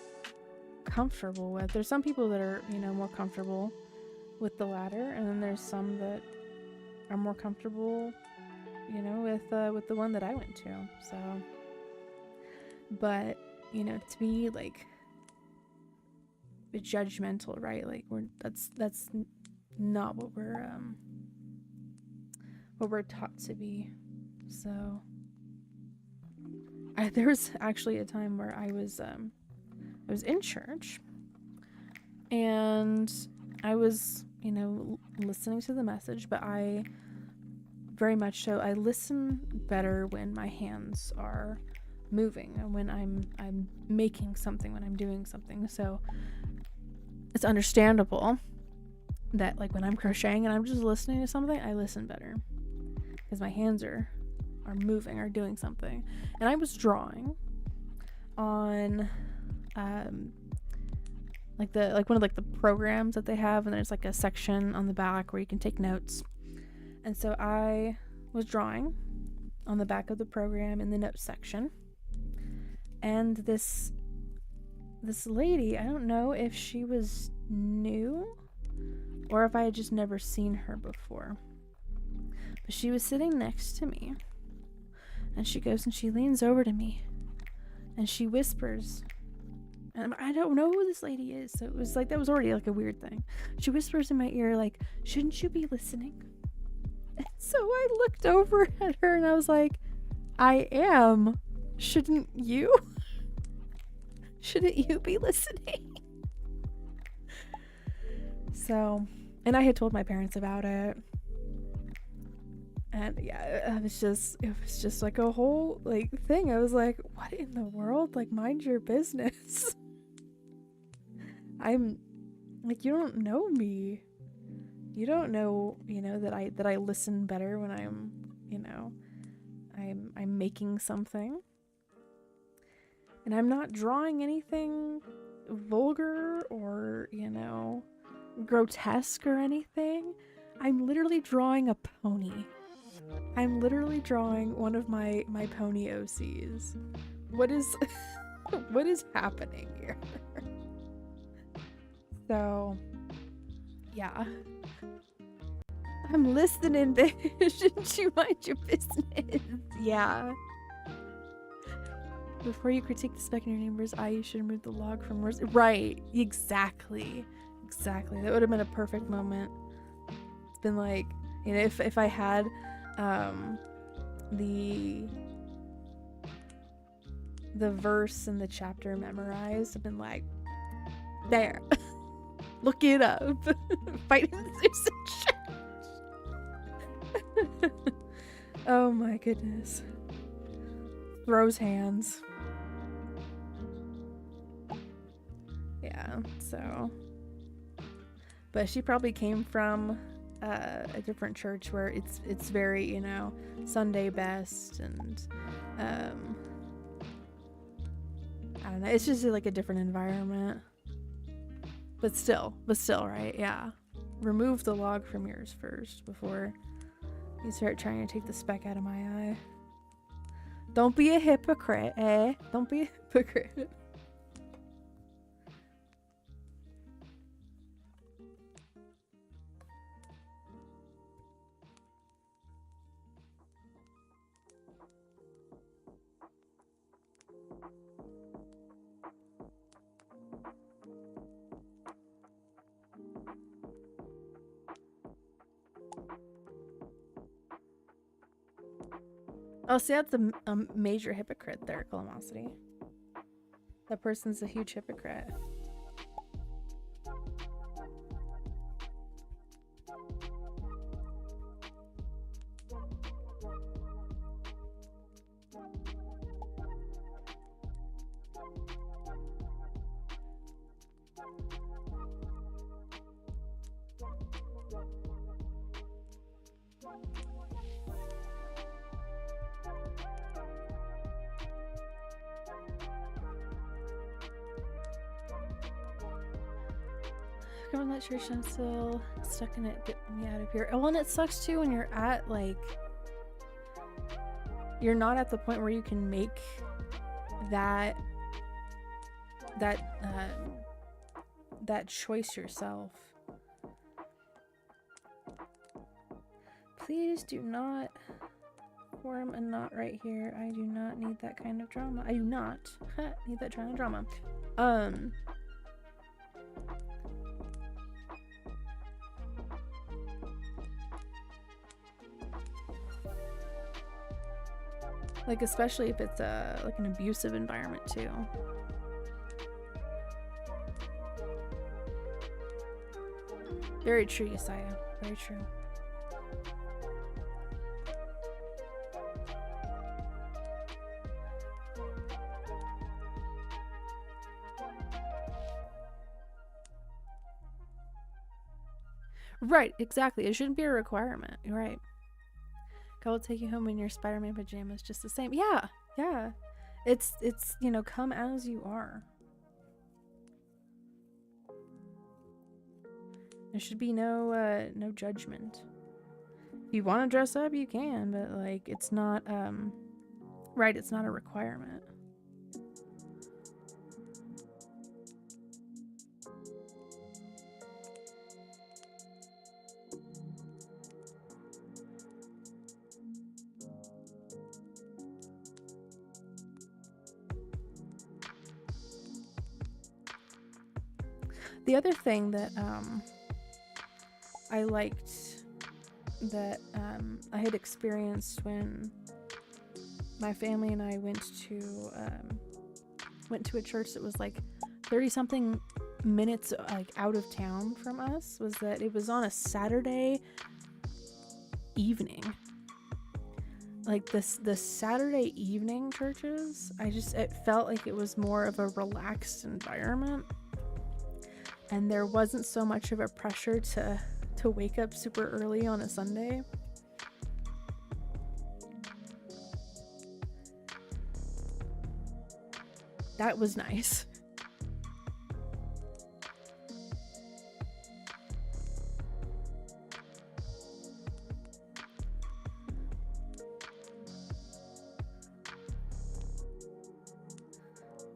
comfortable with. There's some people that are, you know, more comfortable with the latter, and then there's some that are more comfortable, you know, with the one that I went to. So, but, you know, to be like judgmental, right? Like that's not what we're taught to be. So there was actually a time where I was in church, and I was, you know, listening to the message, but I very much so, I listen better when my hands are moving and when I'm making something, when I'm doing something. So it's understandable that, like, when I'm crocheting and I'm just listening to something, I listen better because my hands are moving or doing something. And I was drawing on like one of like the programs that they have, and there's like a section on the back where you can take notes. And so I was drawing on the back of the program in the notes section, and this lady, I don't know if she was new or if I had just never seen her before, but she was sitting next to me, and she goes and she leans over to me and she whispers, and I don't know who this lady is, so it was like, that was already like a weird thing. She whispers in my ear, like, shouldn't you be listening? And so I looked over at her and I was like, I am. Shouldn't you? Shouldn't you be listening? So, and I had told my parents about it. And yeah, it was just like a whole like thing. I was like, what in the world? Like, mind your business. I'm like, you don't know me. You don't know, you know, that I listen better when I'm, you know, I'm making something. And I'm not drawing anything vulgar or, you know, grotesque or anything. I'm literally drawing a pony. I'm literally drawing one of my pony OCs. What is what is happening here? So, yeah. I'm listening, bitch. Shouldn't you mind your business? Yeah. Before you critique the speck in your neighbor's eye, you should remove the log from words. Right. Exactly. Exactly. That would have been a perfect moment. It's been like, you know, if I had the verse and the chapter memorized, I've been like, there. Look it up. Fighting Susan. Oh my goodness. Throws hands. Yeah, so But she probably came from a different church where it's very, you know, Sunday best, and I don't know, it's just like a different environment. But still, right? Yeah. Remove the log from yours first before you start trying to take the speck out of my eye. Don't be a hypocrite, eh? Don't be a hypocrite. Oh, see, that's a major hypocrite there, Calamosity. That person's a huge hypocrite. Come on, that church, I'm still stuck in it. Get me out of here. Oh, and it sucks too when you're at, like, you're not at the point where you can make that choice yourself. Please do not form a knot right here. I do not need that kind of drama. I do not need that kind of drama. Like, especially if it's like an abusive environment too. Very true, Yesaya. Very true. Right, exactly. It shouldn't be a requirement. You're right. God will take you home in your Spider-Man pajamas, just the same. Yeah, yeah. It's you know, come as you are. There should be no judgment. If you want to dress up, you can, but like, it's not right. It's not a requirement. The other thing that I liked that I had experienced when my family and I went to a church that was like 30-something minutes like out of town from us, was that it was on a Saturday evening. Like the Saturday evening churches, it felt like it was more of a relaxed environment. And there wasn't so much of a pressure to wake up super early on a Sunday. That was nice.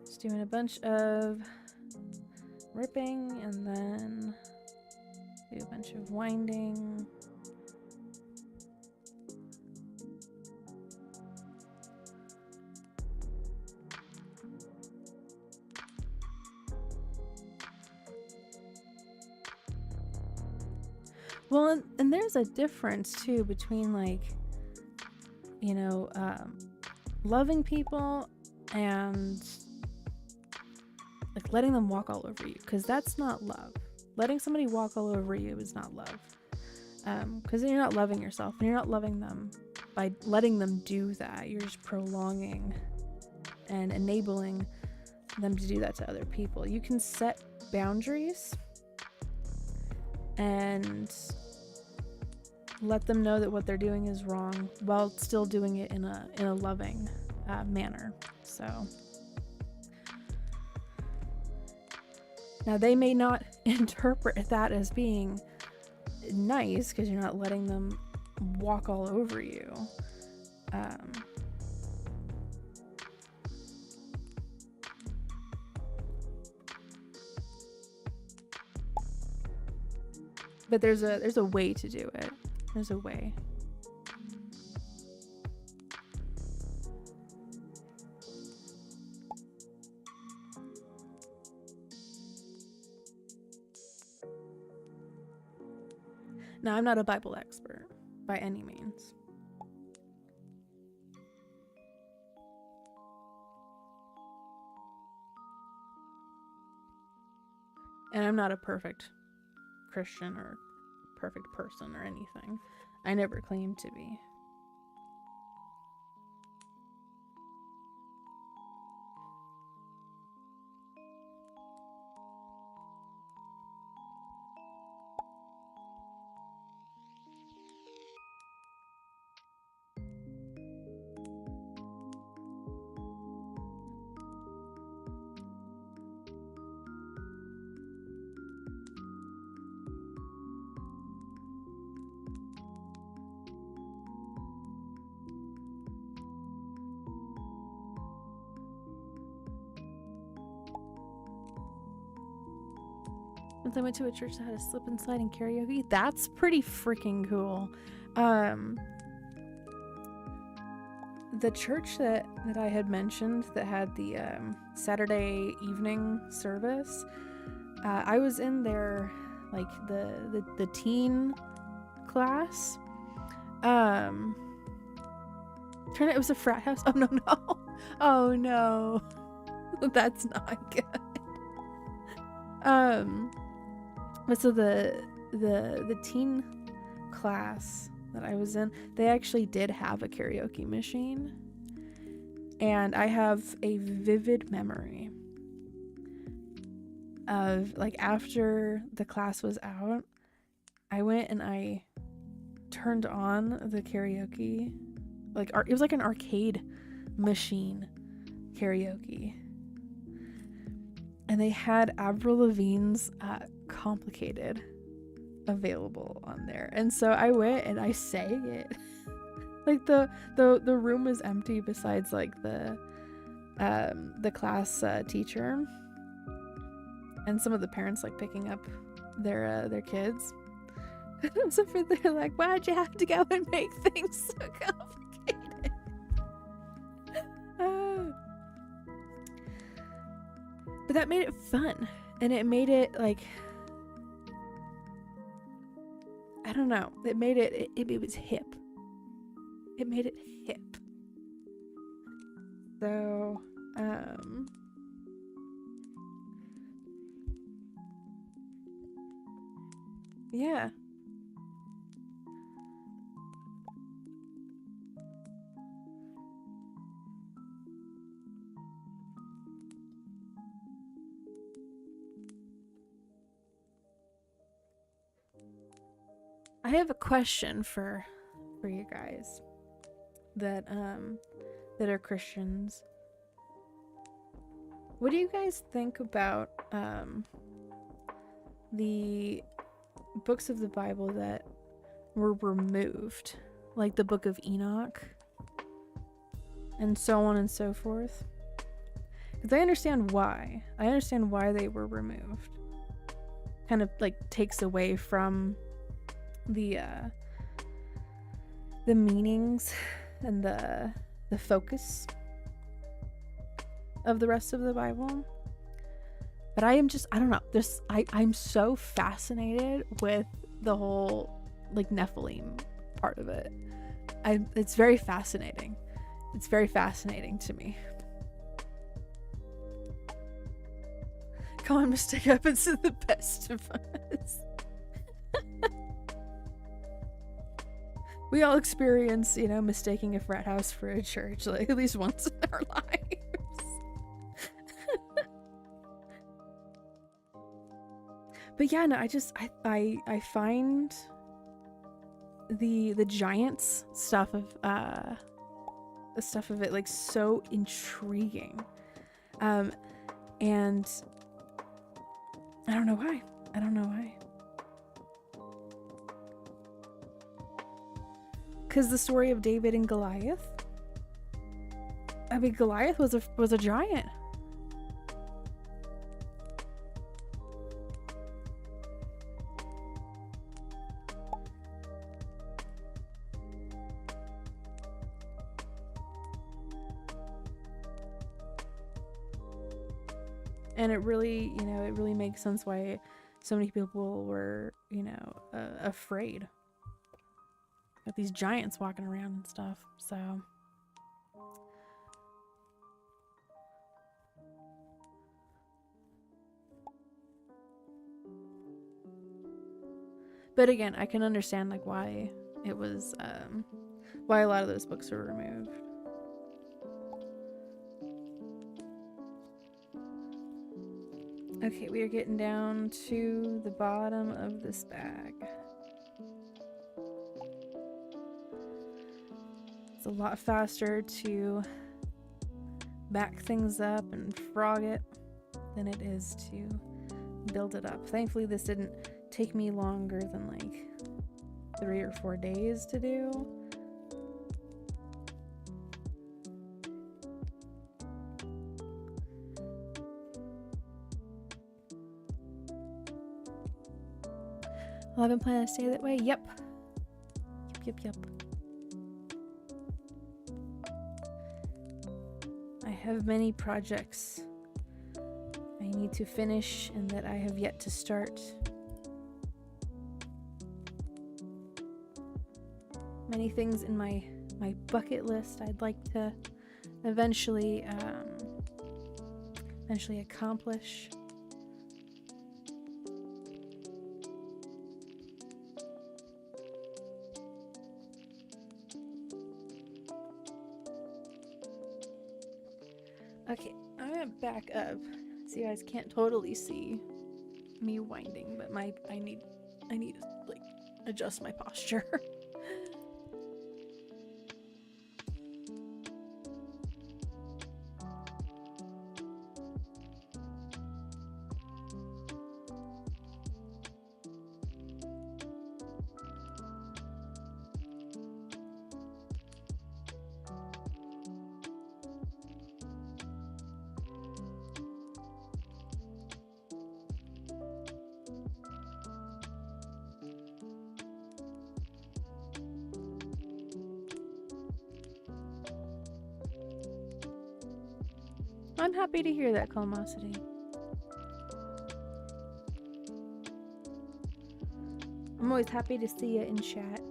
Just doing a bunch of ripping and then do a bunch of winding. Well, and there's a difference too between, like, you know, loving people and like letting them walk all over you, because that's not love. Letting somebody walk all over you is not love, because then you're not loving yourself and you're not loving them by letting them do that. You're just prolonging and enabling them to do that to other people. You can set boundaries and let them know that what they're doing is wrong while still doing it in a loving manner. So now they may not interpret that as being nice because you're not letting them walk all over you. But there's a way to do it. There's a way. Now, I'm not a Bible expert by any means. And I'm not a perfect Christian or perfect person or anything. I never claimed to be. Once I went to a church that had a slip and slide and karaoke. That's pretty freaking cool. The church that I had mentioned that had the Saturday evening service, I was in their like the teen class. Turn it was a frat house. Oh no. Oh no. That's not good. But so the teen class that I was in, they actually did have a karaoke machine, and I have a vivid memory of like after the class was out, I went and I turned on the karaoke, like it was like an arcade machine karaoke. And they had Avril Lavigne's Complicated available on there. And so I went and I sang it. Like the room was empty besides like the class teacher and some of the parents like picking up their kids. So they're like, why'd you have to go and make things so complicated? But that made it fun, and it made it like, I don't know, it made it was hip. It made it hip. So, yeah. I have a question for you guys that are Christians. What do you guys think about the books of the Bible that were removed, like the Book of Enoch and so on and so forth? Because I understand why. I understand why they were removed. Kind of like takes away from the meanings and the focus of the rest of the Bible. But I don't know, I'm so fascinated with the whole like Nephilim part of it. It's very fascinating. It's very fascinating to me. Come on, Mr. Happens to the best of us. We all experience, mistaking a frat house for a church, like at least once in our lives. But yeah, no, I find the giants stuff of it like so intriguing. And I don't know why. Because the story of David and Goliath. I mean, Goliath was a giant. And it really, it really makes sense why so many people were, afraid of these giants walking around and stuff. So, but again, I can understand like why it was, why a lot of those books were removed. Okay, we are getting down to the bottom of this bag. It's a lot faster to back things up and frog it than it is to build it up. Thankfully, this didn't take me longer than like 3 or 4 days to do. Well, I've been planning to stay that way. Yep. I have many projects I need to finish and that I have yet to start. Many things in my bucket list I'd like to eventually accomplish. Okay, I'm gonna back up so you guys can't totally see me winding, but I need to like adjust my posture. I'm happy to hear that, Calmosity. I'm always happy to see you in chat.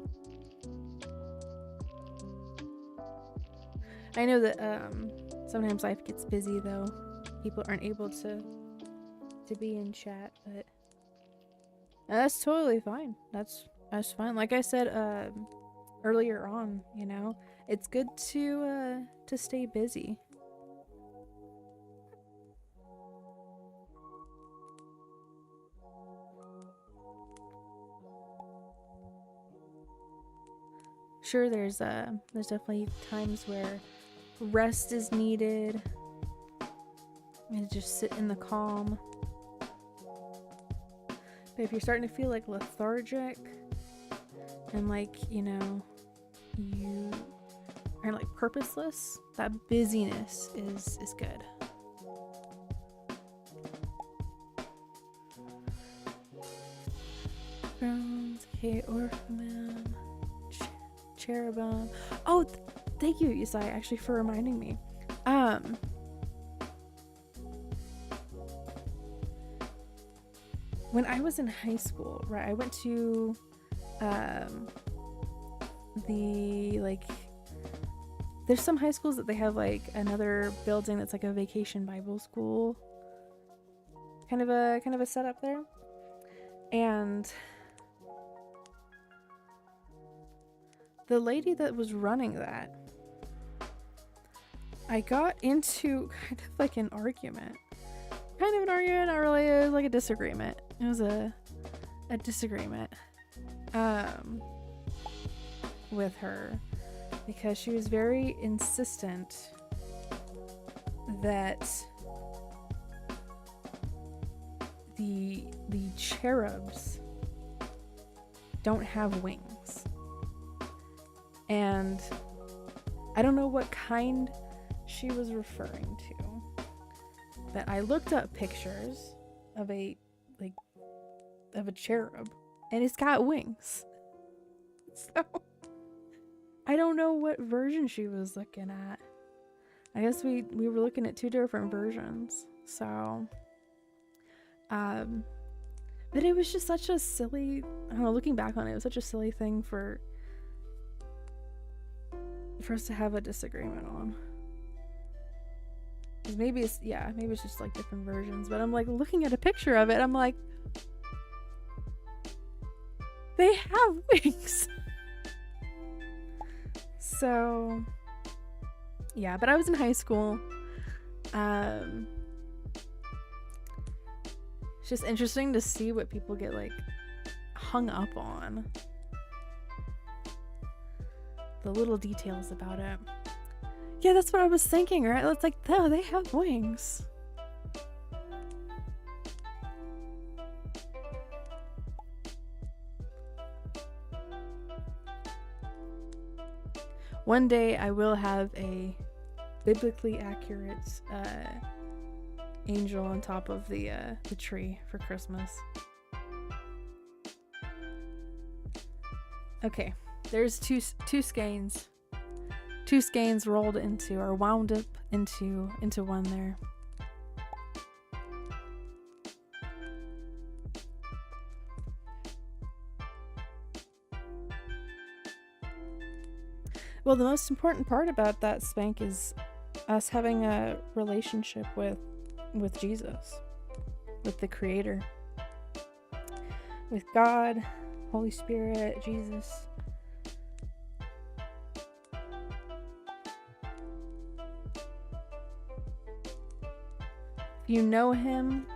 I know that sometimes life gets busy though. People aren't able to be in chat, but that's totally fine. That's fine. Like I said earlier on, it's good to stay busy. Sure, there's definitely times where rest is needed and just sit in the calm. But if you're starting to feel like lethargic and like, you are like purposeless, that busyness is good. Bronze, okay, Orphan, Cherubim. Oh, thank you, Yusai, actually, for reminding me. When I was in high school, right, I went to there's some high schools that they have like another building that's like a vacation Bible school kind of a setup there. And the lady that was running that, I got into kind of like an argument. Not really, it was like a disagreement. it was a disagreement with her because she was very insistent that the cherubs don't have wings. And I don't know what kind she was referring to, but I looked up pictures of a cherub and it's got wings. So I don't know what version she was looking at. I guess we were looking at two different versions. So but it was just such a silly, I don't know, looking back on it, it was such a silly thing for us to have a disagreement on. Because maybe it's just like different versions, but I'm like looking at a picture of it, I'm like, they have wings. So yeah, but I was in high school. It's just interesting to see what people get like hung up on. The little details about it. Yeah, that's what I was thinking, right? It's like, no, they have wings. One day I will have a biblically accurate angel on top of the tree for Christmas. Okay, there's two skeins. Two skeins rolled into, or wound up into one there. Well, the most important part about that spank is us having a relationship with Jesus, with the Creator, with God, Holy Spirit, Jesus. If you know Him,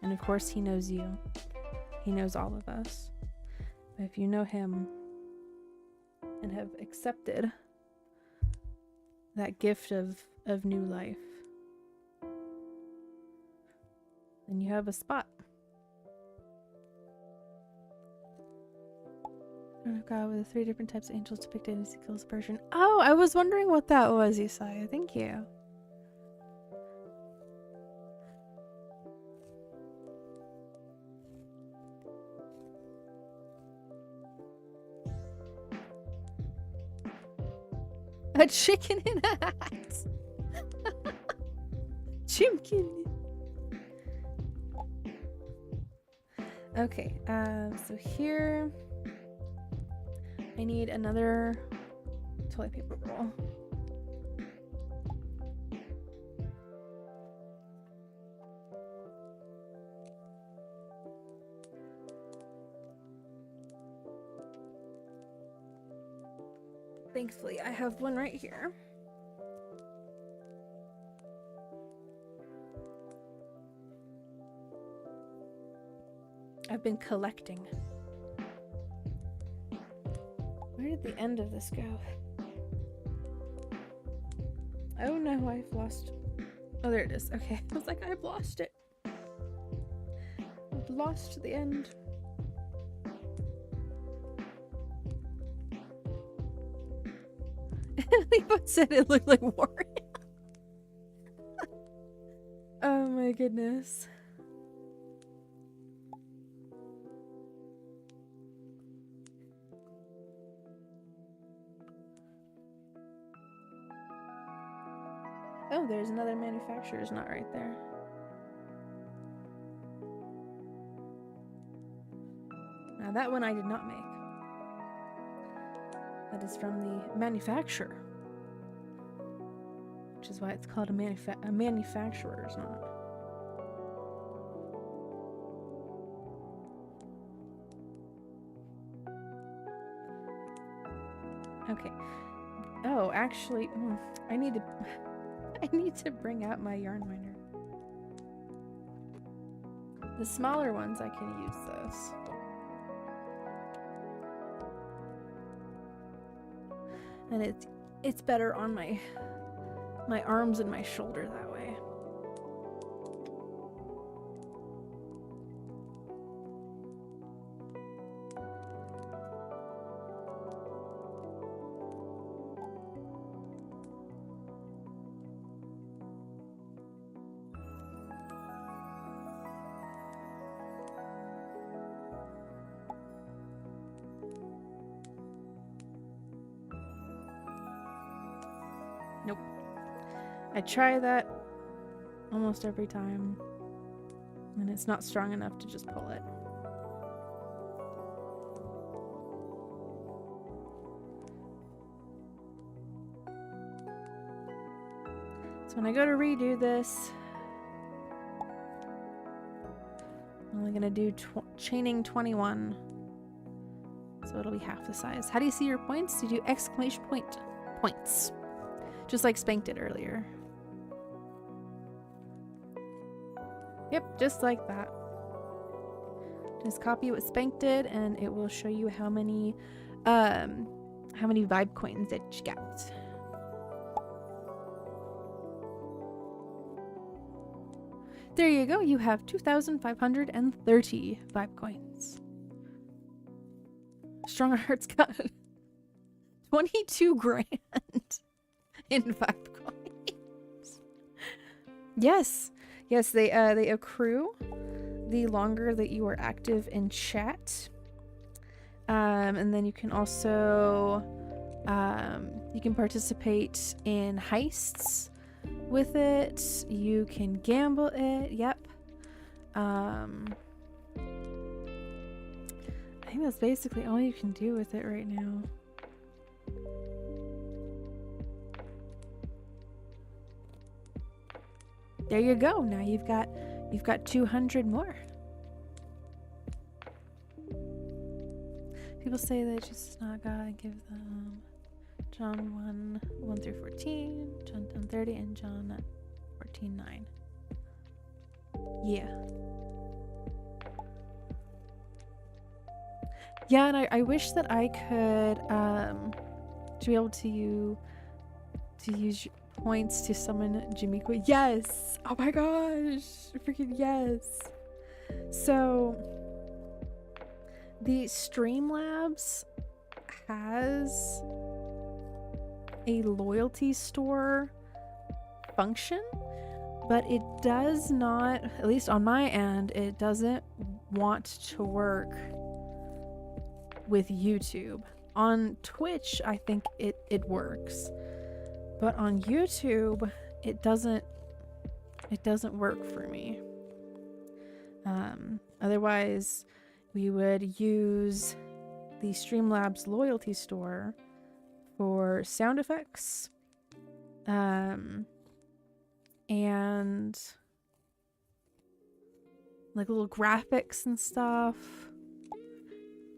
and of course He knows you, He knows all of us, but if you know Him and have accepted that gift of new life, then you have a spot. Throne of God with the 3 different types of angels depicted in Ezekiel's version. Oh, I was wondering what that was, Isaiah. Thank you. A chicken in a hat. Chimkin. Okay, so here I need another toilet paper roll. Thankfully, I have one right here. I've been collecting. Where did the end of this go? Oh no, I've lost. Oh, there it is. Okay. I was like, I've lost it. I've lost the end. Lebo said it looked like Warren. Oh my goodness. Oh, there's another manufacturer's not right there. Now that one I did not make. That is from the manufacturer. Which is why it's called a manufacturer's knot. Okay. Oh, actually, I need to bring out my yarn miner. The smaller ones, I can use this. And it's better on my arms and my shoulder that way. Nope. I try that almost every time, and it's not strong enough to just pull it. So when I go to redo this, I'm only gonna do chaining 21, so it'll be half the size. How do you see your points? You do exclamation point points. Just like Spank did earlier. Yep, just like that. Just copy what Spank did and it will show you how many vibe coins that you got. There you go, you have 2,530 vibe coins. Stronger Hearts got 22 grand. In vibe coins. Yes, they accrue the longer that you are active in chat, and then you can also you can participate in heists with it. You can gamble it. Yep. I think that's basically all you can do with it right now. There you go. Now you've got 200 more. People say that Jesus is not God and give them John 1 through 14, John 10:30, and John 14:9. Yeah. Yeah, and I wish that I could to be able to use points to summon Miku. Yes! Oh my gosh! Freaking yes! So, the Streamlabs has a loyalty store function, but it does not, at least on my end, it doesn't want to work with YouTube. On Twitch, I think it works. But on YouTube, it doesn't work for me. Otherwise, we would use the Streamlabs loyalty store for sound effects, and like little graphics and stuff.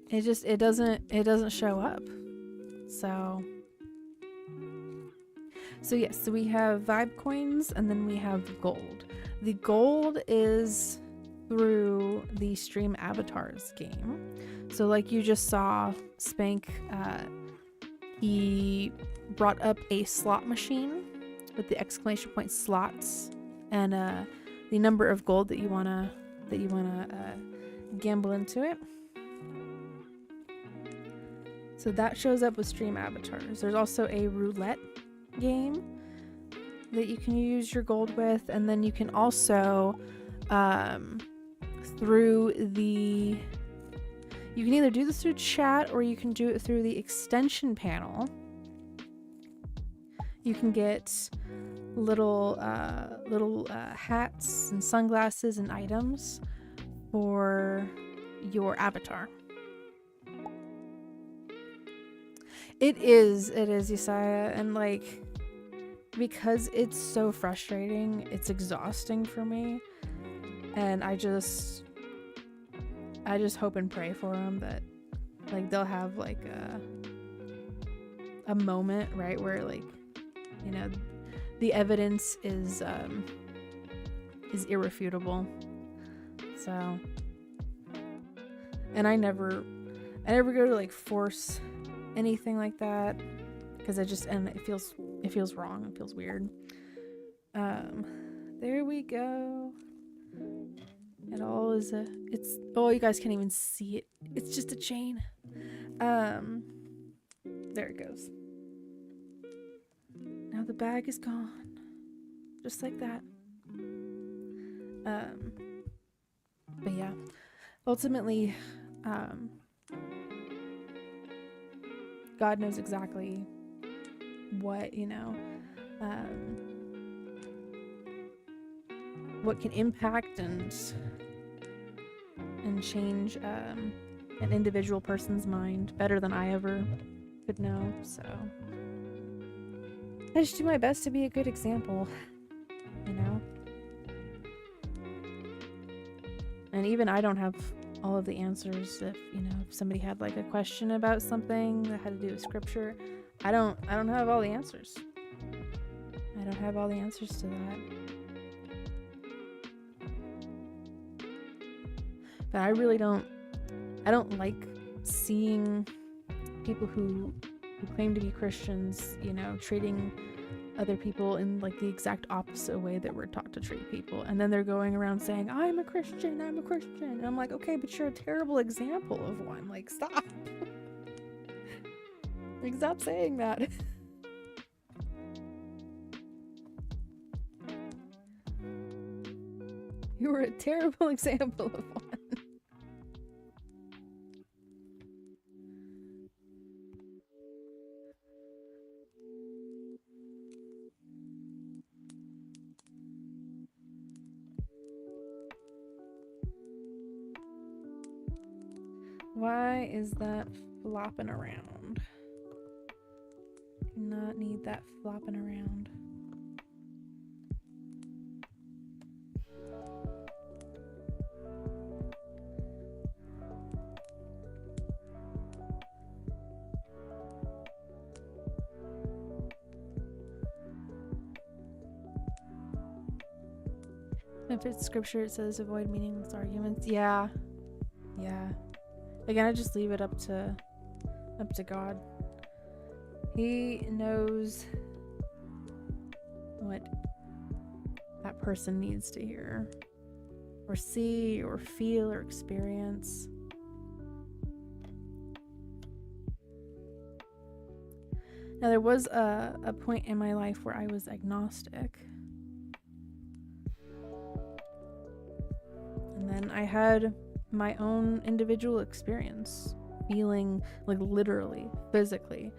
It doesn't show up. So yes, so we have vibe coins and then we have gold. The gold is through the Stream Avatars game. So like you just saw Spank, he brought up a slot machine with the exclamation point slots and the number of gold that you wanna gamble into it. So that shows up with Stream Avatars. There's also a roulette game that you can use your gold with, and then you can also you can either do this through chat or you can do it through the extension panel. You can get little hats and sunglasses and items for your avatar. It is, Isaiah, and like, because it's so frustrating, it's exhausting for me, and I just hope and pray for them that like they'll have like a moment, right, where like, you know, the evidence is irrefutable So, and I never go to like force anything like that, because and it feels wrong. It feels weird. There we go. It all is oh, you guys can't even see it. It's just a chain. There it goes. Now the bag is gone. Just like that. But yeah, ultimately, God knows exactly what, what can impact and change an individual person's mind better than I ever could know. So I just do my best to be a good example, And even I don't have all of the answers. If somebody had like a question about something that had to do with scripture, I don't have all the answers. I don't have all the answers to that. But I really don't like seeing people who claim to be Christians, treating other people in like the exact opposite way that we're taught to treat people. And then they're going around saying, I'm a Christian. And I'm like, okay, but you're a terrible example of one. Like, stop. Like, stop saying that. You were a terrible example of one. Why is that flopping around? Do not need that flopping around. If it's scripture, it says avoid meaningless arguments. Yeah. Again, I just leave it up to God. He knows what that person needs to hear, or see, or feel, or experience. Now, there was a point in my life where I was agnostic. And then I had my own individual experience, feeling, like literally, physically,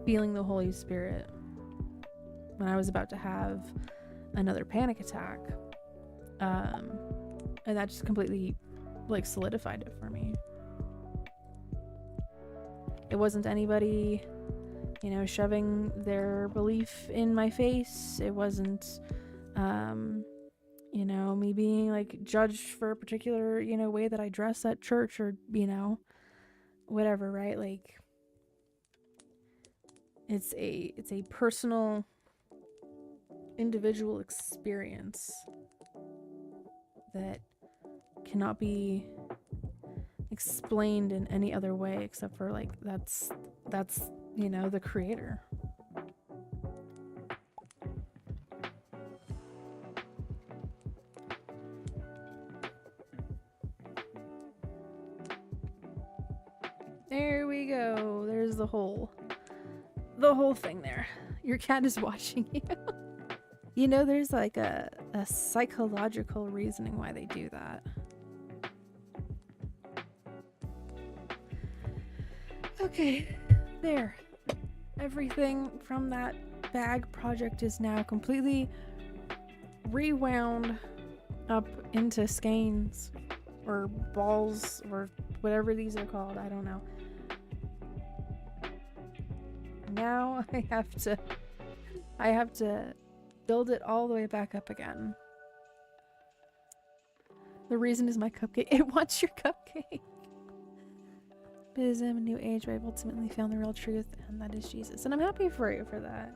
feeling the Holy Spirit when I was about to have another panic attack. And that just completely, like, solidified it for me. It wasn't anybody, shoving their belief in my face. It wasn't, me being like judged for a particular, way that I dress at church, or, whatever, right? Like, it's a personal, individual experience that cannot be explained in any other way except for like that's the creator. There we go. There's the whole thing there. Your cat is watching you. There's like a psychological reasoning why they do that. Okay, there. Everything from that bag project is now completely rewound up into skeins or balls or whatever these are called. I don't know. Now I have to build it all the way back up again. The reason is my cupcake. It wants your cupcake. Buddhism, a new age, where I've ultimately found the real truth, and that is Jesus. And I'm happy for you for that.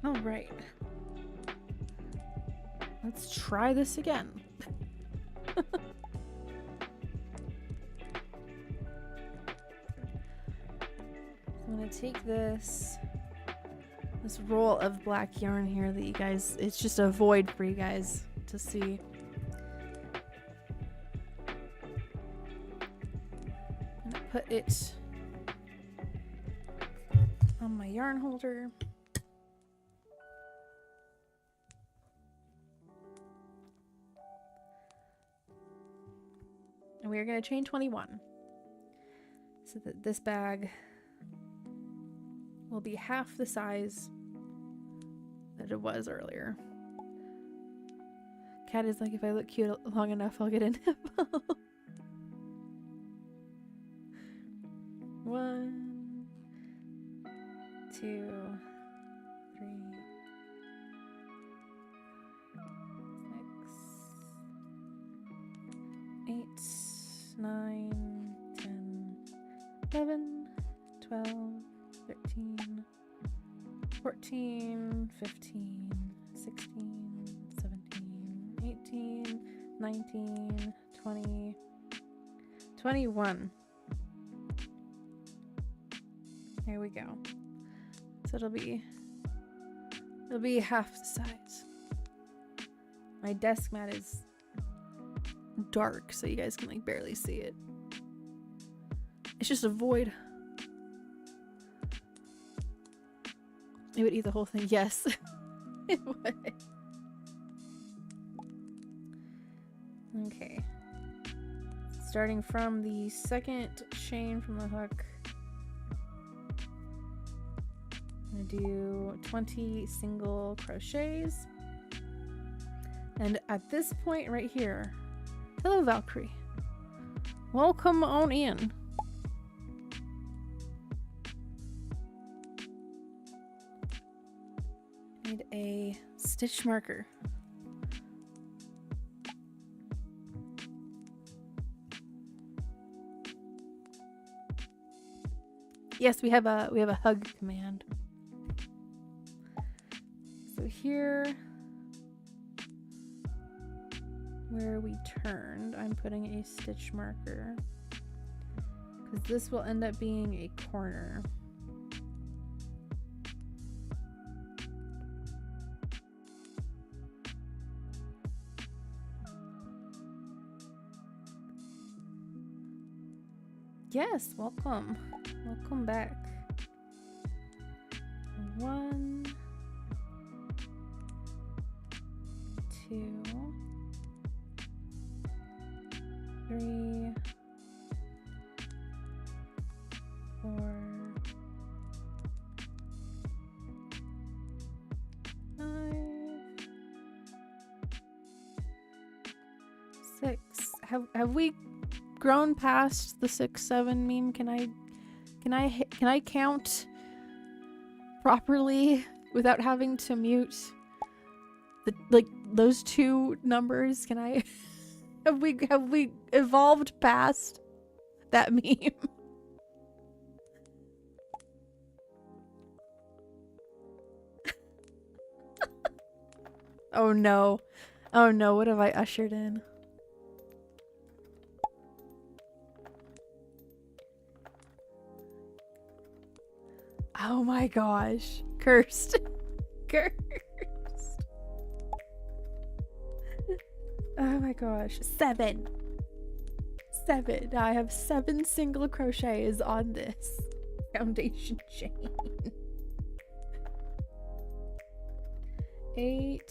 All right. Let's try this again. I'm gonna take this roll of black yarn here that you guys, it's just a void for you guys to see. I'm gonna put it on my yarn holder. And we are going to chain 21 so that this bag will be half the size that it was earlier. Cat is like, if I look cute long enough, I'll get a nipple. 1, 2, 3, 6, 8, 9, 10, 11, 12, 13, 14, 15, 16, 17, 18, 19, 20, 21. There we go. So it'll be half the size. My desk mat is dark, so you guys can like barely see it. It's just a void. It would eat the whole thing. Yes, it would. Okay. Starting from the second chain from the hook. I'm gonna do 20 single crochets. And at this point right here, hello Valkyrie. Welcome on in. Need a stitch marker. Yes, we have a hug command. So here where we turned, I'm putting a stitch marker because this will end up being a corner. Yes, welcome. Welcome back. 1, 2, 3, 4, 5, 6. Have we grown past the 6, 7 meme? Can I count properly without having to mute those two numbers? Can I have we evolved past that meme? Oh no. Oh no, what have I ushered in? Oh my gosh. Cursed. Cursed. Oh my gosh. 7. I have 7 single crochets on this foundation chain. 8,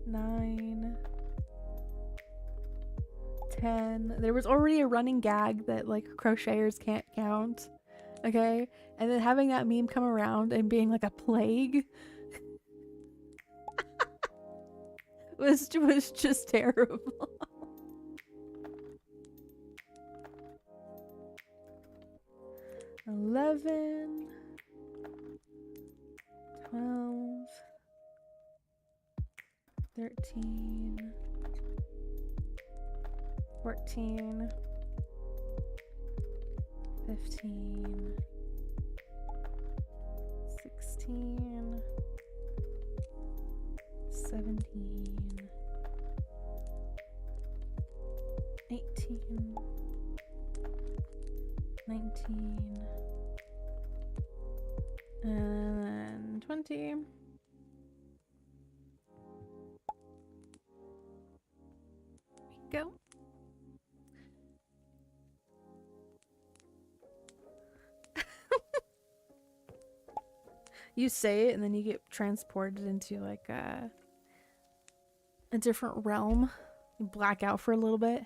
9, 10. There was already a running gag that like crocheters can't count. Okay, and then having that meme come around and being like a plague was just terrible. 11, 12, 13, 14, 15, 16, 17, 18, 19, and 20. Go. You say it and then you get transported into like a different realm. You black out for a little bit.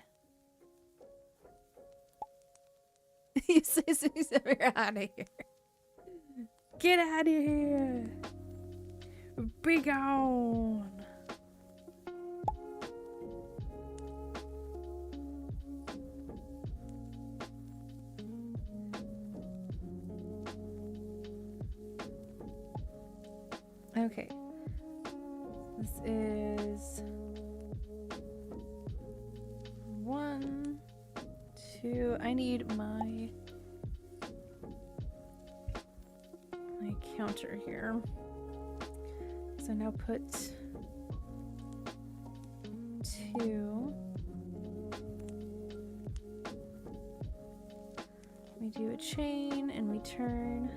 You say, "Get out of here. Get out of here. Be gone." Okay. This is 1, 2. I need my counter here. So now put 2. We do a chain and we turn.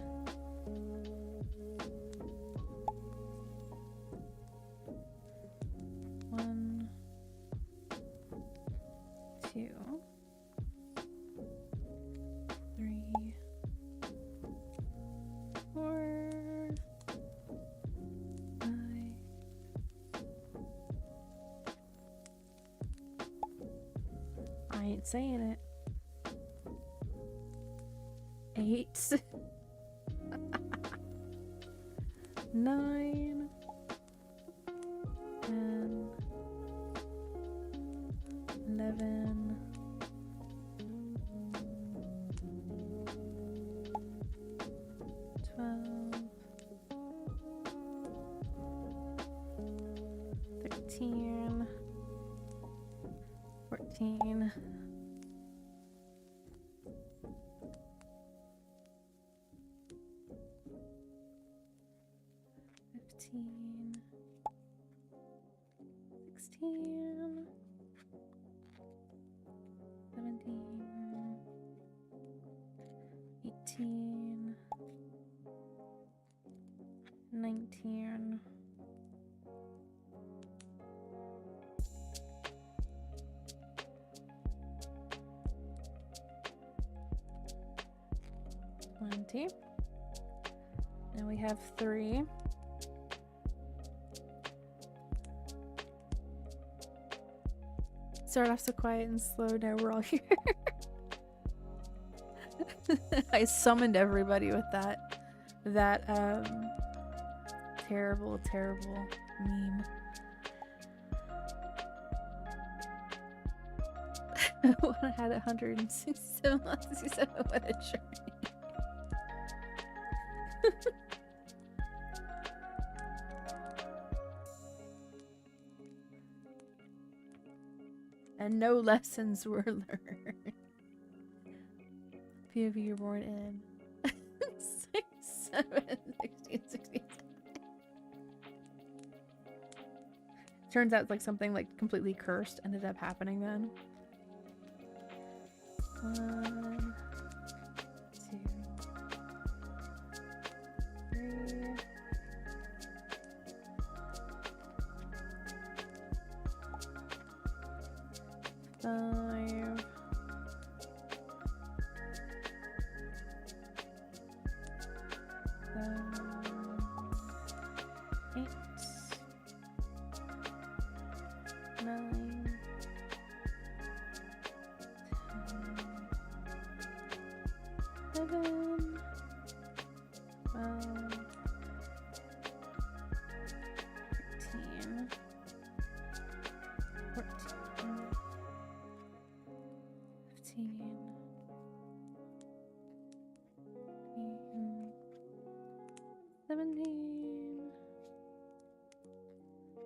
Saying it. 8. 9. 10. 11. 12. 13. 14. 15, 16, 17, 18, 19, 20. Now we have 3. Start off so quiet and slow, now we're all here. I summoned everybody with that terrible meme. I had 167 what a journey. And no lessons were learned. POV you're born in 6, 7, 16, 16. Turns out like something like completely cursed ended up happening then. 1, 2, 3. 5. 8. 9. 10. 11. 12. 13. 14. 15. 17,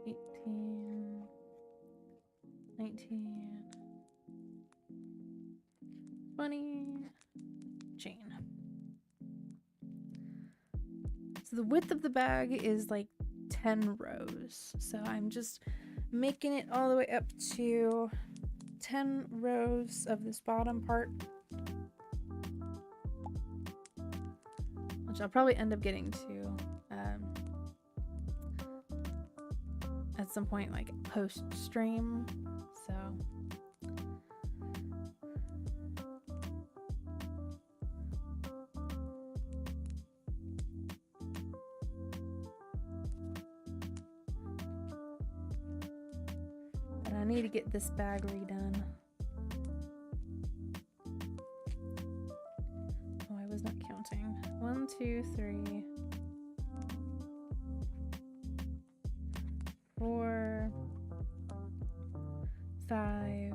18, 19, 20, chain. So the width of the bag is like 10 rows. So I'm just making it all the way up to 10 rows of this bottom part, which I'll probably end up getting to at some point, like post stream. So but I need to get this bag redone. Oh, I was not counting. 1, 2, 3, 4, 5.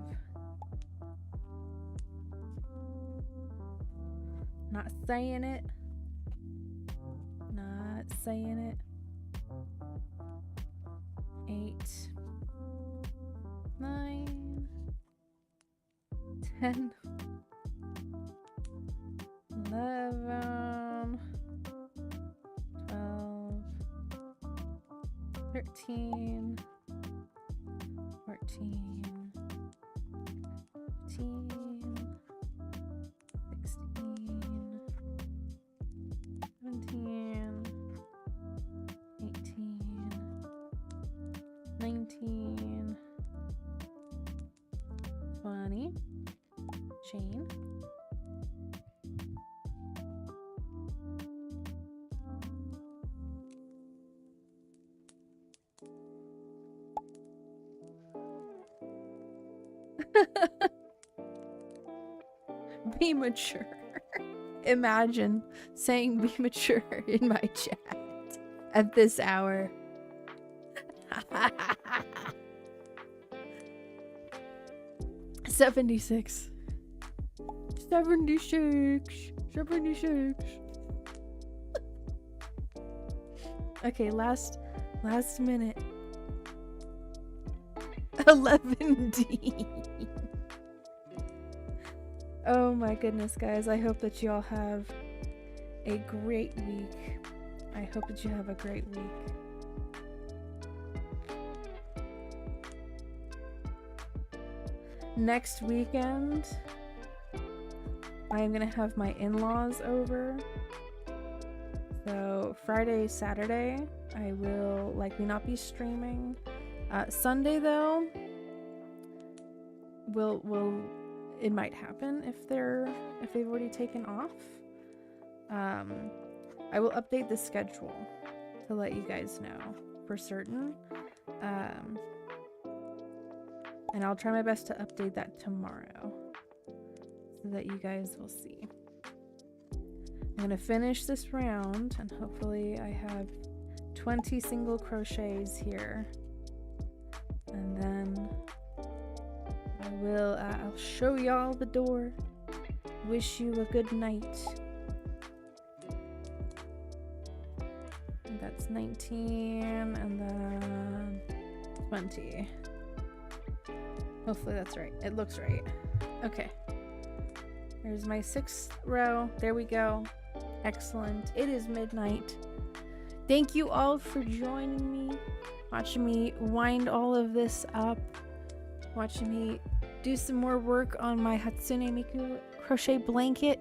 Not saying it. Not saying it. 8, 9, 10, 11, 12, 13, 14, 15, 16, 17, 18, 19, 20, chain, 'Be mature. Imagine saying "be mature" in my chat at this hour. 76. 76. 76. Okay, last minute. 11D. Oh my goodness, guys. I hope that you all have a great week. I hope that you have a great week. Next weekend, I am going to have my in-laws over. So Friday, Saturday, I will likely not be streaming. Sunday, though, it might happen if they've already taken off. I will update the schedule to let you guys know for certain. And I'll try my best to update that tomorrow so that you guys will see. I'm gonna finish this round and hopefully I have 20 single crochets here. And then I'll show y'all the door. Wish you a good night. And that's 19 and then 20. Hopefully that's right. It looks right. Okay. There's my 6th row. There we go. Excellent. It is midnight. Thank you all for joining me, watching me wind all of this up, watching me do some more work on my Hatsune Miku crochet blanket.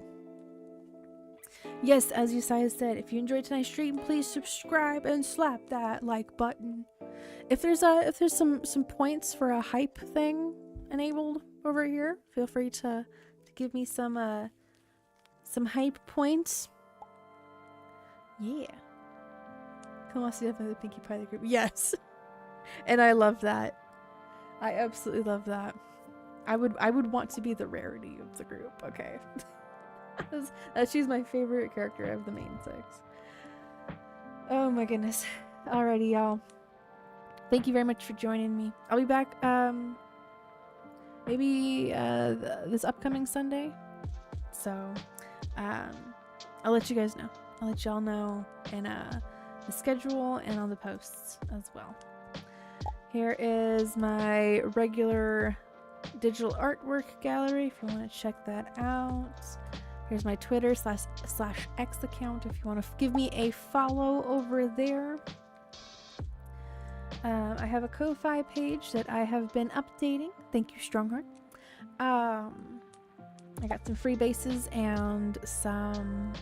Yes, as Yusai said, if you enjoyed tonight's stream, please subscribe and slap that like button. If there's some points for a hype thing enabled over here, feel free to give me some hype points. Yeah. Come on, see if I think you part of the group. Yes. And I love that. I absolutely love that. I would want to be the rarity of the group, okay? She's my favorite character of the main 6. Oh my goodness. Alrighty, y'all. Thank you very much for joining me. I'll be back maybe this upcoming Sunday. So I'll let you guys know. I'll let y'all know in the schedule and on the posts as well. Here is my regular digital artwork gallery if you want to check that out. Here's my Twitter /X account if you want to give me a follow over there. I have a Ko-Fi page that I have been updating. Thank you, Strongheart. I got some free bases and some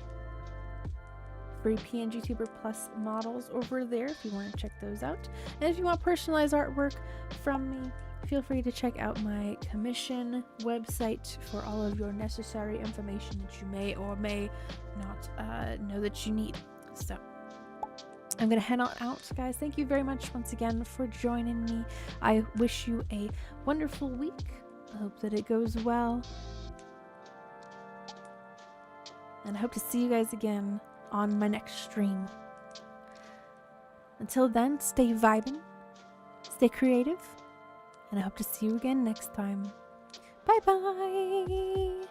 free PNG Tuber Plus models over there if you want to check those out. And if you want personalized artwork from me, feel free to check out my commission website for all of your necessary information that you may or may not know that you need. So I'm gonna head on out, guys. Thank you very much once again for joining me. I wish you a wonderful week. I hope that it goes well. And I hope to see you guys again on my next stream. Until then, stay vibing, stay creative, and I hope to see you again next time. Bye bye!